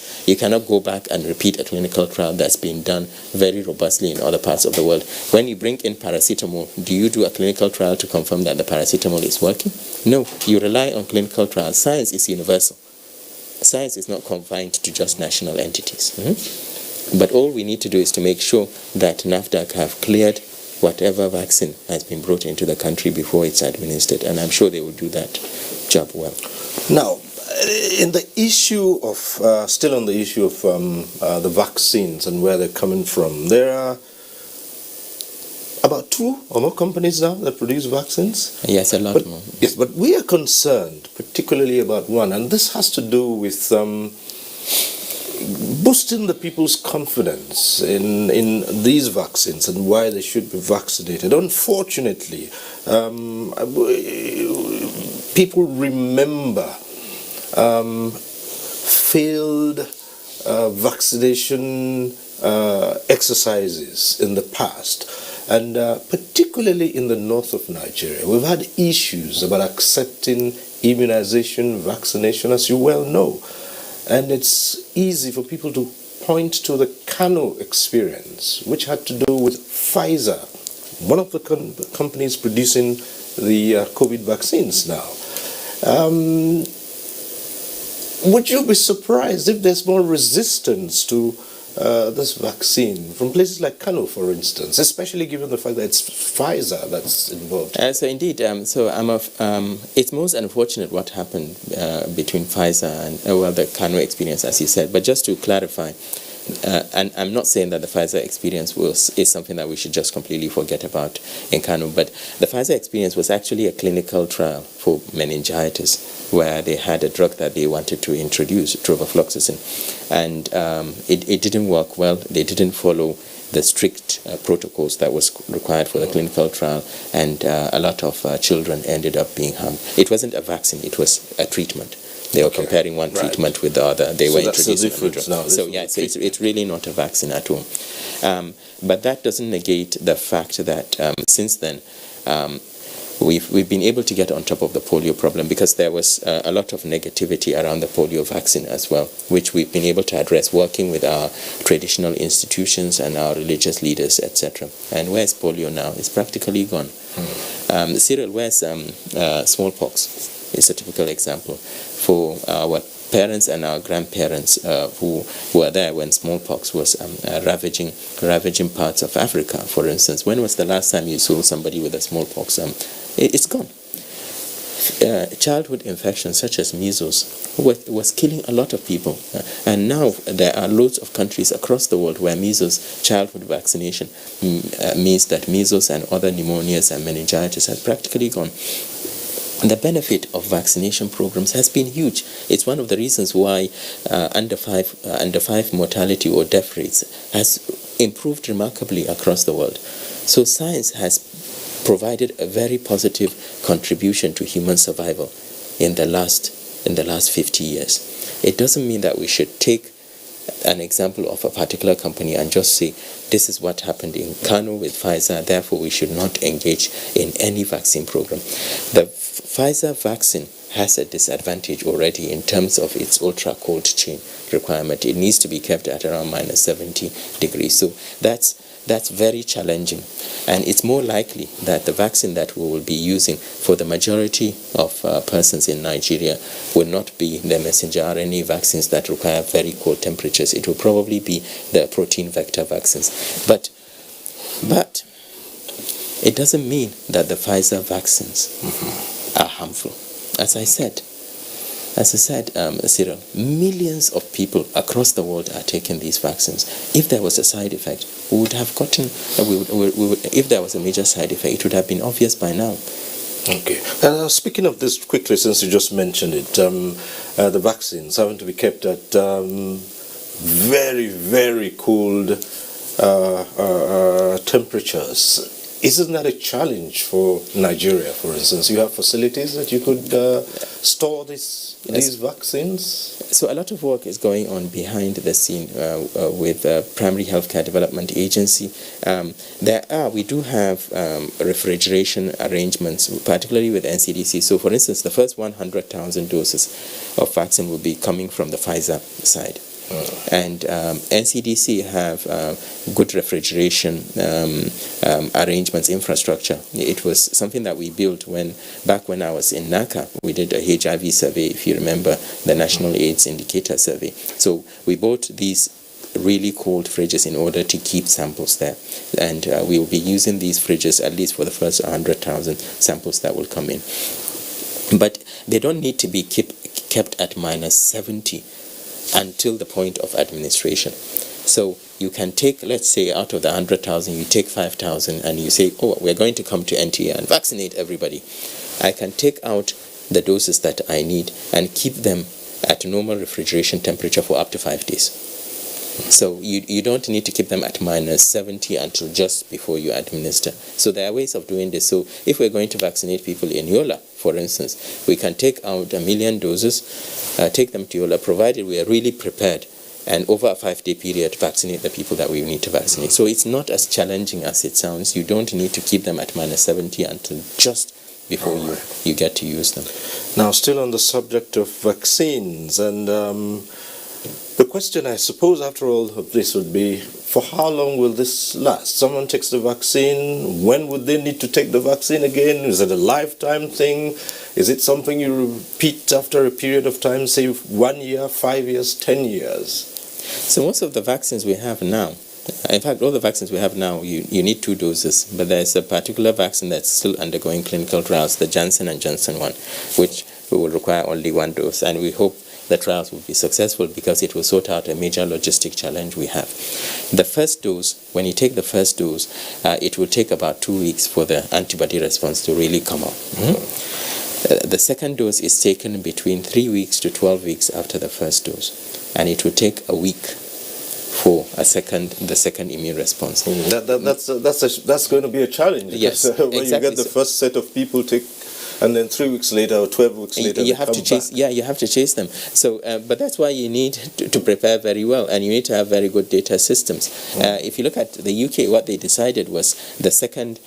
go back and repeat a clinical trial that's been done very robustly in other parts of the world. When you bring in paracetamol, do you do a clinical trial to confirm that the paracetamol is working? No, you rely on clinical trials. Science is universal. Science is not confined to just national entities. But all we need to do is to make sure that NAFDAC have cleared whatever vaccine has been brought into the country before it's administered, and I'm sure they will do that job well. Now, in the issue of, still on the issue of the vaccines and where they're coming from, there are about 2 or more companies now that produce vaccines. Yes, a lot more. Yes, but we are concerned particularly about one, and this has to do with boosting the people's confidence in these vaccines and why they should be vaccinated. Unfortunately, people remember failed vaccination exercises in the past. And particularly in the north of Nigeria, we've had issues about accepting immunization, vaccination, as you well know. And it's easy for people to point to the Kano experience, which had to do with Pfizer, one of the companies producing the COVID vaccines now. would you be surprised if there's more resistance to this vaccine from places like Kano, for instance, especially given the fact that it's Pfizer that's involved? So indeed, it's most unfortunate what happened between Pfizer and the Kano experience, as you said. But just to clarify, and I'm not saying that the Pfizer experience is something that we should just completely forget about in Kano, but the Pfizer experience was actually a clinical trial for meningitis, where they had a drug that they wanted to introduce, trovafloxacin, and it didn't work well. They didn't follow the strict protocols that was required for the clinical trial, and a lot of children ended up being harmed. It wasn't a vaccine, it was a treatment. They were comparing one treatment with the other. They were introducing a new drug. So it's really not a vaccine at all. But that doesn't negate the fact that since then, we've been able to get on top of the polio problem, because there was a lot of negativity around the polio vaccine as well, which we've been able to address working with our traditional institutions and our religious leaders, etc. And where's polio now? It's practically gone. Cyril, where's smallpox? It's a typical example for our parents and our grandparents who were there when smallpox was ravaging parts of Africa, for instance. When was the last time you saw somebody with a smallpox? It's gone. Childhood infections such as measles was killing a lot of people. And now there are loads of countries across the world where measles childhood vaccination means that measles and other pneumonias and meningitis have practically gone. The benefit of vaccination programs has been huge. It's one of the reasons why under five mortality or death rates has improved remarkably across the world. So science has provided a very positive contribution to human survival in the last 50 years. It doesn't mean that we should take an example of a particular company and just say, this is what happened in Kano with Pfizer, therefore we should not engage in any vaccine program. The Pfizer vaccine has a disadvantage already in terms of its ultra cold chain requirement. It needs to be kept at around minus 70 degrees. So that's very challenging. And it's more likely that the vaccine that we will be using for the majority of persons in Nigeria will not be the messenger RNA vaccines that require very cold temperatures. It will probably be the protein vector vaccines. But it doesn't mean that the Pfizer vaccines are harmful. As I said, Cyril, millions of people across the world are taking these vaccines. If there was a side effect, we would have gotten. If there was a major side effect, it would have been obvious by now. Okay. Speaking of this quickly, since you just mentioned it, the vaccines having to be kept at very, very cold temperatures. Isn't that a challenge for Nigeria, for instance? You have facilities that you could store these vaccines? So a lot of work is going on behind the scene with Primary Healthcare Development Agency. We do have refrigeration arrangements, particularly with NCDC. So for instance, the first 100,000 doses of vaccine will be coming from the Pfizer side. And NCDC have good refrigeration arrangements, infrastructure. It was something that we built back when I was in NACA. We did a HIV survey, if you remember, the National AIDS Indicator Survey. So we bought these really cold fridges in order to keep samples there. And we will be using these fridges at least for the first 100,000 samples that will come in. But they don't need to be kept at minus 70 until the point of administration. So you can take, let's say, out of the 100,000, you take 5,000 and you say, oh, we're going to come to NTA and vaccinate everybody. I can take out the doses that I need and keep them at normal refrigeration temperature for up to 5 days. So you don't need to keep them at minus 70 until just before you administer. So there are ways of doing this. So if we're going to vaccinate people in Yola, for instance, we can take out 1 million doses, take them to Yola, provided we are really prepared, and over a 5-day period vaccinate the people that we need to vaccinate. So it's not as challenging as it sounds. You don't need to keep them at minus 70 until just before you get to use them. Now, still on the subject of vaccines, and The question, I suppose, after all of this would be, for how long will this last? Someone takes the vaccine, when would they need to take the vaccine again? Is it a lifetime thing? Is it something you repeat after a period of time, say 1 year, 5 years, 10 years? So most of the vaccines we have now, in fact, all the vaccines we have now, you need 2 doses, but there's a particular vaccine that's still undergoing clinical trials, the Johnson & Johnson one, which will require only 1 dose, and we hope the trials will be successful because it will sort out a major logistic challenge we have. The first dose, when you take the first dose, it will take about 2 weeks for the antibody response to really come up. The second dose is taken between 3 weeks to 12 weeks after the first dose, and it will take a week for the second immune response. That's going to be a challenge. Yes, when exactly. You get the first set of people take, and then 3 weeks later or 12 weeks later, you have to chase. Yeah, you have to chase them. So, but that's why you need to prepare very well, and you need to have very good data systems. If you look at the UK, what they decided was the second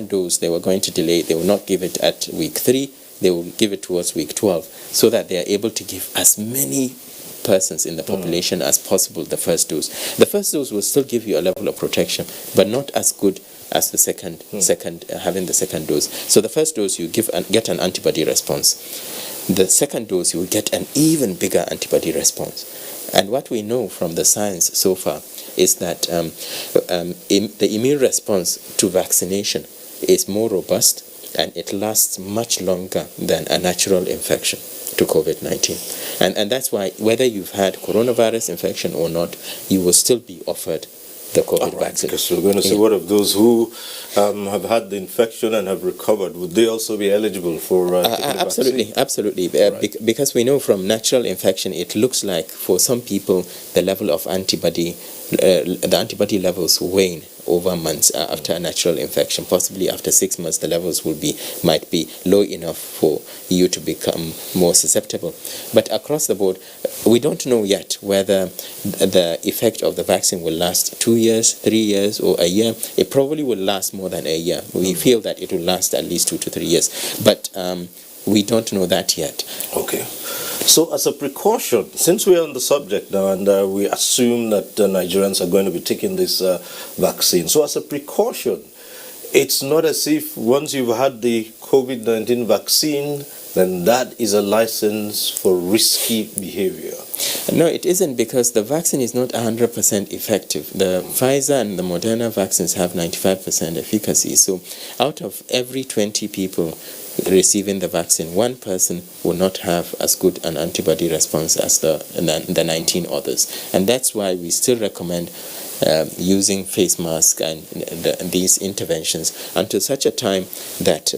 dose they were going to delay. They will not give it at week 3. They will give it towards week 12, so that they are able to give as many persons in the population as possible the first dose. The first dose will still give you a level of protection, but not as good as the having the second dose. So the first dose you get an antibody response. The second dose you will get an even bigger antibody response. And what we know from the science so far is that the immune response to vaccination is more robust, and it lasts much longer than a natural infection to COVID-19. And that's why whether you've had coronavirus infection or not, you will still be offered the COVID vaccine. Because we're going to see what of those who have had the infection and have recovered, would they also be eligible for absolutely, absolutely. Because we know from natural infection, it looks like for some people the level of antibody levels wane over months after a natural infection. Possibly after 6 months, the levels might be low enough for you to become more susceptible. But across the board, we don't know yet whether the effect of the vaccine will last 2 years, 3 years, or a year. It probably will last more than a year. We feel that it will last at least 2 to 3 years. But we don't know that yet. Okay. So as a precaution, since we're on the subject now, and we assume that Nigerians are going to be taking this vaccine, so as a precaution, it's not as if once you've had the COVID-19 vaccine, then that is a license for risky behavior. No, it isn't, because the vaccine is not 100% effective. The Pfizer and the Moderna vaccines have 95% efficacy. So out of every 20 people receiving the vaccine, 1 person will not have as good an antibody response as the 19 others. And that's why we still recommend using face masks and these interventions until such a time that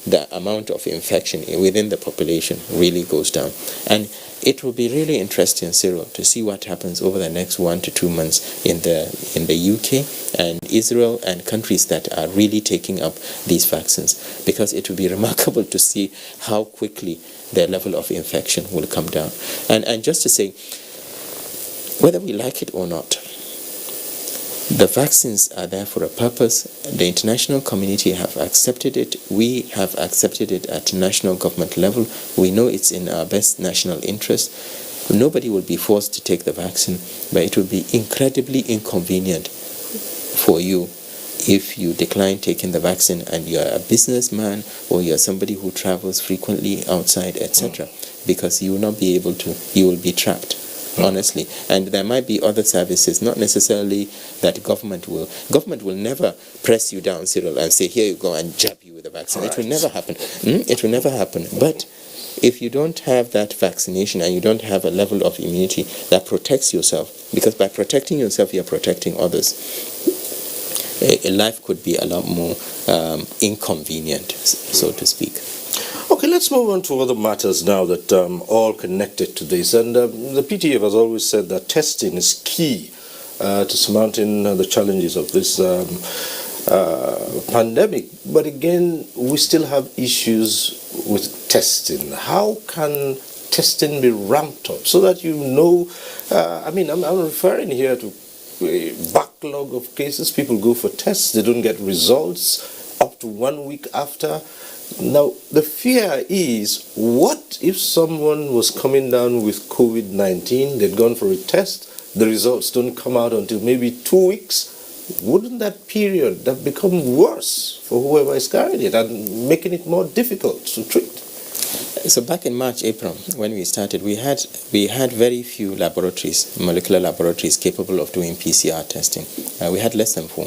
the amount of infection within the population really goes down. And it will be really interesting, Cyril, to see what happens over the next 1 to 2 months in the UK and Israel and countries that are really taking up these vaccines, because it will be remarkable to see how quickly their level of infection will come down. And just to say, whether we like it or not, the vaccines are there for a purpose. The international community have accepted it. We have accepted it at national government level. We know it's in our best national interest. Nobody will be forced to take the vaccine, but it will be incredibly inconvenient for you if you decline taking the vaccine and you're a businessman or you're somebody who travels frequently outside, etc., because you will not be able to, you will be trapped. Honestly, and there might be other services, not necessarily that government will never press you down, Cyril, and say, here you go, and jab you with the vaccine. It will never happen. It will never happen. But if you don't have that vaccination and you don't have a level of immunity that protects yourself, because by protecting yourself, you're protecting others, life could be a lot more inconvenient, so to speak. Okay, let's move on to other matters now that all connected to this. And the PTF has always said that testing is key to surmounting the challenges of this pandemic. But again, we still have issues with testing. How can testing be ramped up so that you know, I'm referring here to a backlog of cases. People go for tests, they don't get results up to 1 week after. Now, the fear is, what if someone was coming down with COVID-19, they'd gone for a test, the results don't come out until maybe 2 weeks? Wouldn't that period have become worse for whoever is carrying it and making it more difficult to treat? So back in March, April, when we started, we had very few laboratories, molecular laboratories, capable of doing PCR testing. We had less than 4.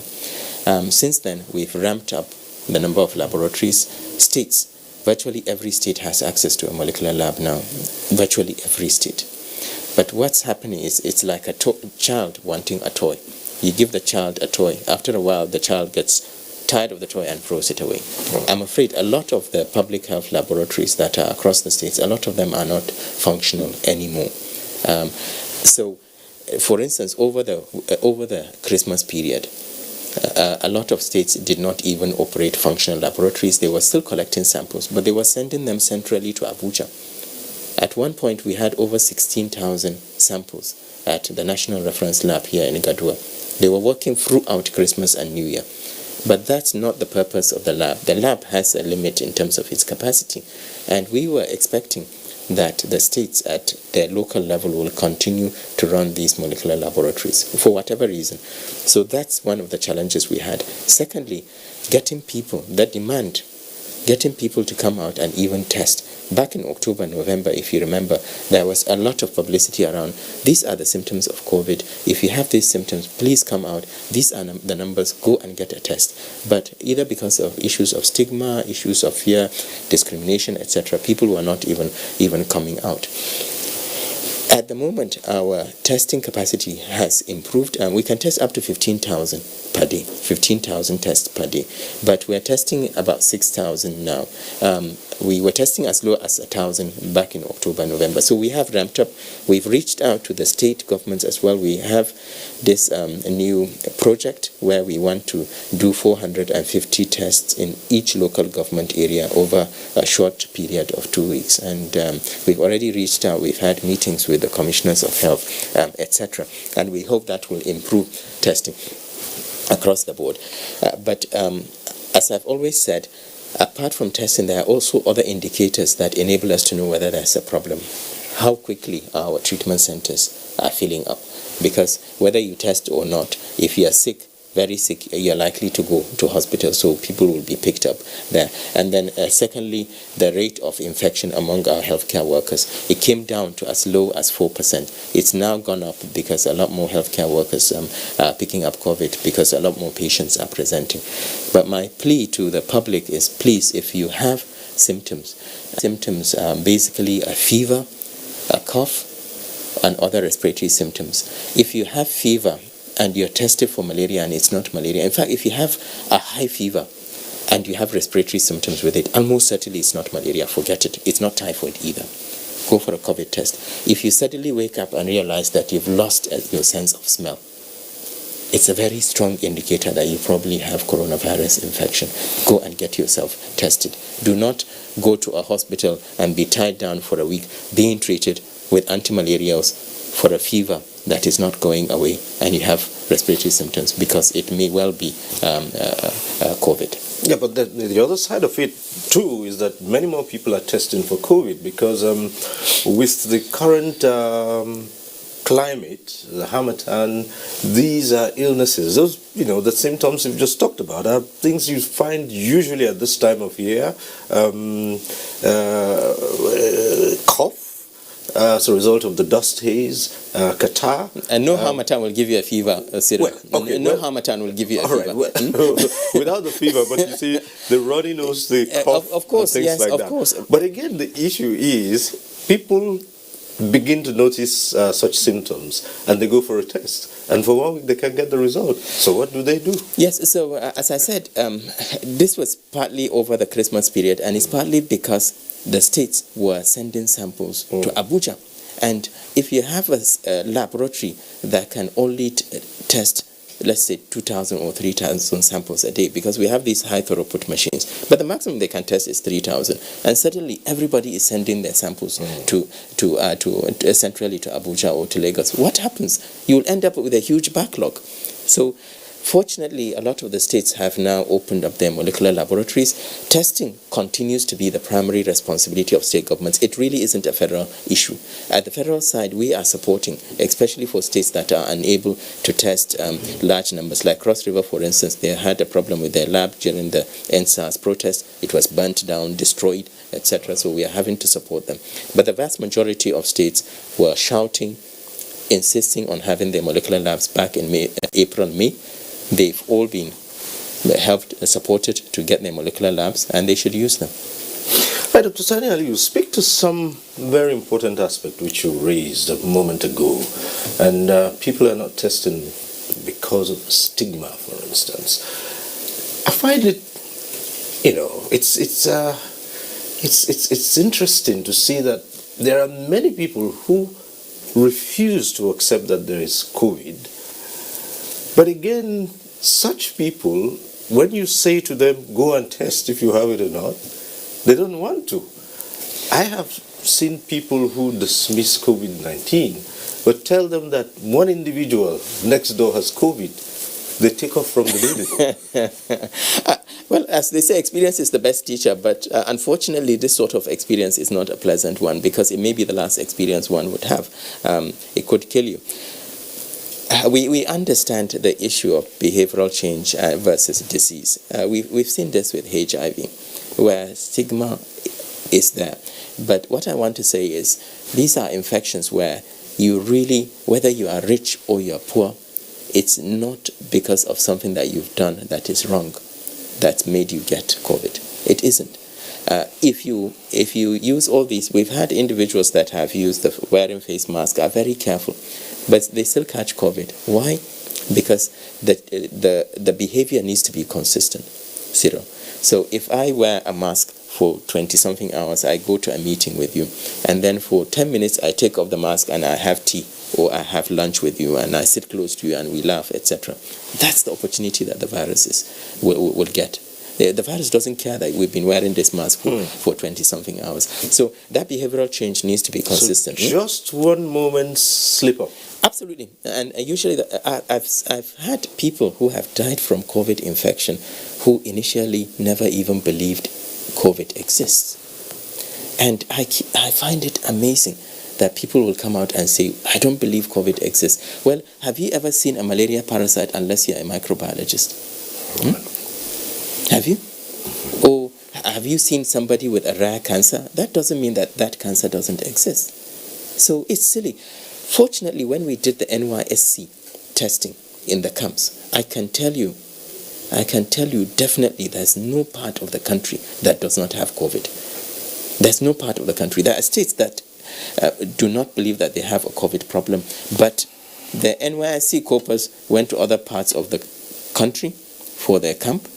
Since then, we've ramped up the number of laboratories. States, virtually every state has access to a molecular lab now, virtually every state. But what's happening is it's like a child wanting a toy. You give the child a toy. After a while, the child gets tired of the toy and throws it away. I'm afraid a lot of the public health laboratories that are across the states, a lot of them are not functional anymore. So, for instance, over the Christmas period, a lot of states did not even operate functional laboratories. They were still collecting samples, but they were sending them centrally to Abuja. At one point, we had over 16,000 samples at the National Reference Lab here in Gadua. They were working throughout Christmas and New Year. But that's not the purpose of the lab. The lab has a limit in terms of its capacity. And we were expecting that the states at their local level will continue to run these molecular laboratories for whatever reason. So that's one of the challenges we had. Secondly, getting people to come out and even test. Back in October, November, if you remember, there was a lot of publicity around, these are the symptoms of COVID. If you have these symptoms, please come out. These are the numbers, go and get a test. But either because of issues of stigma, issues of fear, discrimination, etc., people were not even coming out. At the moment, our testing capacity has improved, and we can test up to 15,000 per day, 15,000 tests per day. But we are testing about 6,000 now. We were testing as low as 1,000 back in October, November. So we have ramped up. We've reached out to the state governments as well. We have this new project where we want to do 450 tests in each local government area over a short period of 2 weeks. And we've already reached out. We've had meetings with the commissioners of health, etc. And we hope that will improve testing across the board. But as I've always said, apart from testing, there are also other indicators that enable us to know whether there's a problem. How quickly our treatment centers are filling up. Because whether you test or not, if you are sick, very sick, you're likely to go to hospital, so people will be picked up there. And then secondly, the rate of infection among our healthcare workers, it came down to as low as 4%. It's now gone up because a lot more healthcare workers are picking up COVID, because a lot more patients are presenting. But my plea to the public is, please, if you have symptoms are basically a fever, a cough, and other respiratory symptoms. If you have fever and you're tested for malaria and it's not malaria, in fact, if you have a high fever and you have respiratory symptoms with it, almost certainly it's not malaria. Forget it. It's not typhoid either. Go for a COVID test. If you suddenly wake up and realize that you've lost your sense of smell, it's a very strong indicator that you probably have coronavirus infection. Go and get yourself tested. Do not go to a hospital and be tied down for a week being treated with antimalarials for a fever that is not going away and you have respiratory symptoms, because it may well be COVID. Yeah, but the other side of it too is that many more people are testing for COVID, because with the current climate, the Harmattan, these are illnesses. Those, the symptoms you've just talked about are things you find usually at this time of year. Cough, as a result of the dust haze, catarrh. And no Harmattan will give you a fever, Cyril. Harmattan will give you a fever. Right, without the fever, but you see, the runny nose, the cough, of course, and things like that. Course. But again, the issue is people begin to notice such symptoms and they go for a test, and for 1 week they can get the result. So what do they do? Yes, so as I said, this was partly over the Christmas period, and it's partly because the states were sending samples to Abuja. And if you have a laboratory that can only test, let's say, 2,000 or 3,000 samples a day, because we have these high throughput machines, but the maximum they can test is 3,000, and suddenly everybody is sending their samples to centrally to Abuja or to Lagos. What happens? You'll end up with a huge backlog. So Fortunately, a lot of the states have now opened up their molecular laboratories. Testing continues to be the primary responsibility of state governments. It really isn't a federal issue. At the federal side, we are supporting, especially for states that are unable to test large numbers. Like Cross River, for instance, they had a problem with their lab during the NSAS protest. It was burnt down, destroyed, etc. So we are having to support them. But the vast majority of states were shouting, insisting on having their molecular labs back in April, May. They've all been helped, supported to get their molecular labs, and they should use them. Right, Dr. Sani Ali, you speak to some very important aspect which you raised a moment ago, and people are not testing because of stigma, for instance. I find it, it's interesting to see that there are many people who refuse to accept that there is COVID. But again, such people, when you say to them, go and test if you have it or not, they don't want to. I have seen people who dismiss COVID-19, but tell them that one individual next door has COVID, they take off from the building. Well, as they say, experience is the best teacher, but unfortunately, this sort of experience is not a pleasant one, because it may be the last experience one would have. It could kill you. We understand the issue of behavioral change versus disease. We've seen this with HIV, where stigma is there. But what I want to say is, these are infections where you really, whether you are rich or you are poor, it's not because of something that you've done that is wrong that's made you get COVID. It isn't. If you use all these, we've had individuals that have used the wearing face mask, are very careful, but they still catch COVID. Why? Because the behavior needs to be consistent. Zero. So if I wear a mask for 20-something hours, I go to a meeting with you, and then for 10 minutes I take off the mask and I have tea, or I have lunch with you, and I sit close to you and we laugh, etc. That's the opportunity that the virus will get. The virus doesn't care that we've been wearing this mask for 20-something hours. So that behavioral change needs to be consistent. So just one moment's slip up. Absolutely. And usually I've had people who have died from COVID infection who initially never even believed COVID exists. And I find it amazing that people will come out and say, I don't believe COVID exists. Well, have you ever seen a malaria parasite unless you're a microbiologist? Have you? Or have you seen somebody with a rare cancer? That doesn't mean that that cancer doesn't exist. So it's silly. Fortunately, when we did the NYSC testing in the camps, I can tell you definitely there's no part of the country that does not have COVID. There's no part of the country. There are states that do not believe that they have a COVID problem, but the NYSC corpus went to other parts of the country for their camp,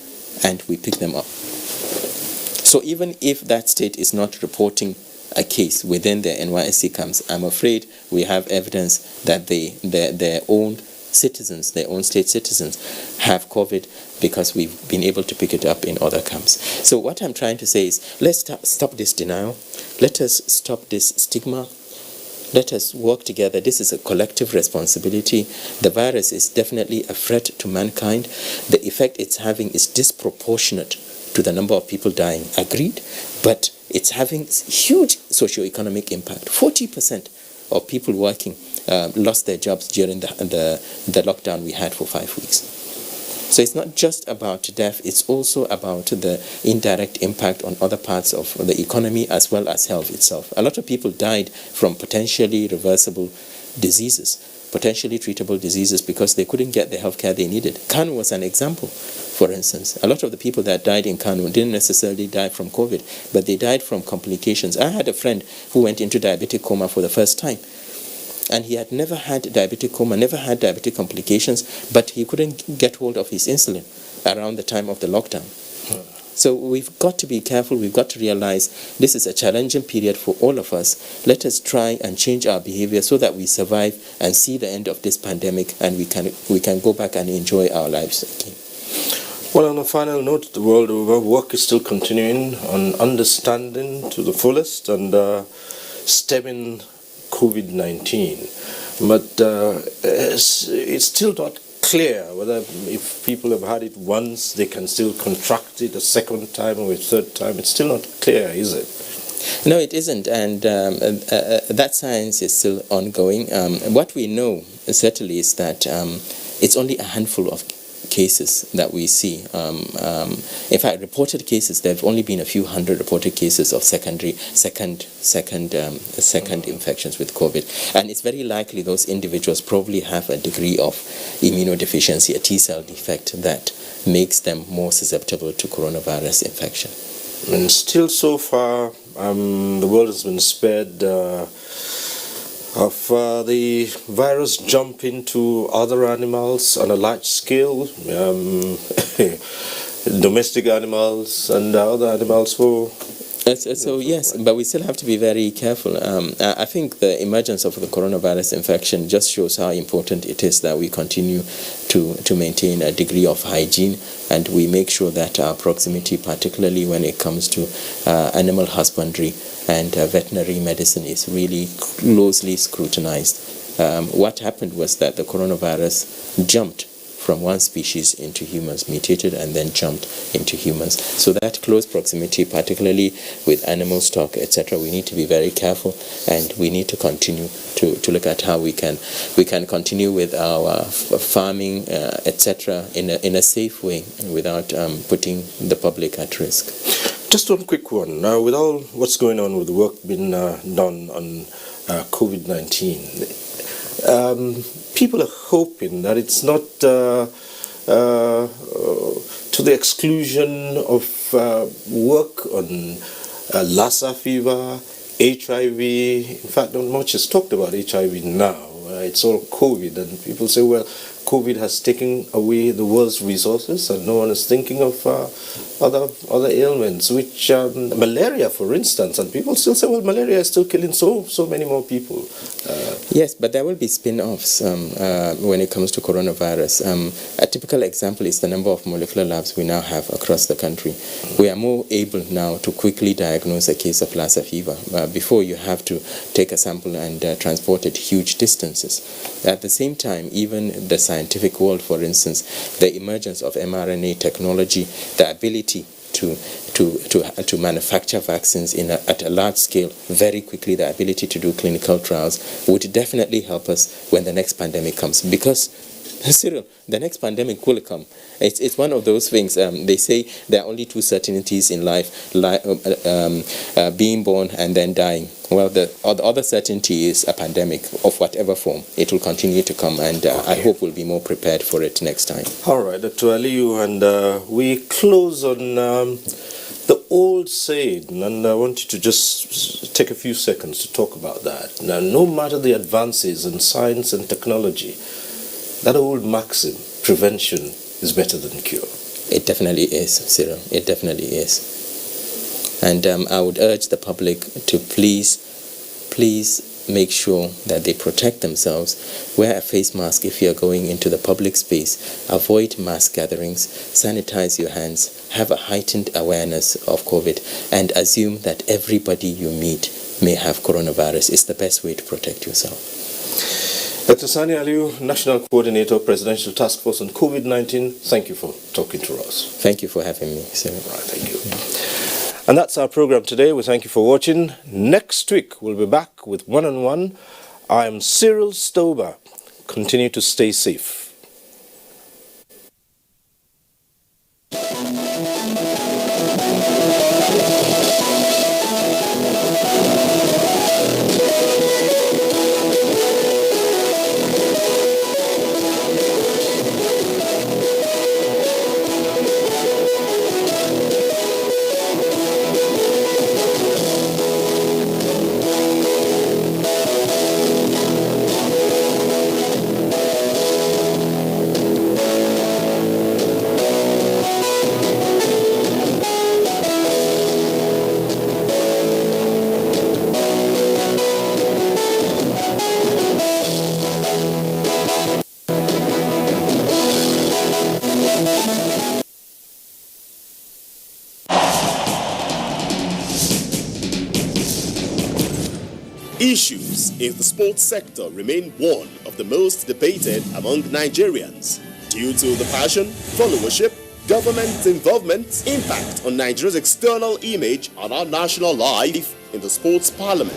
and we picked them up. So even if that state is not reporting a case within their NYSC camps, I'm afraid we have evidence that their own citizens, their own state citizens, have COVID because we've been able to pick it up in other camps. So what I'm trying to say is, let's stop this denial. Let us stop this stigma. Let us work together. This is a collective responsibility. The virus is definitely a threat to mankind. The effect it's having is disproportionate to the number of people dying. Agreed? But it's having huge socioeconomic impact. 40% of people working lost their jobs during the lockdown we had for 5 weeks. So it's not just about death, it's also about the indirect impact on other parts of the economy as well as health itself. A lot of people died from potentially reversible diseases, potentially treatable diseases, because they couldn't get the health care they needed. Kanu was an example, for instance. A lot of the people that died in Kanu didn't necessarily die from COVID, but they died from complications. I had a friend who went into diabetic coma for the first time. And he had never had diabetic coma, never had diabetic complications, but he couldn't get hold of his insulin around the time of the lockdown. So we've got to be careful. We've got to realize this is a challenging period for all of us. Let us try and change our behavior so that we survive and see the end of this pandemic, and we can go back and enjoy our lives again. Well, on a final note, the world over, work is still continuing on understanding to the fullest and stemming COVID-19, but it's still not clear whether if people have had it once, they can still contract it a second time or a third time. It's still not clear, is it? No, it isn't, and that science is still ongoing. What we know certainly is that it's only a handful of cases that we see. In fact, reported cases, there have only been a few hundred reported cases of second infections with COVID, and it's very likely those individuals probably have a degree of immunodeficiency, a T-cell defect that makes them more susceptible to coronavirus infection. And still so far, the world has been spared of the virus jumping to other animals on a large scale, domestic animals and other animals for... So yes, but we still have to be very careful. I think the emergence of the coronavirus infection just shows how important it is that we continue to maintain a degree of hygiene, and we make sure that our proximity, particularly when it comes to animal husbandry and veterinary medicine, is really closely scrutinized. What happened was that the coronavirus jumped from one species into humans, mutated and then jumped into humans. So that close proximity, particularly with animal stock, etc., we need to be very careful, and we need to continue to look at how we can continue with our farming, etc., in a safe way without putting the public at risk. Just one quick one. Now, with all what's going on with the work being done on COVID-19, people are hoping that it's not to the exclusion of work on Lassa fever, HIV. In fact, not much is talked about HIV now. It's all COVID, and people say, well, COVID has taken away the world's resources, and no one is thinking of other ailments, which malaria, for instance, and people still say, well, malaria is still killing so many more people. Yes, but there will be spin-offs when it comes to coronavirus. A typical example is the number of molecular labs we now have across the country. We are more able now to quickly diagnose a case of Lassa fever. Before, you have to take a sample and transport it huge distances. At the same time, even the scientific world, for instance, the emergence of mRNA technology, the ability to manufacture vaccines at a large scale very quickly, the ability to do clinical trials would definitely help us when the next pandemic comes. Because, Cyril, the next pandemic will come. It's one of those things. They say there are only two certainties in life, being born and then dying. Well, the other certainty is a pandemic of whatever form. It will continue to come, and I hope we'll be more prepared for it next time. All right, Dr. Aliyu, and we close on the old saying, and I want you to just take a few seconds to talk about that. Now, no matter the advances in science and technology, that old maxim, prevention is better than cure. It definitely is, Cyril. It definitely is. And I would urge the public to please make sure that they protect themselves. Wear a face mask if you are going into the public space. Avoid mass gatherings. Sanitize your hands. Have a heightened awareness of COVID, and assume that everybody you meet may have coronavirus. It's the best way to protect yourself. Dr. Sani Aliyu, National Coordinator, Presidential Task Force on COVID-19, thank you for talking to us. Thank you for having me, sir. Right, thank you. And that's our program today. We thank you for watching. Next week, we'll be back with One-on-One. I'm Cyril Stober. Continue to stay safe. Issues in the sports sector remain one of the most debated among Nigerians. due to the passion, followership, government involvement, impact on Nigeria's external image and our national life in the sports parliament.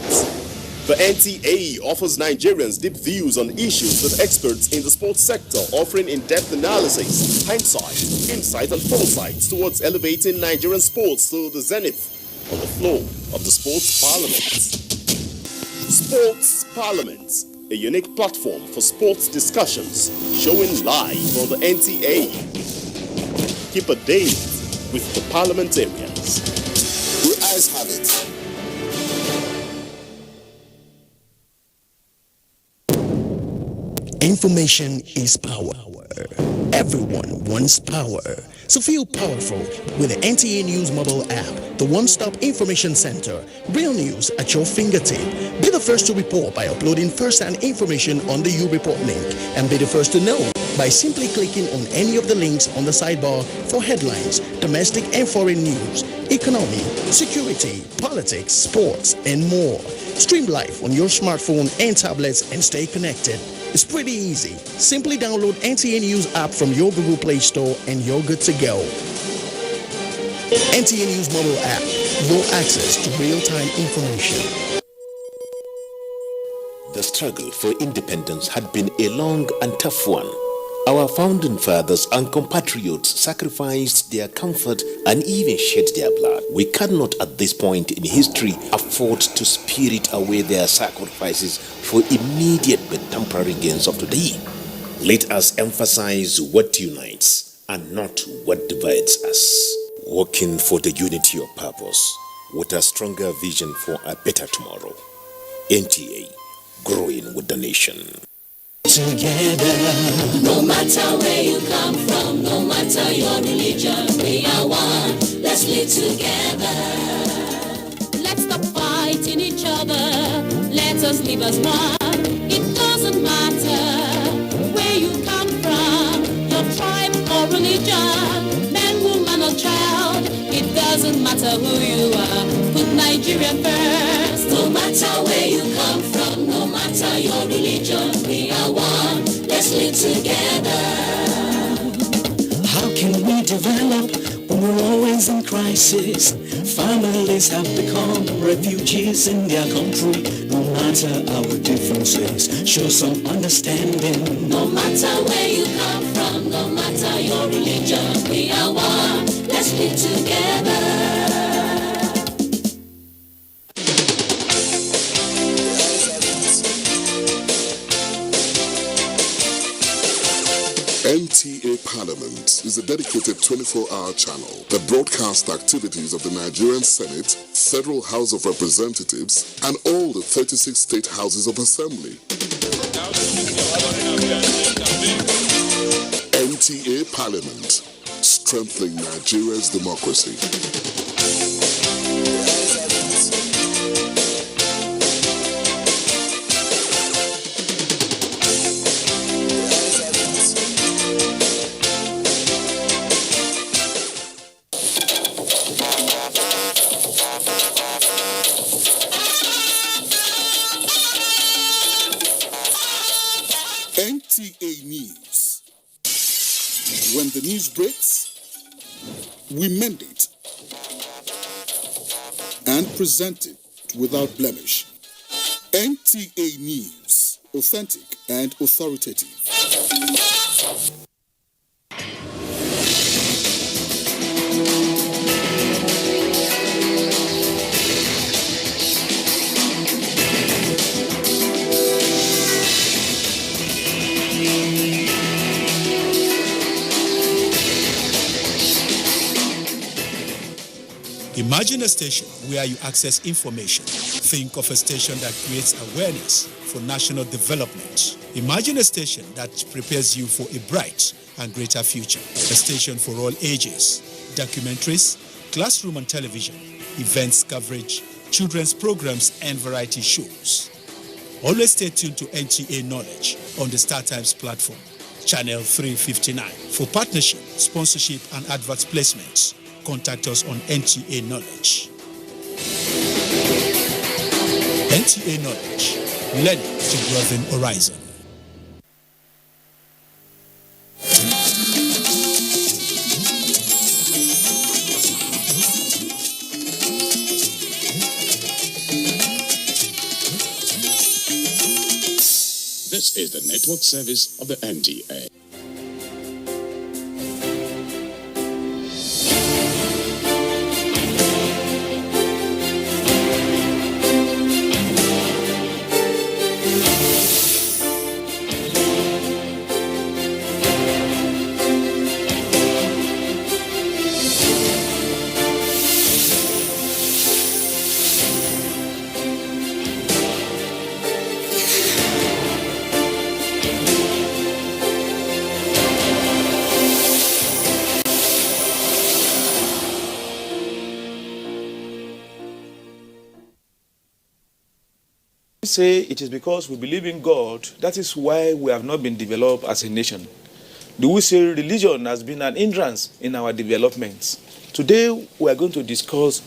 The NTA offers Nigerians deep views on issues with experts in the sports sector, offering in-depth analysis, hindsight, insight and foresight towards elevating Nigerian sports to the zenith on the floor of the sports parliament. Sports Parliament, a unique platform for sports discussions, showing live on the NTA. Keep a date with the parliamentarians. Your eyes have it. Information is power. Everyone wants power. So feel powerful with the NTA News mobile app, the one-stop information center. Real news at your fingertip. Be the first to report by uploading first-hand information on the U-Report link, and be the first to know by simply clicking on any of the links on the sidebar for headlines, domestic and foreign news, economy, security, politics, sports, and more. Stream live on your smartphone and tablets and stay connected. It's pretty easy. Simply download NTA News app from your Google Play Store and you're good to go. NTA News mobile app, your access to real-time information. The struggle for independence had been a long and tough one. Our founding fathers and compatriots sacrificed their comfort and even shed their blood. We cannot at this point in history afford to spirit away their sacrifices for immediate but temporary gains of today. Let us emphasize what unites and not what divides us. Working for the unity of purpose with a stronger vision for a better tomorrow. NTA, growing with the nation. Together, no matter where you come from, no matter your religion, we are one. Let's live together. Let's stop fighting each other. Let us live as one. It doesn't matter where you come from, your tribe or religion, man, woman or child. It doesn't matter who you are. Put Nigeria first. No matter where you come from, no matter your religion, we are one. Let's live together. How can we develop when we're always in crisis? Families have become refugees in their country. No matter our differences, show some understanding. No matter where you come from, no matter your religion, we are one. Let's live together. NTA Parliament is a dedicated 24-hour channel that broadcasts activities of the Nigerian Senate, Federal House of Representatives, and all the 36 state houses of assembly. NTA Parliament, strengthening Nigeria's democracy. NTA News. When the news breaks, we mend it and present it without blemish. NTA News, authentic and authoritative. Imagine a station where you access information. Think of a station that creates awareness for national development. Imagine a station that prepares you for a bright and greater future. A station for all ages. Documentaries, classroom and television, events coverage, children's programs and variety shows. Always stay tuned to NTA Knowledge on the Star Times platform, channel 359. For partnership, sponsorship and advert placements, contact us on NTA Knowledge. NTA Knowledge, learning to broaden horizon. This is the network service of the NTA. Say it is because we believe in God, that is why we have not been developed as a nation. Do we say religion has been an hindrance in our development? Today we are going to discuss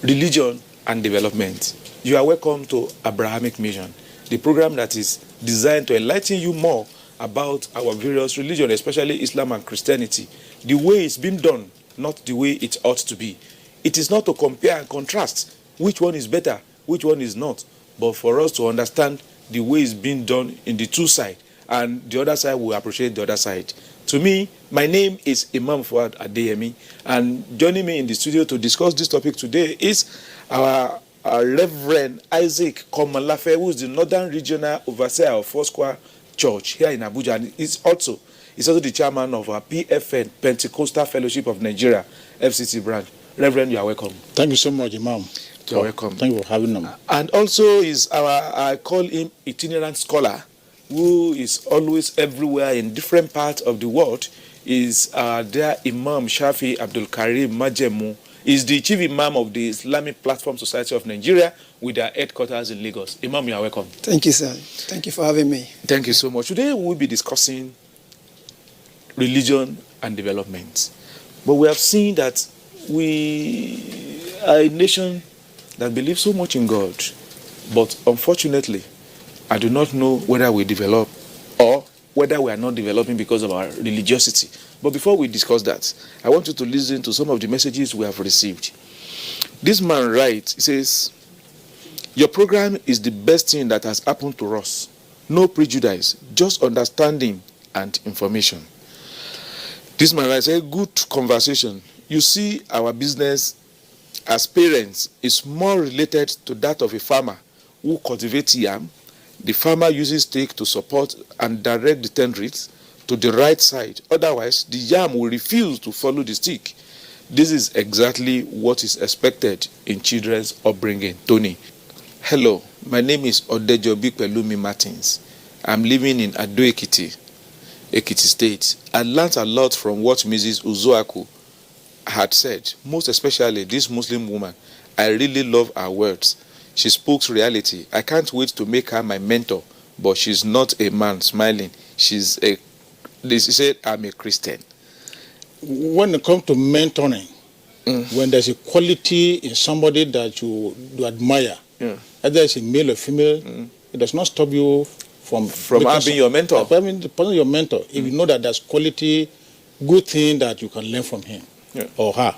religion and development. You are welcome to Abrahamic Mission, the program that is designed to enlighten you more about our various religions, especially Islam and Christianity, the way it's been done, not the way it ought to be. It is not to compare and contrast which one is better, which one is not, but for us to understand the way it's being done in the two sides, and the other side will appreciate the other side. To me, my name is Imam Fuad Adeyemi, and joining me in the studio to discuss this topic today is our Reverend Isaac Komalafe, who is the Northern Regional Overseer of Foursquare Church here in Abuja, and he's also the chairman of our PFN, Pentecostal Fellowship of Nigeria, FCT branch. Reverend, you are welcome. Thank you so much, Imam. You're welcome. Thank you for having them. And also is I call him itinerant scholar, who is always everywhere in different parts of the world, is their Imam Shafi Abdul Karim Majemu, is the chief imam of the Islamic Platform Society of Nigeria with their headquarters in Lagos. Imam, you are welcome. Thank you, sir. Thank you for having me. Thank you so much. Today we will be discussing religion and development. But we have seen that we are a nation that believes so much in God, but unfortunately, I do not know whether we develop or whether we are not developing because of our religiosity. But before we discuss that, I want you to listen to some of the messages we have received. This man writes, he says, "Your program is the best thing that has happened to us. No prejudice, just understanding and information." This man writes, "A good conversation. You see, our business as parents is more related to that of a farmer who cultivates yam. The farmer uses stake to support and direct the tendrils to the right side. Otherwise, the yam will refuse to follow the stick. This is exactly what is expected in children's upbringing." Tony. "Hello, my name is Odejobi Pelumi Martins. I'm living in Ado-Ekiti, Ekiti State. I learned a lot from what Mrs. Uzoaku had said, most especially this Muslim woman. I really love her words. She speaks reality. I can't wait to make her my mentor, but she's not a man." Smiling. She said, "I'm a Christian." When it comes to mentoring, when there's a quality in somebody that you admire, whether it's a male or female, it does not stop you from being your mentor. I mean, the person your mentor, if you know that there's quality, good thing that you can learn from him or her,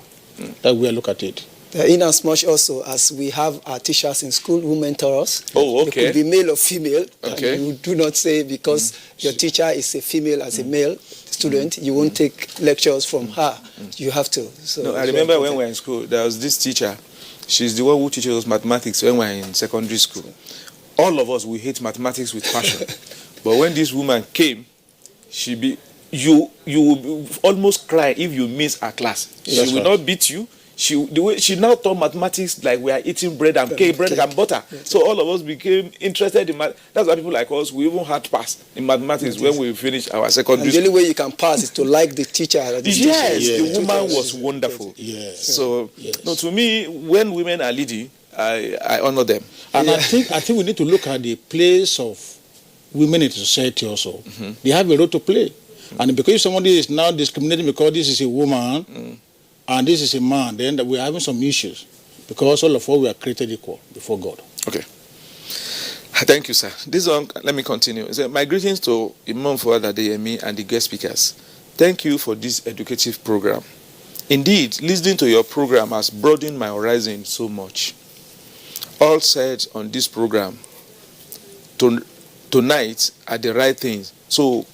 that way I look at it. In as much also as we have our teachers in school who mentor us. Oh, okay. It could be male or female. Okay. And you do not say because your teacher is a female as a male student, you won't take lectures from her. You have to. So no, I remember when we were in school, there was this teacher. She's the one who teaches us mathematics when we were in secondary school. All of us, we hate mathematics with passion. But when this woman came, you will almost cry if you miss her class. She will not beat you. The way she now taught mathematics like we are eating bread and bread and butter. So all of us became interested in math. That's why people like us, we even had pass in mathematics when we finished our secondary school. The only way you can pass is to like the teacher. The woman was wonderful. Yes. So no, to me, when women are leading, I honor them. And I think we need to look at the place of women in society also. They have a role to play. And because somebody is now discriminating because this is a woman and this is a man, then we're having some issues. Because all of us, we are created equal before God. Okay. Thank you, sir. This one, let me continue. My greetings to Imam Fuad Adeyemi and the guest speakers. Thank you for this educative program. Indeed, listening to your program has broadened my horizon so much. All said on this program, to tonight are the right things. So,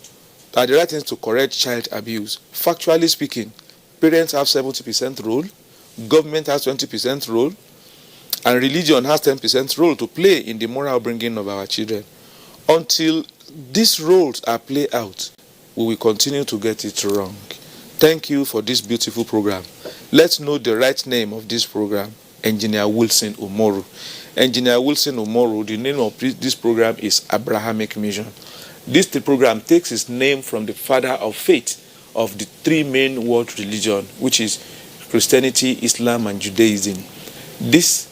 are the right things to correct child abuse. Factually speaking, parents have 70% role, government has 20% role, and religion has 10% role to play in the moral bringing of our children. Until these roles are played out, we will continue to get it wrong. Thank you for this beautiful program. Let's know the right name of this program, Engineer Wilson Umoru. Engineer Wilson Umoru, the name of this program is Abrahamic Mission. This program takes its name from the father of faith of the three main world religions, which is Christianity, Islam, and Judaism. These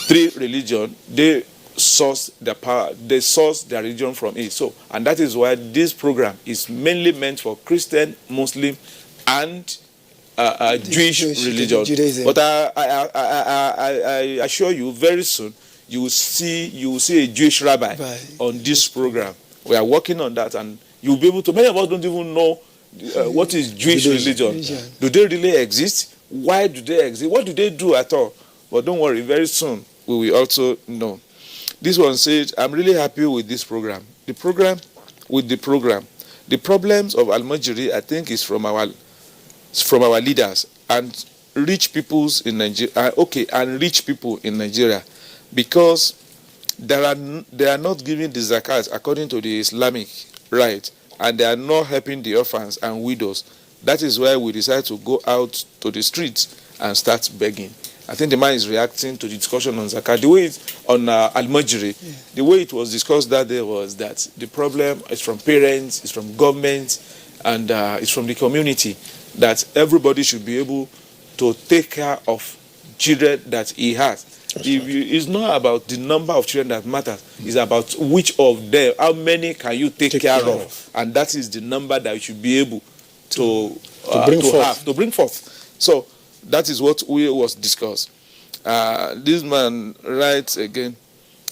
three religions, they source their power, they source their religion from it. So, and that is why this program is mainly meant for Christian, Muslim, and Jewish religion. Judaism. But I assure you, very soon you will see a Jewish rabbi on this program. We are working on that, and you'll be able to. Many of us don't even know what is Jewish religion. Do they really exist? Why do they exist? What do they do at all? But don't worry, very soon we will also know. This one says, I'm really happy with this program. The problems of Almajiri, I think, is from our leaders and rich peoples in Nigeria. And rich people in Nigeria, because they are not giving the zakat according to the Islamic rite, and they are not helping the orphans and widows. That is why we decided to go out to the streets and start begging. I think the man is reacting to the discussion on zakat. The way it's on Al-Majri, the way it was discussed that day was that the problem is from parents, it's from government, and it's from the community, that everybody should be able to take care of children that he has. It's not about the number of children that matters. It's about which of them, how many can you take care of. And that is the number that you should be able to bring forth. So that is what was discussed. This man writes again.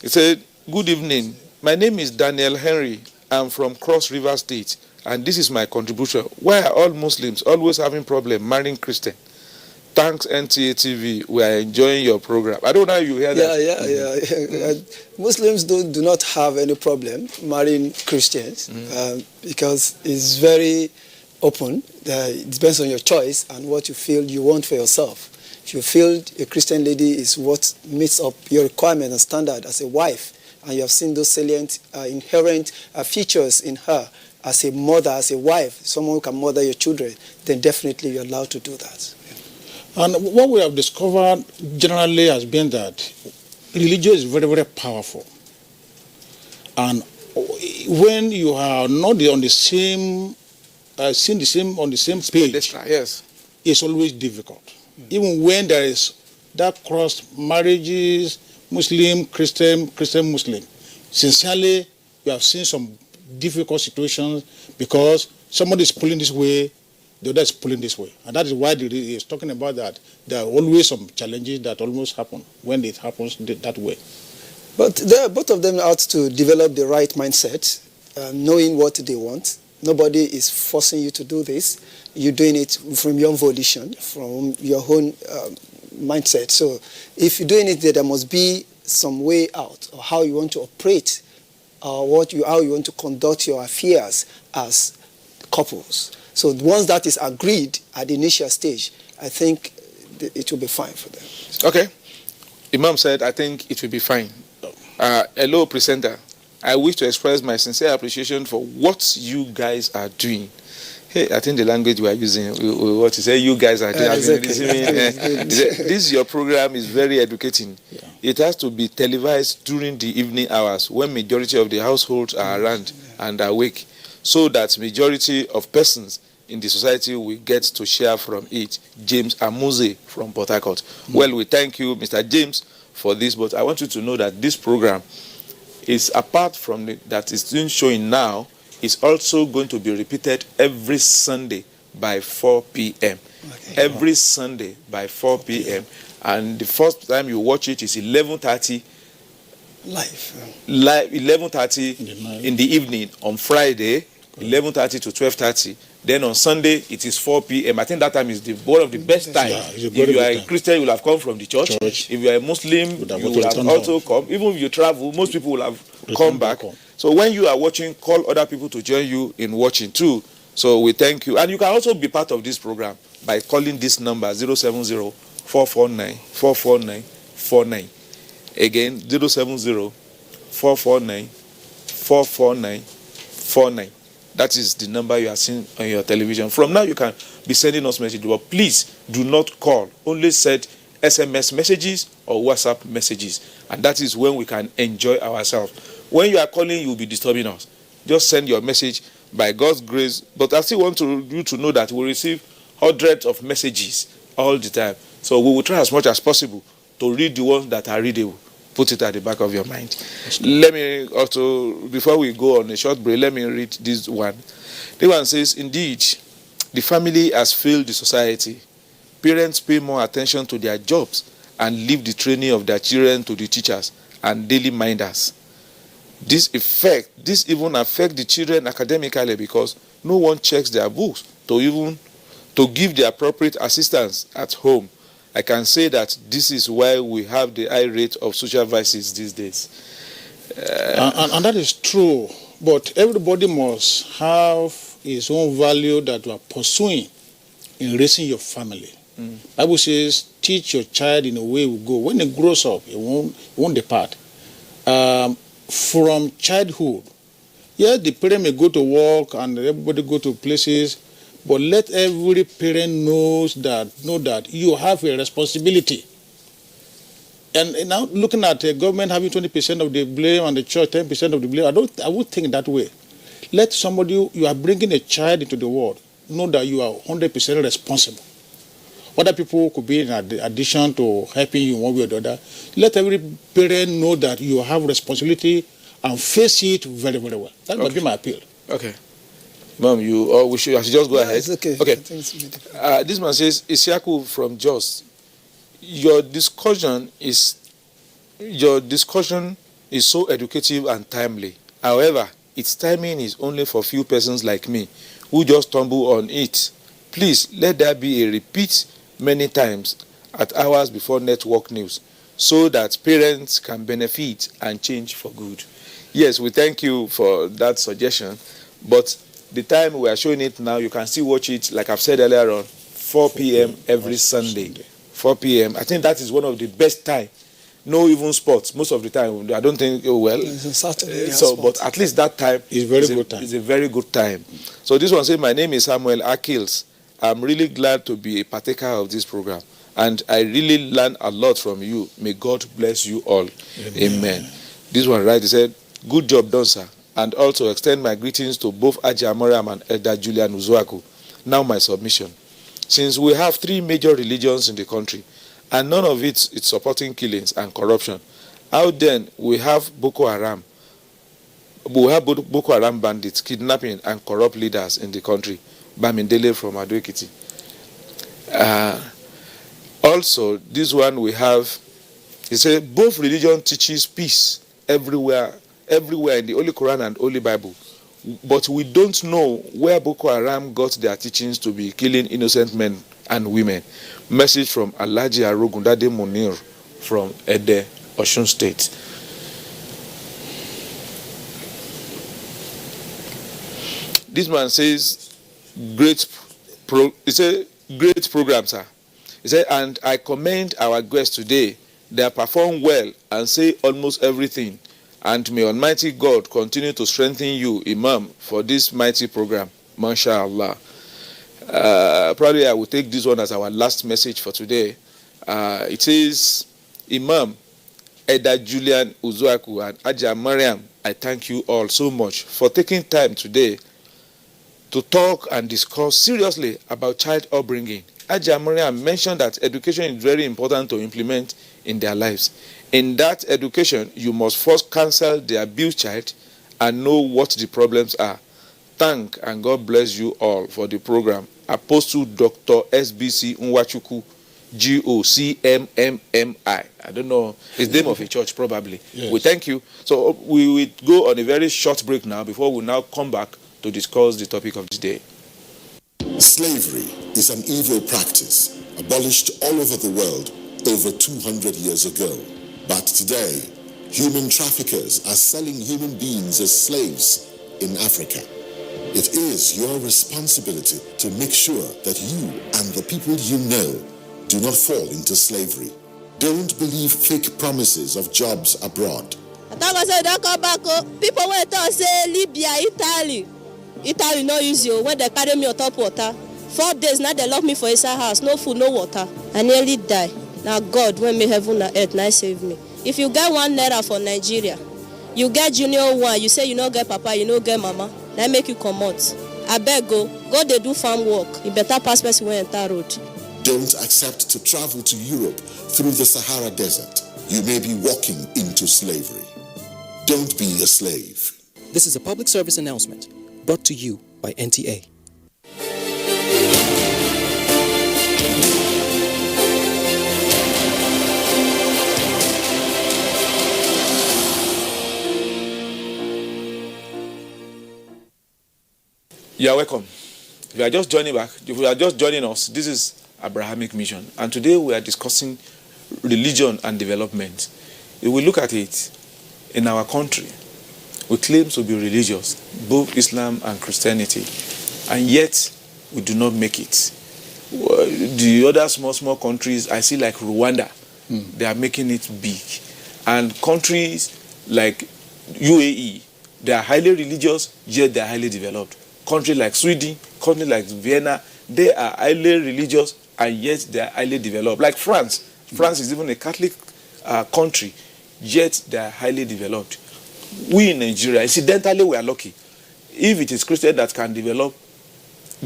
He said, good evening. My name is Daniel Henry. I'm from Cross River State. And this is my contribution. Why are all Muslims always having problem marrying Christian? Thanks, NTA TV. We are enjoying your program. I don't know how you hear that. Yeah. Muslims do not have any problem marrying Christians because it's very open. It depends on your choice and what you feel you want for yourself. If you feel a Christian lady is what meets up your requirement and standard as a wife, and you have seen those salient, inherent features in her as a mother, as a wife, someone who can mother your children, then definitely you're allowed to do that. And what we have discovered generally has been that religion is very, very powerful. And when you are not on the same, on the same page, yes, it's always difficult. Even when there is that cross marriages, Muslim, Christian, Muslim. Sincerely, we have seen some difficult situations because somebody is pulling this way, the other is pulling this way. And that is why he is talking about that. There are always some challenges that almost happen when it happens that way. But both of them ought to develop the right mindset, knowing what they want. Nobody is forcing you to do this. You're doing it from your own volition, from your own mindset. So if you're doing it, there must be some way out, or how you want to operate, or how you want to conduct your affairs as couples. So once that is agreed at the initial stage, I think it will be fine for them. Okay. Imam said, I think it will be fine. Hello, presenter. I wish to express my sincere appreciation for what you guys are doing. Hey, I think the language we are using, what you say, you guys are doing. This your program is very educating. Yeah. It has to be televised during the evening hours when majority of the households are around and awake, so that majority of persons in the society will get to share from it. James Amuze from Port Harcourt. Well, we thank you, Mr. James, for this, but I want you to know that this program is, apart from that is being showing now, is also going to be repeated every Sunday by 4 p.m. Okay. Every Sunday by 4 p.m. And the first time you watch it is 11:30 live 11:30 in the evening on Friday, 11:30 to 12:30. Then on Sunday it is 4 p.m. I think that time is one of the best time. Yeah, if you are a Christian, you will have come from the church. If you are a Muslim, you will have also come. Even if you travel, most people will have come back. So when you are watching, call other people to join you in watching too. So we thank you. And you can also be part of this program by calling this number 070-449-449-49. Again, 070-449-449-49. That is the number you are seeing on your television. From now, you can be sending us messages, but please do not call. Only send SMS messages or WhatsApp messages. And that is when we can enjoy ourselves. When you are calling, you will be disturbing us. Just send your message by God's grace. But I still want you to know that we receive hundreds of messages all the time. So we will try as much as possible to read the ones that are readable. Put it at the back of your mind. Let me also, before we go on a short break, let me read this one. The one says, indeed, the family has failed the society. Parents pay more attention to their jobs and leave the training of their children to the teachers and daily minders. This even affect the children academically because no one checks their books to give the appropriate assistance at home. I can say that this is why we have the high rate of social vices these days. And that is true, but everybody must have his own value that you are pursuing in raising your family. Bible says, teach your child in a way will go. When it grows up, it won't depart. From childhood, yes, the parent may go to work and everybody go to places, but let every parent know that you have a responsibility. And now looking at the government having 20% of the blame and the church 10% of the blame, I would think that way. Let somebody, you are bringing a child into the world, know that you are 100% responsible. Other people could be in addition to helping you one way or the other. Let every parent know that you have responsibility and face it very, very well. That would be my appeal. Okay. Mom, I should just go ahead. It's okay. Okay. This man says, Isiaku from Jos, your discussion is so educative and timely. However, its timing is only for few persons like me who just stumble on it. Please let there be a repeat many times at hours before network news so that parents can benefit and change for good. Yes, we thank you for that suggestion, but the time we are showing it now, you can still watch it, like I've said earlier on, 4 p.m. every Sunday. 4 p.m. I think that is one of the best time. No even sports most of the time. I don't think It's a Saturday. but at least that time is very good time. It's a very good time. So this one says, my name is Samuel Akils. I'm really glad to be a partaker of this program, and I really learn a lot from you. May God bless you all. Amen. This one, right? He said, good job done, sir. And also extend my greetings to both Aja Amoriam and Elder Julian Uzuaku. Now my submission. Since we have 3 major religions in the country, and none of it is supporting killings and corruption, how then we have Boko Haram? We have Boko Haram bandits, kidnapping and corrupt leaders in the country. Bamindele from Ado-Ekiti. Also, this one we have, he said, both religion teaches peace everywhere in the Holy Quran and Holy Bible. But we don't know where Boko Haram got their teachings to be killing innocent men and women. Message from Alhaji Arogundade Munir from Ede, Osun State. This man says, great program, sir. He said, and I commend our guests today. They perform well and say almost everything. And may Almighty God continue to strengthen you, Imam, for this mighty program. MashaAllah. Probably I will take this one as our last message for today. It is, Imam, Elder Julian Uzuaku and Aja Mariam, I thank you all so much for taking time today to talk and discuss seriously about child upbringing. Aja Mariam mentioned that education is very important to implement in their lives. In that education, you must first counsel the abused child and know what the problems are. Thank and God bless you all for the program. Apostle Dr. SBC Nwachuku, GOCMMMI. I don't know his name of a church, probably. Yes. We thank you. So we will go on a very short break now before we now come back to discuss the topic of the day. Slavery is an evil practice abolished all over the world over 200 years ago. But today, Human traffickers are selling human beings as slaves in Africa. It is your responsibility to make sure that you and the people you know do not fall into slavery. Don't believe fake promises of jobs abroad. People went to say Libya, Italy no use you when they carry me on top water. 4 days now they lock me for inside house, no food, no water. I nearly die. Now God, when me heaven and earth, now save me. If you get 1 naira for Nigeria, you get junior one, you say you no get papa, you no get mama, that make you come out. I beg go they do farm work. You better pass person when enter road. Don't accept to travel to Europe through the Sahara Desert. You may be walking into slavery. Don't be a slave. This is a public service announcement brought to you by NTA. You are welcome. If you are just joining us, this is Abrahamic Mission, and today we are discussing religion and development. If we look at it, in our country, we claim to be religious, both Islam and Christianity, and yet we do not make it. The other small countries, I see like Rwanda, they are making it big. And countries like UAE, they are highly religious, yet they are highly developed. Countries like Sweden, countries like Vienna, they are highly religious, and yet they are highly developed. Like France. France is even a Catholic country, yet they are highly developed. We in Nigeria, incidentally, we are lucky. If it is Christian that can develop,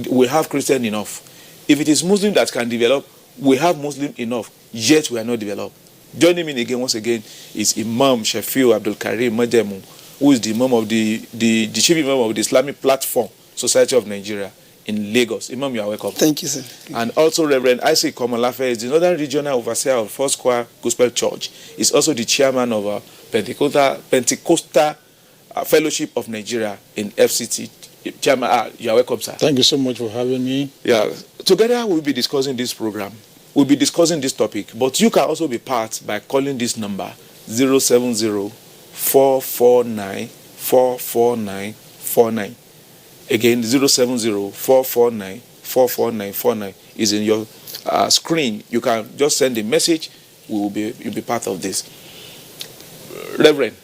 we have Christian enough. If it is Muslim that can develop, we have Muslim enough, yet we are not developed. Joining me again, once again, is Imam Shafiu Abdul Karim Majemu, who is the Imam of the chief Imam of the Islamic Platform Society of Nigeria in Lagos. Imam, you are welcome. Thank you, sir. And also Reverend Isaac Komalafe is the Northern Regional Overseer of First Square Gospel Church. He's also the chairman of Pentecostal Fellowship of Nigeria in FCT. Chairman, you are welcome, sir. Thank you so much for having me. Yeah. Together we'll be discussing this program. We'll be discussing this topic, but you can also be part by calling this number 070-449-44949. Again, 070-449-44949 is in your screen. You can just send a message. You'll be part of this. Reverend,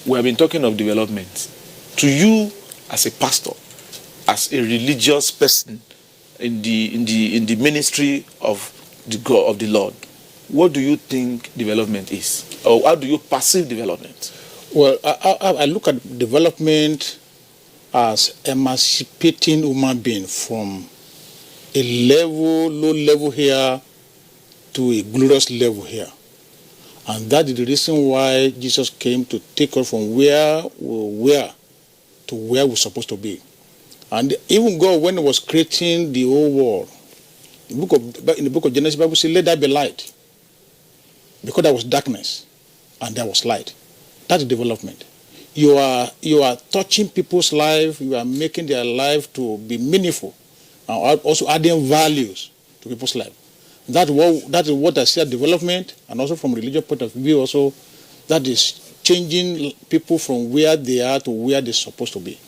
we have been talking of development. To you, as a pastor, as a religious person in the ministry of the God of the Lord, what do you think development is, or how do you perceive development? Well, I look at development as emancipating human being from a low level here to a glorious level here. And that is the reason why Jesus came to take us from where we were to where we're supposed to be. And even God, when he was creating the whole world, in the book of Genesis, the Bible says, let there be light. Because there was darkness and there was light. That's development. You are touching people's life, you are making their life to be meaningful, and also adding values to people's life. That is what I see as development, and also from a religious point of view also, that is changing people from where they are to where they're supposed to be.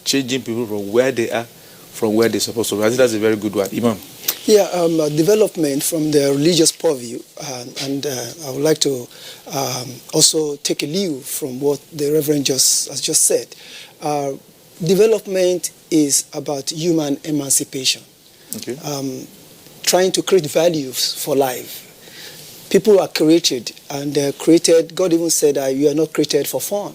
Changing people from where they are, from where they're supposed to be. I think that's a very good one. Imam. Yeah, development from the religious purview, and I would like to also take a leave from what the Reverend has just said. Development is about human emancipation, okay. Trying to create values for life. People are created, and they're created. God even said that you are not created for fun.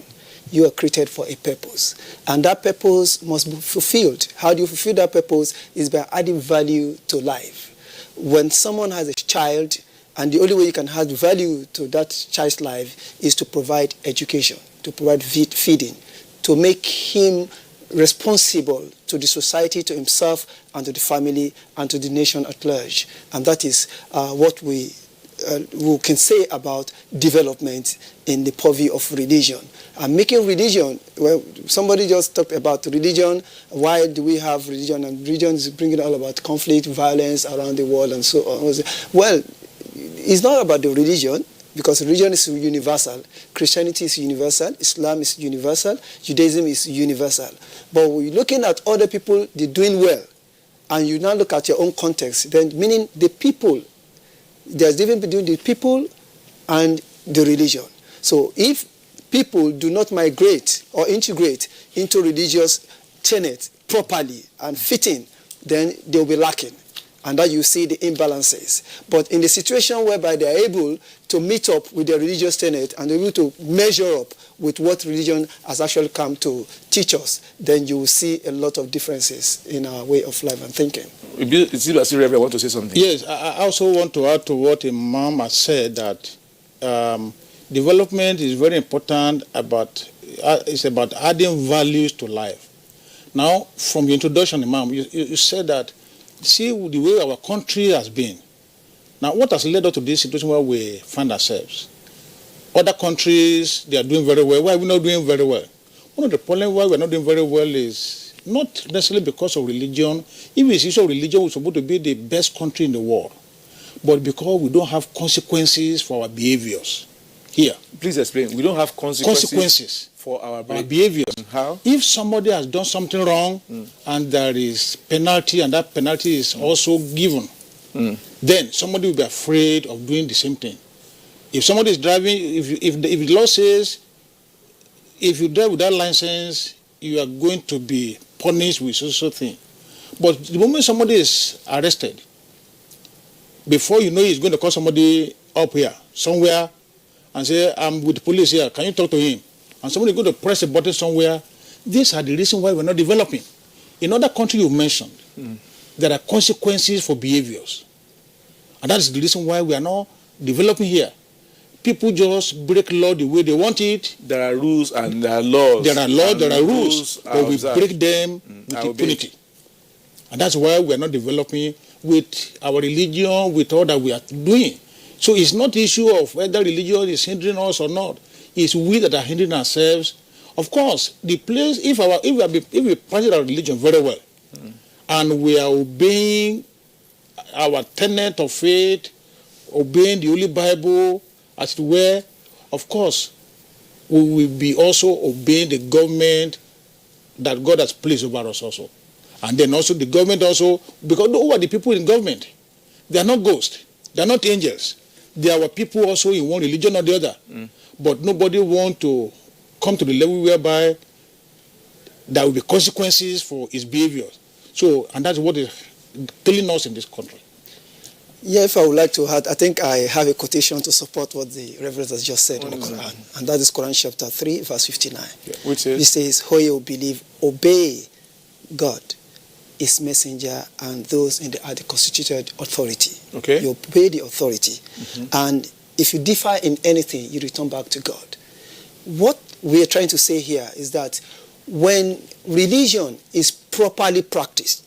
You are created for a purpose, and that purpose must be fulfilled. How do you fulfill that purpose? Is by adding value to life. When someone has a child, and the only way you can add value to that child's life is to provide education, to provide feeding, to make him responsible to the society, to himself, and to the family, and to the nation at large. And that is what we can say about development in the purview of religion. And making religion, well, somebody just talked about religion. Why do we have religion? And religion is bringing all about conflict, violence around the world, and so on. Well, it's not about the religion. because religion is universal. Christianity is universal. Islam is universal. Judaism is universal. But we're looking at other people, they're doing well, and you now look at your own context, then meaning the people, there's difference between the people and the religion. So if people do not migrate or integrate into religious tenets properly and fitting, then they'll be lacking. And that you see the imbalances. But in the situation whereby they are able to meet up with their religious tenet and able to measure up with what religion has actually come to teach us, then you will see a lot of differences in our way of life and thinking. It seems as if Reverend want to say something. Yes, I also want to add to what Imam has said, that development is very important. It's about adding values to life. Now, from your introduction, Imam, you said that, see the way our country has been. Now, what has led us to this situation where we find ourselves? Other countries, they are doing very well. Why are we not doing very well? One of the problems why we're not doing very well is not necessarily because of religion. If it's issue of religion, we're supposed to be the best country in the world. But because we don't have consequences for our behaviors here. Please explain. We don't have consequences for our behaviors. How? If somebody has done something wrong and there is penalty, and that penalty is also given, then somebody will be afraid of doing the same thing. If somebody is driving, if the law says if you drive without license, you are going to be punished with such a thing. But the moment somebody is arrested, before you know, he's going to call somebody up here, somewhere, and say, I'm with the police here, can you talk to him? And somebody is going to press a button somewhere. These are the reasons why we're not developing. In other countries you mentioned, there are consequences for behaviors. And that is the reason why we are not developing here. People just break law the way they want it. There are rules and there are laws. There are laws, there are rules, but we break them with impunity. And that's why we are not developing with our religion, with all that we are doing. So it's not the issue of whether religion is hindering us or not. It's we that are hindering ourselves. Of course, the place, if we practice our religion very well, and we are obeying our tenet of faith, obeying the Holy Bible, as it were, of course, we will be also obeying the government that God has placed over us also. And then also the government also, because who are the people in government? They are not ghosts. They are not angels. They are our people also in one religion or the other. But nobody wants to come to the level whereby there will be consequences for his behavior. So, and that's what is killing us in this country. Yeah, if I would like to add, I think I have a quotation to support what the Reverend has just said in the Quran. And that is Quran chapter 3, verse 59. Yeah, which is? It says, "Who you believe, obey God, His messenger, and those in the constituted authority." Okay. You obey the authority. And if you differ in anything, you return back to God. What we are trying to say here is that when religion is properly practiced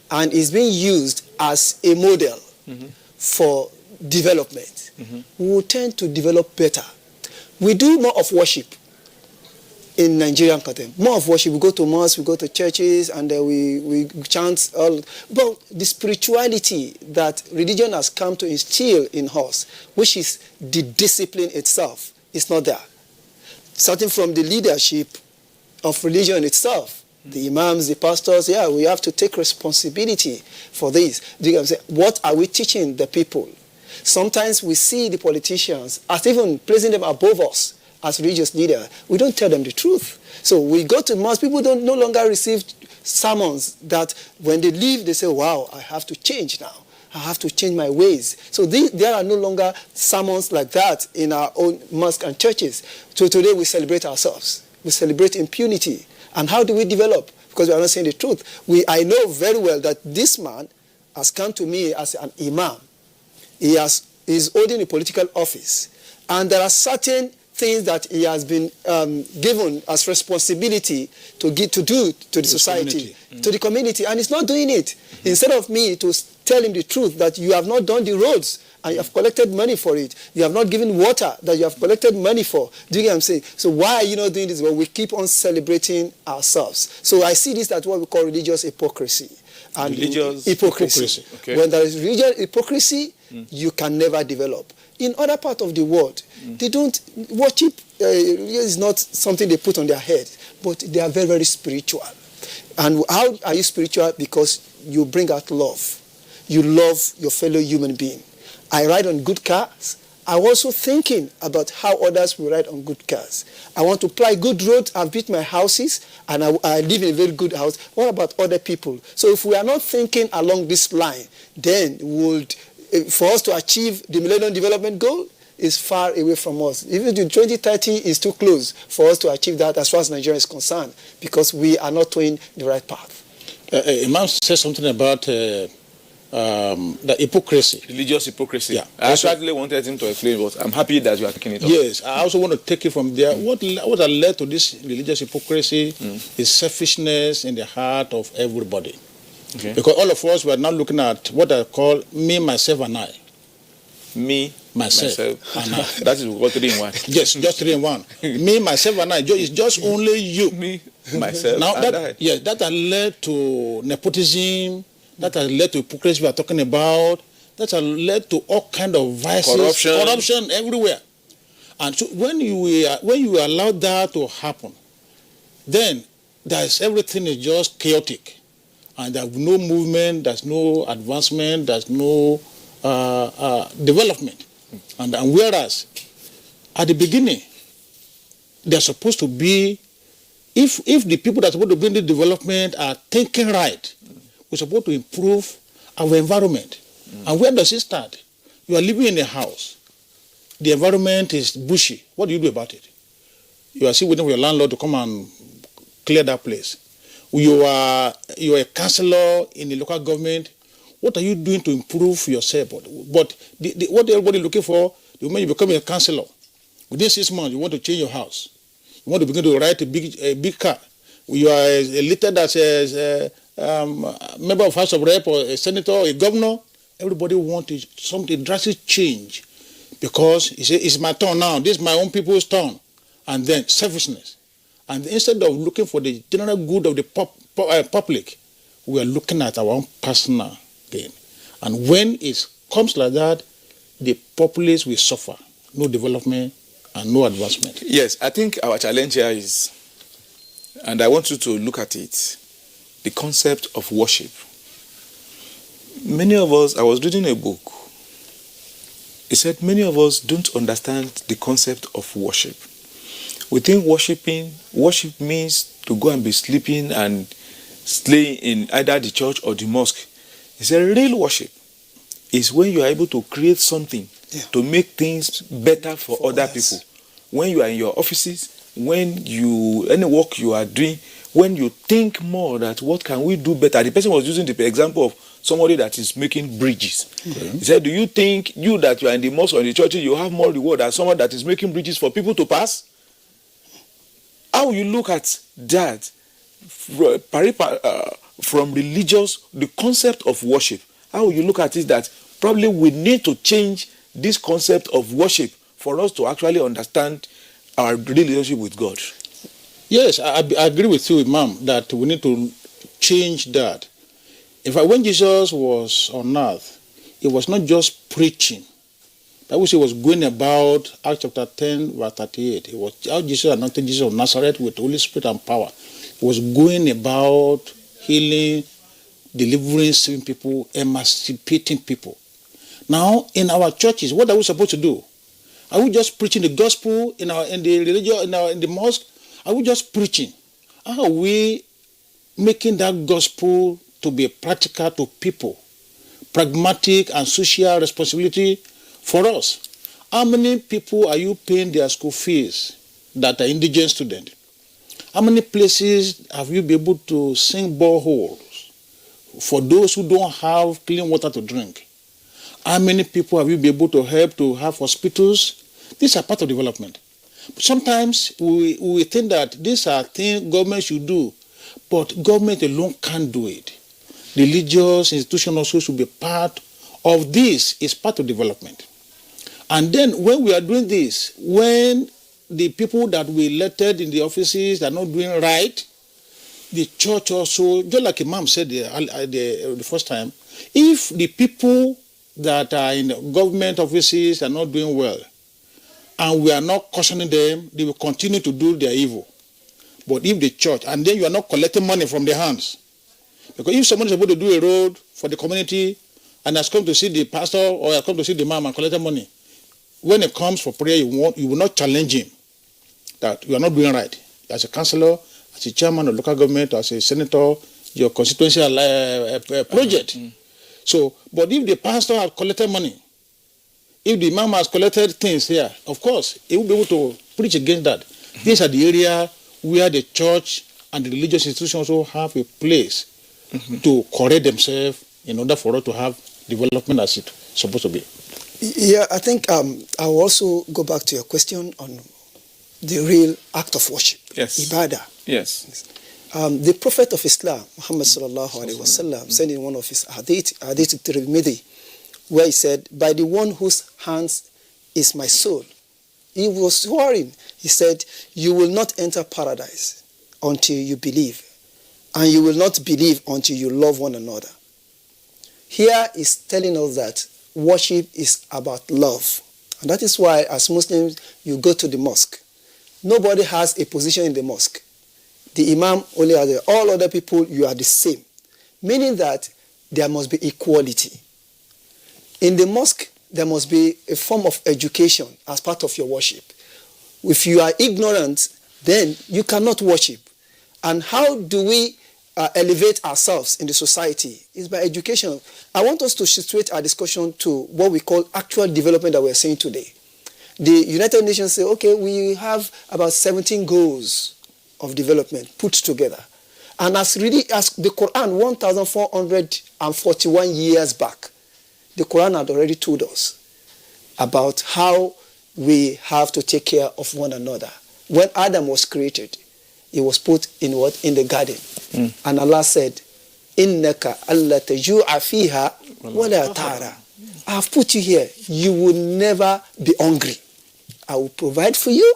and is being used as a model for development, we will tend to develop better. We do more of worship in Nigerian content. More of worship. We go to mosques, we go to churches, and we chant all. But the spirituality that religion has come to instill in us, which is the discipline itself, is not there. Starting from the leadership of religion itself, the imams, the pastors, we have to take responsibility for this. What are we teaching the people? Sometimes we see the politicians as even placing them above us as religious leaders. We don't tell them the truth. So we go to mosque, people no longer receive sermons that when they leave, they say, wow, I have to change now. I have to change my ways. So there are no longer sermons like that in our own mosques and churches. So today we celebrate ourselves. We celebrate impunity. And how do we develop? Because we are not saying the truth. I know very well that this man has come to me as an imam. He is holding a political office. And there are certain things that he has been given as responsibility to do to the society, to the community, and he's not doing it. Instead of me to tell him the truth that you have not done the roads and you have collected money for it, you have not given water that you have collected money for. Do you get what I'm saying? So why are you not doing this? Well, we keep on celebrating ourselves. So I see this as what we call religious hypocrisy. And religious hypocrisy. Okay. When there is religious hypocrisy, you can never develop. in other parts of the world, they don't worship. Is not something they put on their head, but they are very, very spiritual. And how are you spiritual? Because you bring out love. You love your fellow human being. I ride on good cars. I'm also thinking about how others will ride on good cars. I want to ply good roads. I've built my houses, and I live in a very good house. What about other people? So if we are not thinking along this line, then for us to achieve the Millennium Development Goal is far away from us. Even the 2030 is too close for us to achieve that as far as Nigeria is concerned, because we are not doing the right path. Imam said something about the hypocrisy. Religious hypocrisy. Yeah. I actually wanted him to explain, but I'm happy that you are taking it up. Yes, I also want to take it from there. What has led to this religious hypocrisy is selfishness in the heart of everybody. Okay. Because all of us were now looking at what I call me, myself, and I. Me, myself and I. That is what 3 in 1. Yes, just 3 in 1. Me, myself, and I. It's just only you. Me, myself, now, and I. Yes, that has led to nepotism. That has led to hypocrisy we are talking about. That has led to all kind of vices, corruption everywhere. And so when you allow that to happen, then everything is just chaotic, and there's no movement, there's no advancement, there's no development. And whereas at the beginning they're supposed to be, if the people that are supposed to bring the development are thinking right, we're supposed to improve our environment. And where does it start? You are living in a house. The environment is bushy. What do you do about it? You are still waiting for your landlord to come and clear that place. You are a councillor in the local government. What are you doing to improve yourself? But what everybody is looking for, the moment you become a councillor, within 6 months, you want to change your house. You want to begin to ride a big car. You are a leader that says member of House of Rep or a senator or a governor. Everybody wants something drastic change, because you say, it's my turn now. This is my own people's turn. And then selfishness. And instead of looking for the general good of the public, we are looking at our own personal gain. And when it comes like that, the populace will suffer. No development and no advancement. Yes, I think our challenge here is, and I want you to look at it, the concept of worship. Many of us, I was reading a book. It said many of us don't understand the concept of worship. We think worship means to go and be sleeping and slaying in either the church or the mosque. It's a real worship. It's when you are able to create something to make things better for other people. When you are in your offices, any work you are doing, when you think more that what can we do better. The person was using the example of somebody that is making bridges. Okay. He said, do you think you that you are in the mosque or in the church, you have more reward than someone that is making bridges for people to pass? How you look at that from the concept of worship? How you look at it that probably we need to change this concept of worship for us to actually understand our relationship with God? Yes, I agree with you, Imam, that we need to change that. In fact, when Jesus was on earth, he was not just preaching. I wish he was going about, Acts chapter 10, verse 38. It was how Jesus anointed Jesus of Nazareth with the Holy Spirit and power. He was going about healing, delivering, saving people, emancipating people. Now, in our churches, what are we supposed to do? Are we just preaching the gospel in the religion, in the mosque? Are we just preaching? How are we making that gospel to be practical to people? Pragmatic and social responsibility for us. How many people are you paying their school fees that are indigent students? How many places have you been able to sink boreholes for those who don't have clean water to drink? How many people have you been able to help to have hospitals? These are part of development. Sometimes we think that these are things government should do, but government alone can't do it. Religious institutions also should be part of this. It's part of development. And then when we are doing this, when the people that we elected in the offices are not doing right, the church also, just like Imam said the first time, if the people that are in government offices are not doing well, and we are not cautioning them, they will continue to do their evil. But if the church, and then you are not collecting money from their hands, because if someone is supposed to do a road for the community and has come to see the pastor or has come to see the imam and collected money, when it comes for prayer, you will not challenge him that you are not doing right. As a councillor, as a chairman of local government, as a senator, your constituency project. So, but if the pastor has collected money, if the imam has collected things here, of course, he will be able to preach against that. These are the area where the church and the religious institutions also have a place to correct themselves in order for us to have development as it's supposed to be. Yeah, I think I'll also go back to your question on the real act of worship. Yes. Ibadah. Yes. The Prophet of Islam, Muhammad sallallahu alaihi wasallam, said in one of his hadith Tirmidhi, where he said, "By the one whose hands is my soul," he was swearing. He said, "You will not enter paradise until you believe, and you will not believe until you love one another." Here is telling us that worship is about love, and that is why, as Muslims, you go to the mosque. Nobody has a position in the mosque. The imam only has it. All other people, you are the same. Meaning that there must be equality. In the mosque, there must be a form of education as part of your worship. If you are ignorant, then you cannot worship. And how do we elevate ourselves in the society? It's by education. I want us to situate our discussion to what we call actual development that we are saying today. The United Nations say, okay, we have about 17 goals of development put together. And as the Quran, 1,441 years back, the Quran had already told us about how we have to take care of one another. When Adam was created, he was put in what? In the garden. And Allah said, "Innaka alla taju'a fiha wa la ta'ra." I have put you here. You will never be hungry. I will provide for you.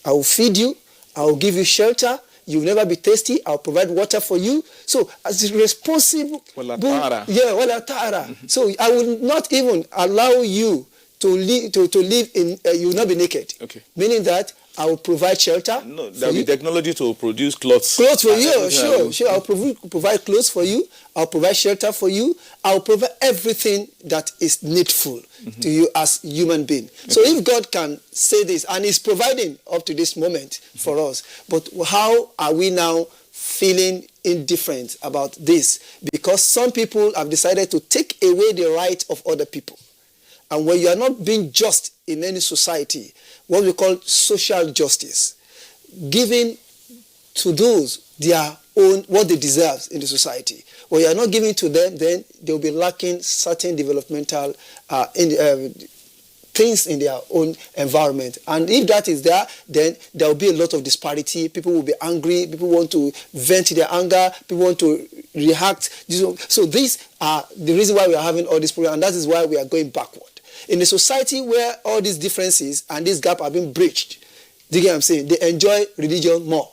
I will feed you. I will give you shelter. You will never be thirsty. I will provide water for you. So, as a responsible, so I will not even allow you to live in. You will not be naked. Okay. Meaning that I will provide shelter. No, there will be technology to produce clothes. Clothes for you, sure. I'll provide clothes for you. I'll provide shelter for you. I'll provide everything that is needful to you as human being. So if God can say this, and He's providing up to this moment for us, but how are we now feeling indifferent about this? Because some people have decided to take away the right of other people. And when you are not being just in any society, what we call social justice, giving to those their own, what they deserve in the society. When you are not giving to them, then they will be lacking certain developmental things in their own environment. And if that is there, then there will be a lot of disparity. People will be angry. People want to vent their anger. People want to react. So these are the reason why we are having all this problem, and that is why we are going backward. In a society where all these differences and this gap have been breached, do you get what I'm saying? They enjoy religion more.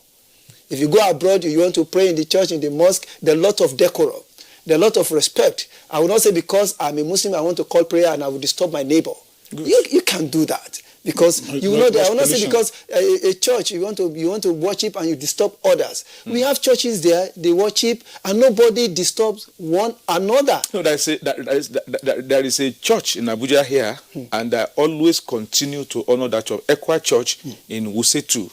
If you go abroad, you want to pray in the church, in the mosque, there are a lot of decorum. There are a lot of respect. I will not say because I'm a Muslim, I want to call prayer and I will disturb my neighbor. You can't do that. Because you will not. I will not say because a church you want to worship and you disturb others. We have churches there, they worship and nobody disturbs one another. No, there is a church in Abuja here, and I always continue to honor that church, Ekwa Church in Wusetu.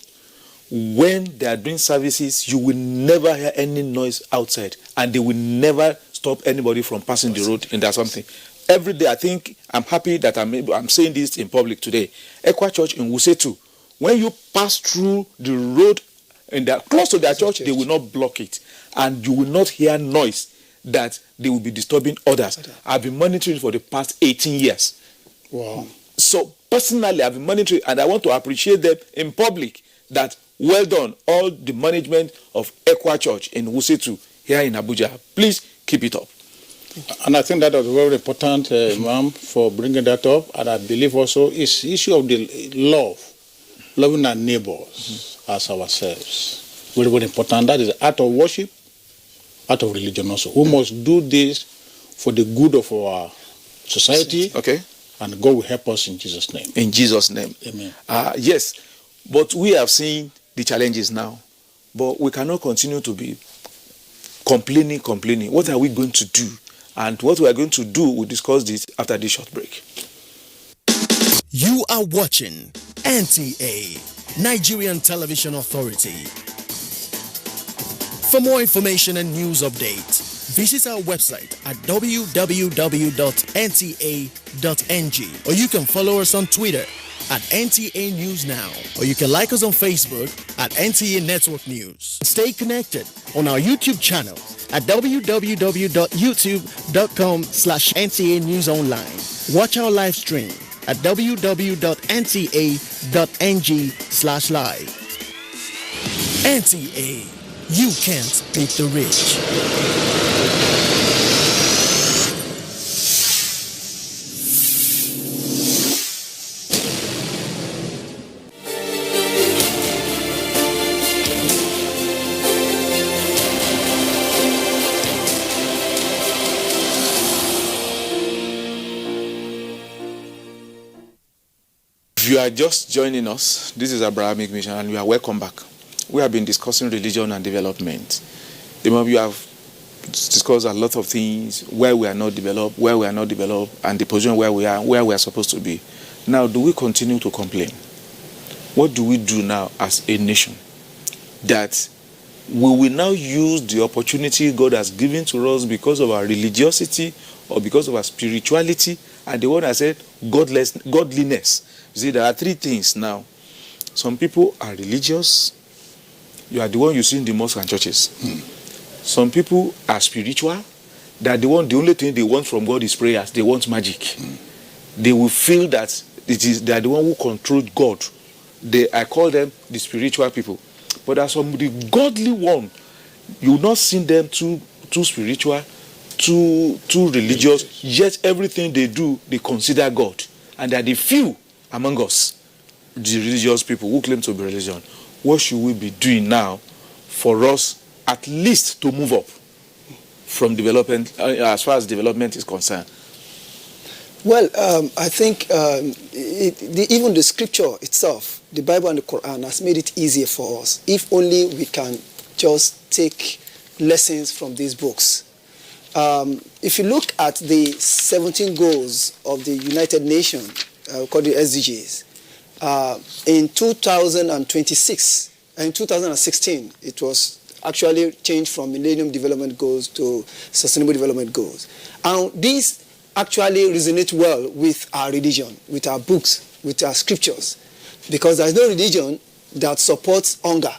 When they are doing services, you will never hear any noise outside, and they will never stop anybody from passing the road and there's something. Every day, I think I'm happy that I'm saying this in public today. Ekwa Church in Wusetu, when you pass through the road and they're close to their church, they will not block it, and you will not hear noise that they will be disturbing others. I've been monitoring for the past 18 years. Wow. So personally, I've been monitoring, and I want to appreciate them in public. That well done, all the management of Ekwa Church in Wusetu here in Abuja. Please keep it up. And I think that was very important, Imam, for bringing that up. And I believe also it's the issue of the loving our neighbors as ourselves. Very, very important. That is the art of worship, art of religion also. We must do this for the good of our society. Okay. And God will help us in Jesus' name. In Jesus' name. Amen. Yes, but we have seen the challenges now. But we cannot continue to be complaining. What are we going to do? And what we are going to do, we'll discuss this after this short break. You are watching NTA, Nigerian Television Authority. For more information and news updates, visit our website at www.nta.ng, or you can follow us on Twitter at NTA News Now, or you can like us on Facebook at NTA Network News. Stay connected on our YouTube channel at www.youtube.com/NTA News Online. Watch our live stream at www.nta.ng/live. NTA, you can't beat the rich. If you are just joining us, this is Abrahamic Mission, and you are welcome back. We have been discussing religion and development. You have discussed a lot of things, where we are not developed, and the position where we are supposed to be. Now, do we continue to complain? What do we do now as a nation? That we will now use the opportunity God has given to us because of our religiosity or because of our spirituality, and the one I said, godliness. You see, there are three things now. Some people are religious. You are the one you see in the mosques and churches. Some people are spiritual. That the only thing they want from God is prayers. They want magic. They will feel that they are the one who control God. I call them the spiritual people. But there are some the godly one. You will not see them too spiritual, too religious. Yet everything they do, they consider God. And they are the few among us, the religious people who claim to be religion. What should we be doing now for us at least to move up from development, as far as development is concerned? Well, I think even the scripture itself, the Bible and the Quran, has made it easier for us. If only we can just take lessons from these books. If you look at the 17 goals of the United Nations, called the SDGs, in 2016, it was actually changed from Millennium Development Goals to Sustainable Development Goals. And these actually resonate well with our religion, with our books, with our scriptures, because there's no religion that supports hunger.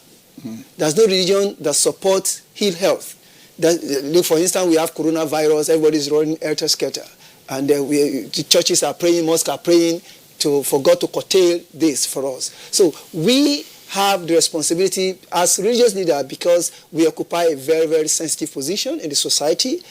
There's no religion that supports ill health. Look, for instance, we have coronavirus, everybody's running helter-skelter. And the churches are praying, mosques are praying for God to curtail this for us. So we have the responsibility as religious leaders, because we occupy a very, very sensitive position in the society.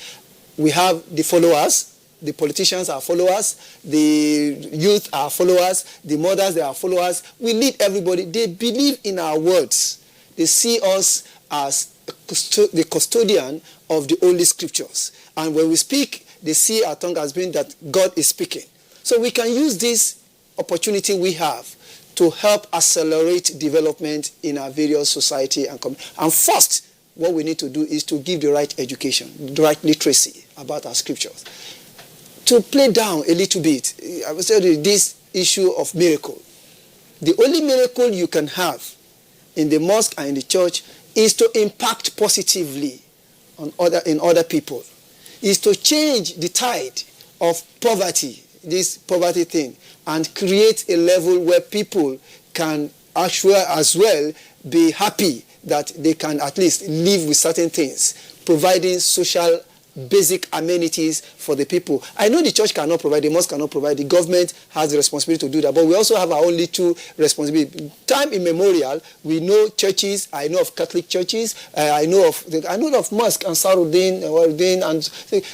We have the followers. The politicians are followers. The youth are followers. The mothers, they are followers. We lead everybody. They believe in our words. They see us as the custodian of the Holy Scriptures. And when we speak, they see our tongue as being that God is speaking. So we can use this opportunity we have to help accelerate development in our various society and community. And first, what we need to do is to give the right education, the right literacy about our scriptures. To play down a little bit, I will tell you this issue of miracle. The only miracle you can have in the mosque and in the church is to impact positively on other people, is to change the tide of poverty, this poverty thing, and create a level where people can actually as well be happy that they can at least live with certain things, providing social basic amenities for the people. I know the church cannot provide, the mosque cannot provide, the government has the responsibility to do that, but we also have our own little responsibility. Time immemorial, we know churches, I know of Catholic churches, I know of mosque and Saruddin, and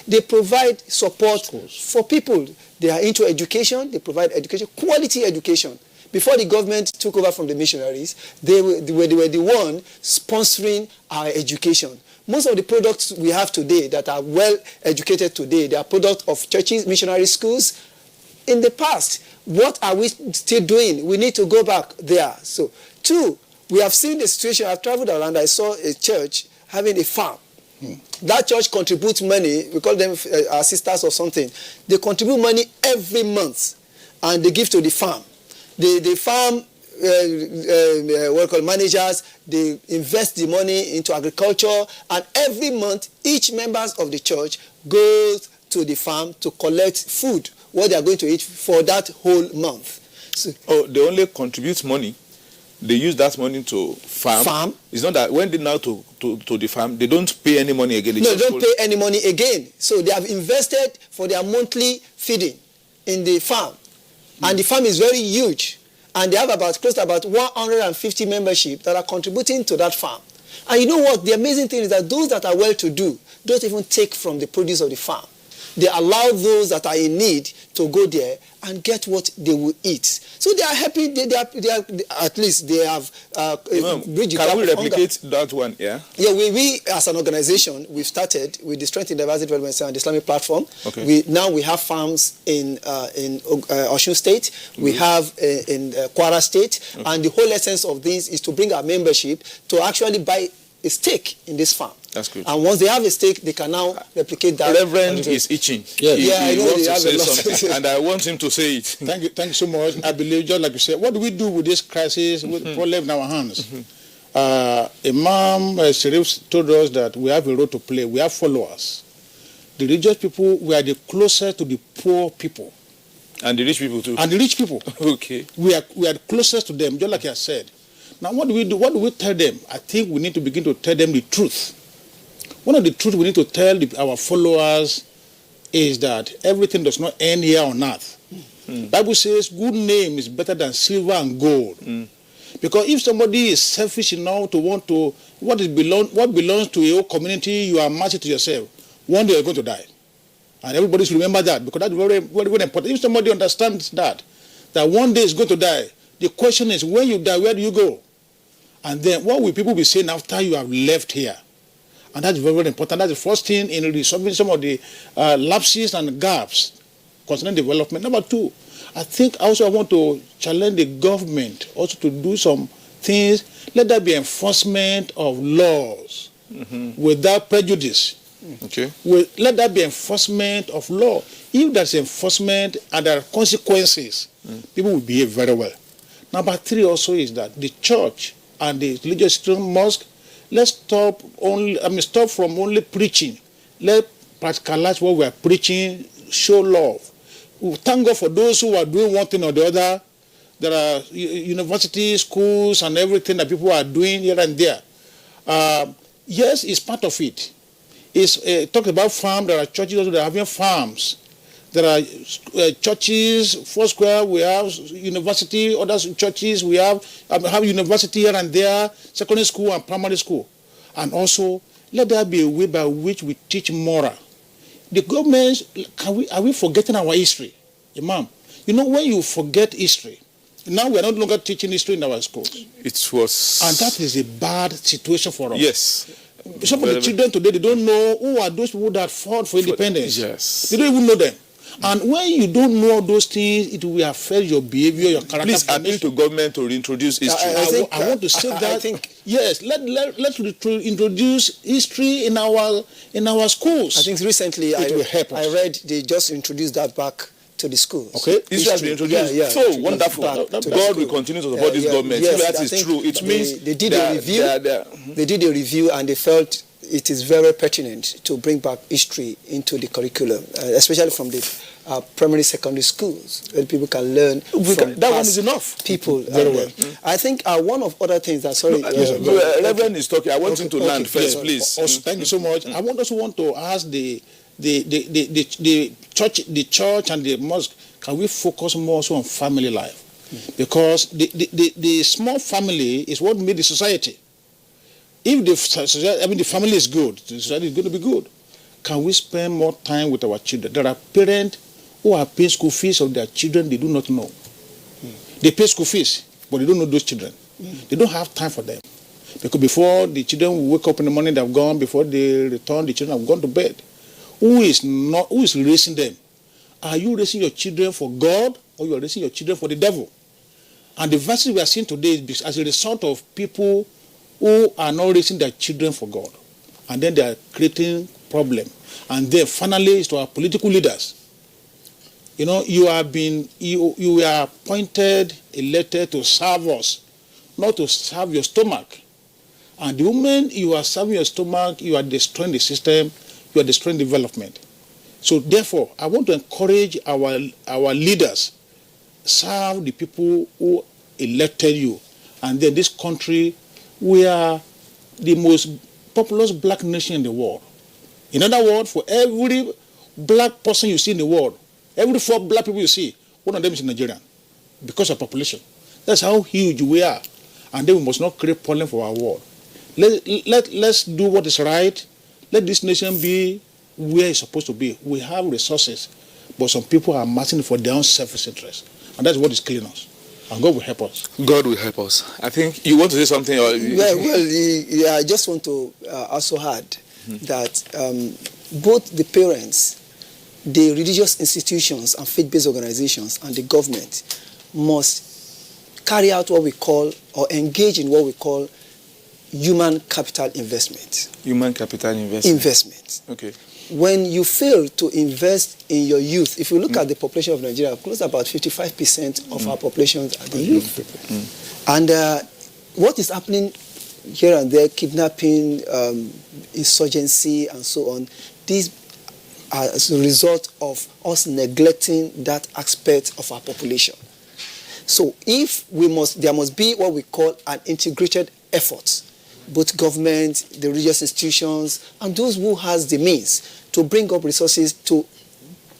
they provide support for people. They are into education, they provide education, quality education. Before the government took over from the missionaries, they were the one sponsoring our education. most of the products we have today that are well educated today, they are products of churches, missionary schools. In the past, what are we still doing? We need to go back there. So, 2, we have seen the situation. I've traveled around. I saw a church having a farm. That church contributes money. We call them our sisters or something. They contribute money every month, and they give to the farm. The farm managers, they invest the money into agriculture, and every month, each members of the church goes to the farm to collect food, what they are going to eat for that whole month. So, they only contribute money. They use that money to farm. It's not that when they now to the farm, they don't pay any money again. They don't pay any money again. So they have invested for their monthly feeding in the farm. And the farm is very huge. And they have close to about 150 membership that are contributing to that farm. And you know what? The amazing thing is that those that are well-to-do don't even take from the produce of the farm. They allow those that are in need to go there and get what they will eat. So they are happy. They are at least they have bridged. Can we replicate that one? Yeah. Yeah. We as an organization, we've started with the Strength in Diversity Development Center and the Islamic platform. Okay. We have farms in Osun State. We have in Kwara State, and the whole essence of this is to bring our membership to actually buy a stake in this farm. That's good. And once they have a stake, they can now replicate that. Reverend is itching. Yeah, He I know wants they to have say a lot. something, and I want him to say it. Thank you so much. I believe, just like you said, what do we do with this crisis with problem in our hands? Imam Sharif told us that we have a role to play. We have followers. The religious people, we are the closer to the poor people. And the rich people too. And the rich people. Okay. We are closest to them, just like I said. Now, what do we do? What do we tell them? I think we need to begin to tell them the truth. One of the truths we need to tell our followers is that everything does not end here on earth. Bible says good name is better than silver and gold. Because if somebody is selfish enough to want to, what belongs to your community, you are matching to yourself. One day you're going to die. And everybody should remember that, because that's very, very, very important. If somebody understands that one day is going to die, the question is, when you die, where do you go? And then what will people be saying after you have left here? And that's very, very important. That's the first thing in resolving some of the lapses and gaps concerning development. Number 2, I think also I want to challenge the government also to do some things. Let there be enforcement of laws without prejudice. Okay. Let there be enforcement of law. If there's enforcement and there are consequences, people will behave very well. Number 3 also is that the church and the religious mosque, let's stop from only preaching. Let practicalize what we are preaching, show love. We thank God for those who are doing one thing or the other. There are universities, schools, and everything that people are doing here and there. Yes, it's part of it. It's talked about farm. There are churches also that are having farms. There are churches, Foursquare, we have university, other churches, we have university here and there, secondary school and primary school. And also, let there be a way by which we teach moral. The government, are we forgetting our history? Imam, you know, when you forget history, now we are no longer teaching history in our schools. It was... And that is a bad situation for us. Yes. Some of the children today, they don't know who are those people that fought for independence. Yes. They don't even know them. And when you don't know those things, it will affect your behavior, your character. Please appeal to government to reintroduce history. I want to say that. Yes, let's introduce history in our schools. I think recently I read they just introduced that back to the schools. Okay, history has been introduced. Yeah, so wonderful. God will continue to support this government. Yes, that is true. It means they did a review. They did a review and they felt it is very pertinent to bring back history into the curriculum, especially from the primary, secondary schools, where people can learn. That one is enough. People. Very well. I think one of other things that, sorry. Reverend is talking. I want him to land first, please. Also, thank you so much. I want to ask the church and the mosque, can we focus more also on family life? Because the small family is what made the society. If the family is good, the society is going to be good. Can we spend more time with our children? There are parents who are paying school fees of their children they do not know. They pay school fees, but they don't know those children. They don't have time for them. Because before the children wake up in the morning, they've gone. Before they return, the children have gone to bed. Who is raising them? Are you raising your children for God, or you are raising your children for the devil? And the verses we are seeing today is as a result of people who are not raising their children for God. And then they are creating problem. And then finally it's to our political leaders. You know, you are appointed, elected to serve us, not to serve your stomach. And the moment you are serving your stomach, you are destroying the system, you are destroying development. So therefore, I want to encourage our leaders, serve the people who elected you. And then this country, we are the most populous black nation in the world. In other words, for every black person you see in the world, every 4 black people you see, one of them is Nigerian because of population. That's how huge we are. And then we must not create problem for our world. Let's do what is right. Let this nation be where it's supposed to be. We have resources, but some people are marching for their own selfish interest. And that's what is killing us. And God will help us. God will help us. I think you want to say something? Or Well, I just want to also add that both the parents, the religious institutions and faith-based organizations and the government must carry out what we call or engage in what we call human capital investment. Human capital investment. Okay. When you fail to invest in your youth, if you look at the population of Nigeria, close to about 55% of our population are the youth. And what is happening here and there, kidnapping, insurgency, and so on, these are as a result of us neglecting that aspect of our population. So there must be what we call an integrated effort, both government, the religious institutions, and those who has the means to bring up resources to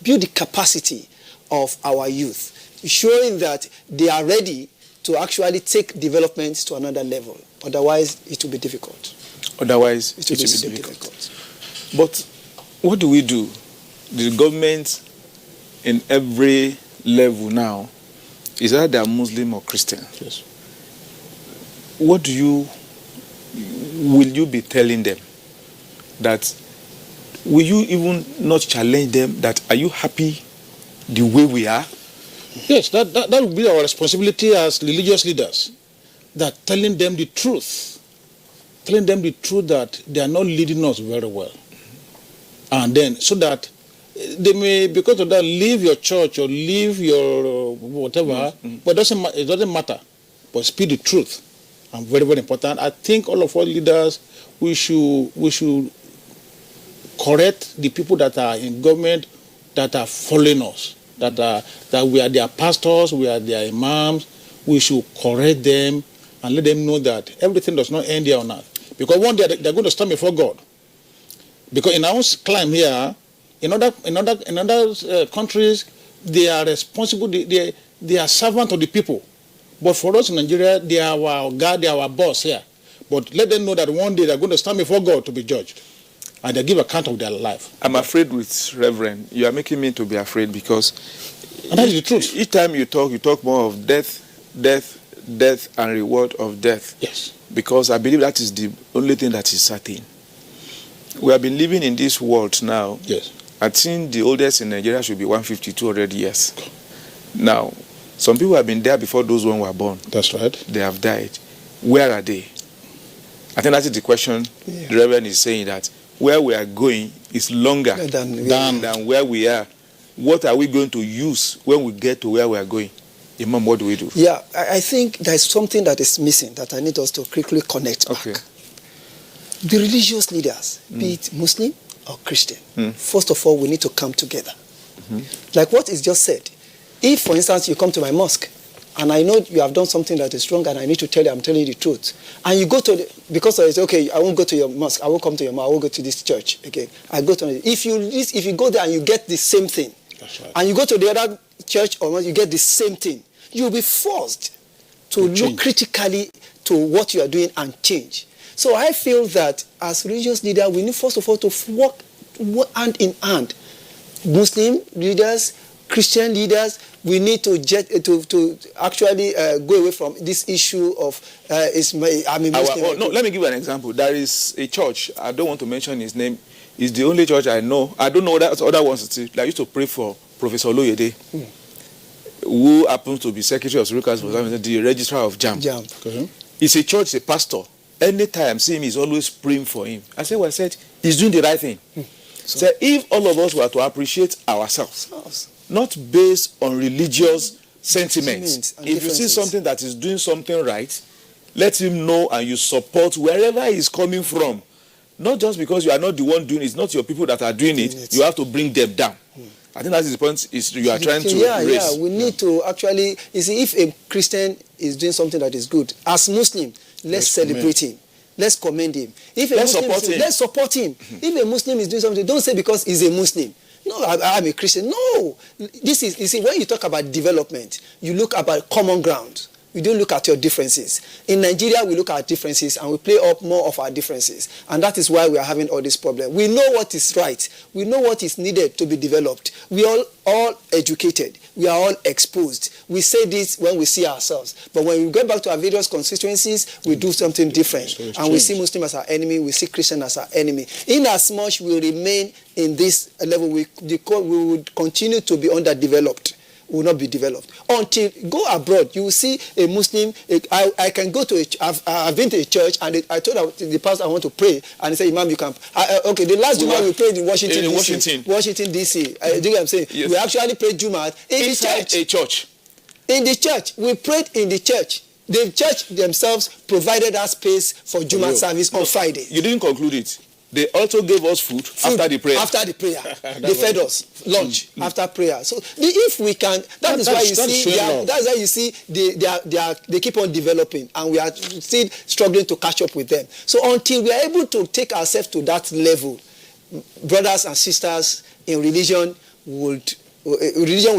build the capacity of our youth, ensuring that they are ready to actually take development to another level. Otherwise, it will be difficult. Otherwise, it will be difficult. But what do we do? The government in every level now is either Muslim or Christian. Yes. What will you be telling them? That will you even not challenge them that are you happy the way we are? Yes, that will be our responsibility as religious leaders. That telling them the truth that they are not leading us very well. And then so that they may, because of that, leave your church or leave your whatever, but it doesn't matter. But speak the truth. And very, very important. I think all of our leaders, we should correct the people that are in government that are following us, that we are their pastors, we are their imams. We should correct them and let them know that everything does not end here on earth. Because one day they're going to stand before God. Because in our own climb here, in other countries, they are responsible. They are servants of the people. But for us in Nigeria, they are our God, they are our boss here. But let them know that one day they're going to stand before God to be judged. And they give account of their life. I'm afraid with Reverend. You are making me to be afraid because and that is the truth. Each time you talk more of death, and reward of death. Yes. Because I believe that is the only thing that is certain. We have been living in this world now. Yes. I think the oldest in Nigeria should be 150, 200 years. Now, some people have been there before those one were born. That's right. They have died. Where are they? I think that is the question the Reverend is saying, that where we are going is longer than where we are. What are we going to use when we get to where we are going? Imam, what do we do? Yeah, I think there's something that is missing that I need us to quickly connect back. The religious leaders, be it Muslim or Christian, first of all, we need to come together. Like what is just said. If, for instance, you come to my mosque, and I know you have done something that is wrong, and I need to tell you, I'm telling you the truth. And you go to, because I say, okay, I won't go to your mosque, I won't come to your mosque, I won't go to this church again. I go to, if you go there and you get the same thing, and you go to the other church or mosque, you get the same thing, you'll be forced to look critically to what you are doing and change. So I feel that as religious leaders, we need first of all to work hand in hand. Muslim leaders, Christian leaders, we need to actually go away from this issue of Muslim. No, let me give you an example. There is a church, I don't want to mention his name. It's the only church I know. I don't know that other ones that used to pray for Professor Oloyede, who happens to be Secretary of Surikas, the registrar of JAM. It's a church, a pastor. Anytime I see him, he's always praying for him. I said, he's doing the right thing. So if all of us were to appreciate ourselves, not based on religious sentiments, if you see something that is doing something right, let him know and you support wherever he's coming from. Not just because you are not the one doing it, it's not your people that are doing it, you have to bring them down. I think that is the point you are trying to raise. Yeah, we need to actually, you see, if a Christian is doing something that is good, as Muslim, let's celebrate him. Let's commend him. Let's support him. If a Muslim is doing something, don't say because he's a Muslim. No, I'm a Christian. No. This is, you see, when you talk about development, you look about common ground. You don't look at your differences. In Nigeria, we look at differences and we play up more of our differences. And that is why we are having all this problem. We know what is right. We know what is needed to be developed. We are all educated. We are all exposed. We say this when we see ourselves. But when we go back to our various constituencies, we do something different. And we see Muslim as our enemy. We see Christian as our enemy. In as much we remain in this level, we would continue to be underdeveloped. Will not be developed until go abroad. You will see a Muslim. I can go to I've been to a church and I told the pastor I want to pray and he said, Imam, you can. Okay, the last Juma we prayed in Washington DC. Do you know what I'm saying? Yes. We actually prayed Juma inside a church. In the church, we prayed in the church. The church themselves provided us space for Juma service on Friday. You didn't conclude it. They also gave us food after the prayer. After the prayer, they fed us lunch after prayer. So if we can, that's why you see they keep on developing, and we are still struggling to catch up with them. So until we are able to take ourselves to that level, brothers and sisters in religion will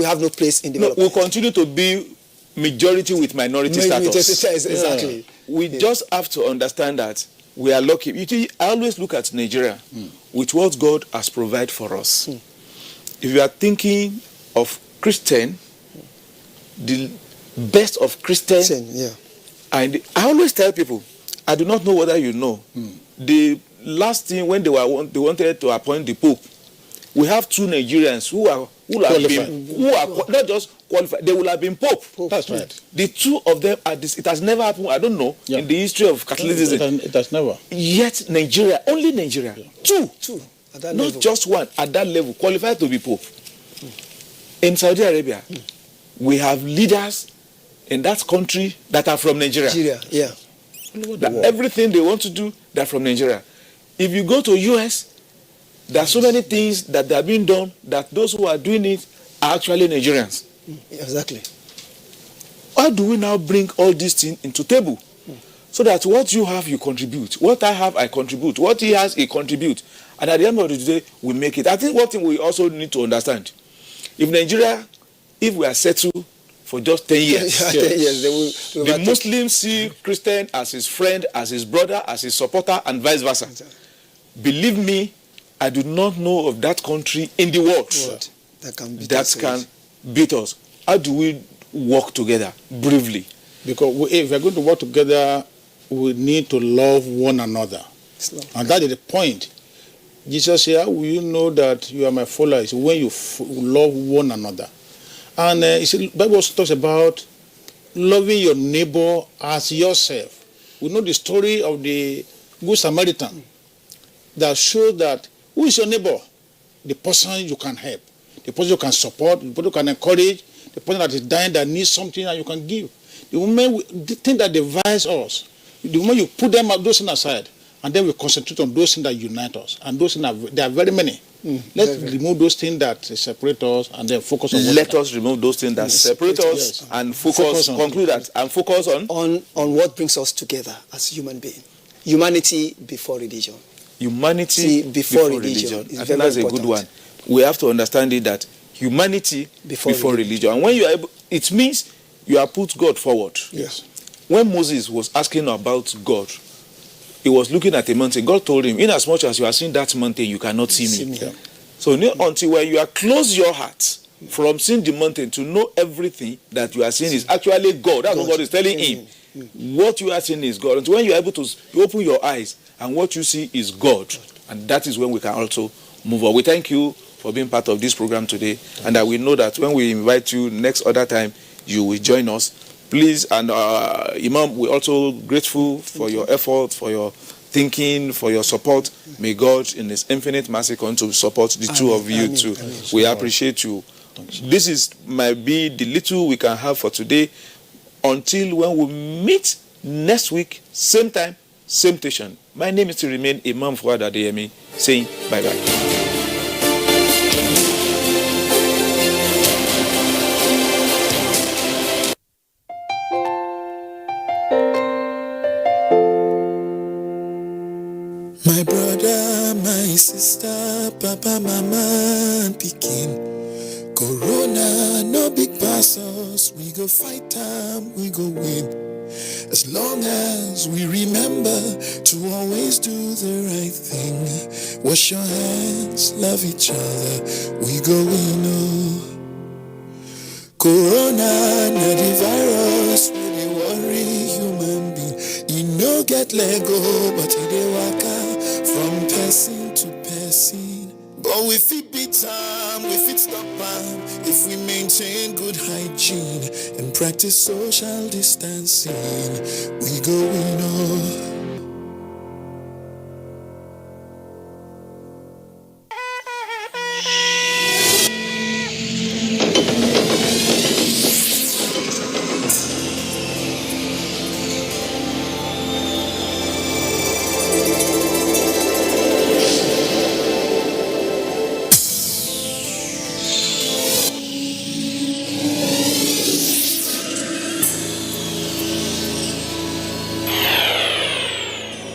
have no place in development. We'll continue to be majority with minority status. Exactly. We just have to understand that. We are lucky. I always look at Nigeria with what God has provided for us. If you are thinking of Christian, the best of Christian, and I always tell people, I do not know whether you know, the last thing when they wanted to appoint the Pope, we have two Nigerians who are not just qualified, they will have been Pope. That's right. The two of them it has never happened, I don't know, in the history of Catholicism. It has never. Yet Nigeria, only Nigeria, two at that not level. Just one, at that level, qualified to be Pope. In Saudi Arabia, we have leaders in that country that are from Nigeria. Everything they want to do, they're from Nigeria. If you go to US, there are so many things that are being done that those who are doing it are actually Nigerians. Exactly. How do we now bring all these things into table? So that what you have, you contribute. What I have, I contribute. What he has, he contributes. And at the end of the day, we make it. I think one thing we also need to understand, if Nigeria, if we are settled for just 10 years, 10 years the Muslims see Christian as his friend, as his brother, as his supporter, and vice versa. Believe me, I do not know of that country in the world that can beat us. How do we work together bravely? Because if we're going to work together, we need to love one another. And that is the point. Jesus said, will you know that you are my followers when you love one another? And the Bible also talks about loving your neighbor as yourself. We know the story of the Good Samaritan that shows that who is your neighbor? The person you can help, the person you can support, the person you can encourage, the person that is dying that needs something that you can give. The thing that divides us, the moment you put those things aside, and then we concentrate on those things that unite us, and those things there are very many. Let's remove those things that separate us, and then focus on. Let us remove those things that separate us, and focus on what brings us together as human beings. Humanity before religion. Humanity before religion. I think that's a good one. We have to understand it that humanity before religion. And when you are able, it means you have put God forward. Yes. When Moses was asking about God, he was looking at a mountain. God told him, in as much as you are seeing that mountain, you cannot see me. So until when you are close your heart from seeing the mountain to know everything that you are seeing is actually God. That's what God is telling him. What you are seeing is God. And when you are able to open your eyes and what you see is God, and that is when we can also move on. We thank you for being part of this program today, and that we know that when we invite you next other time, you will join us. Please, and Imam, we're also grateful for your effort, for your thinking, for your support. May God in his infinite mercy continue to support the two of you too. We appreciate you. This might be the little we can have for today, until when we meet next week, same time, same station. My name is to remain Imam Fuad Adeyemi, saying bye-bye. My brother, my sister, papa, mama, and pikin. Corona, no big pass us. We go fight time, we go win. As long as we remember to always do the right thing. Wash your hands, love each other, we go win. Oh. Corona, not the virus, really worry human being. You no get let go, but it dey waka from person to person. But we fit beat time, we fit stop time, if we maintain good hygiene and practice social distancing. We go win. Oh.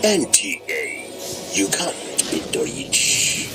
NTA, you can't beat the rich.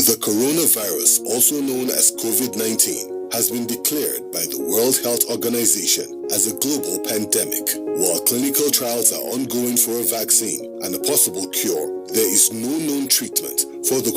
The coronavirus, also known as COVID-19, has been declared by the World Health Organization as a global pandemic. While clinical trials are ongoing for a vaccine and a possible cure, there is no known treatment for the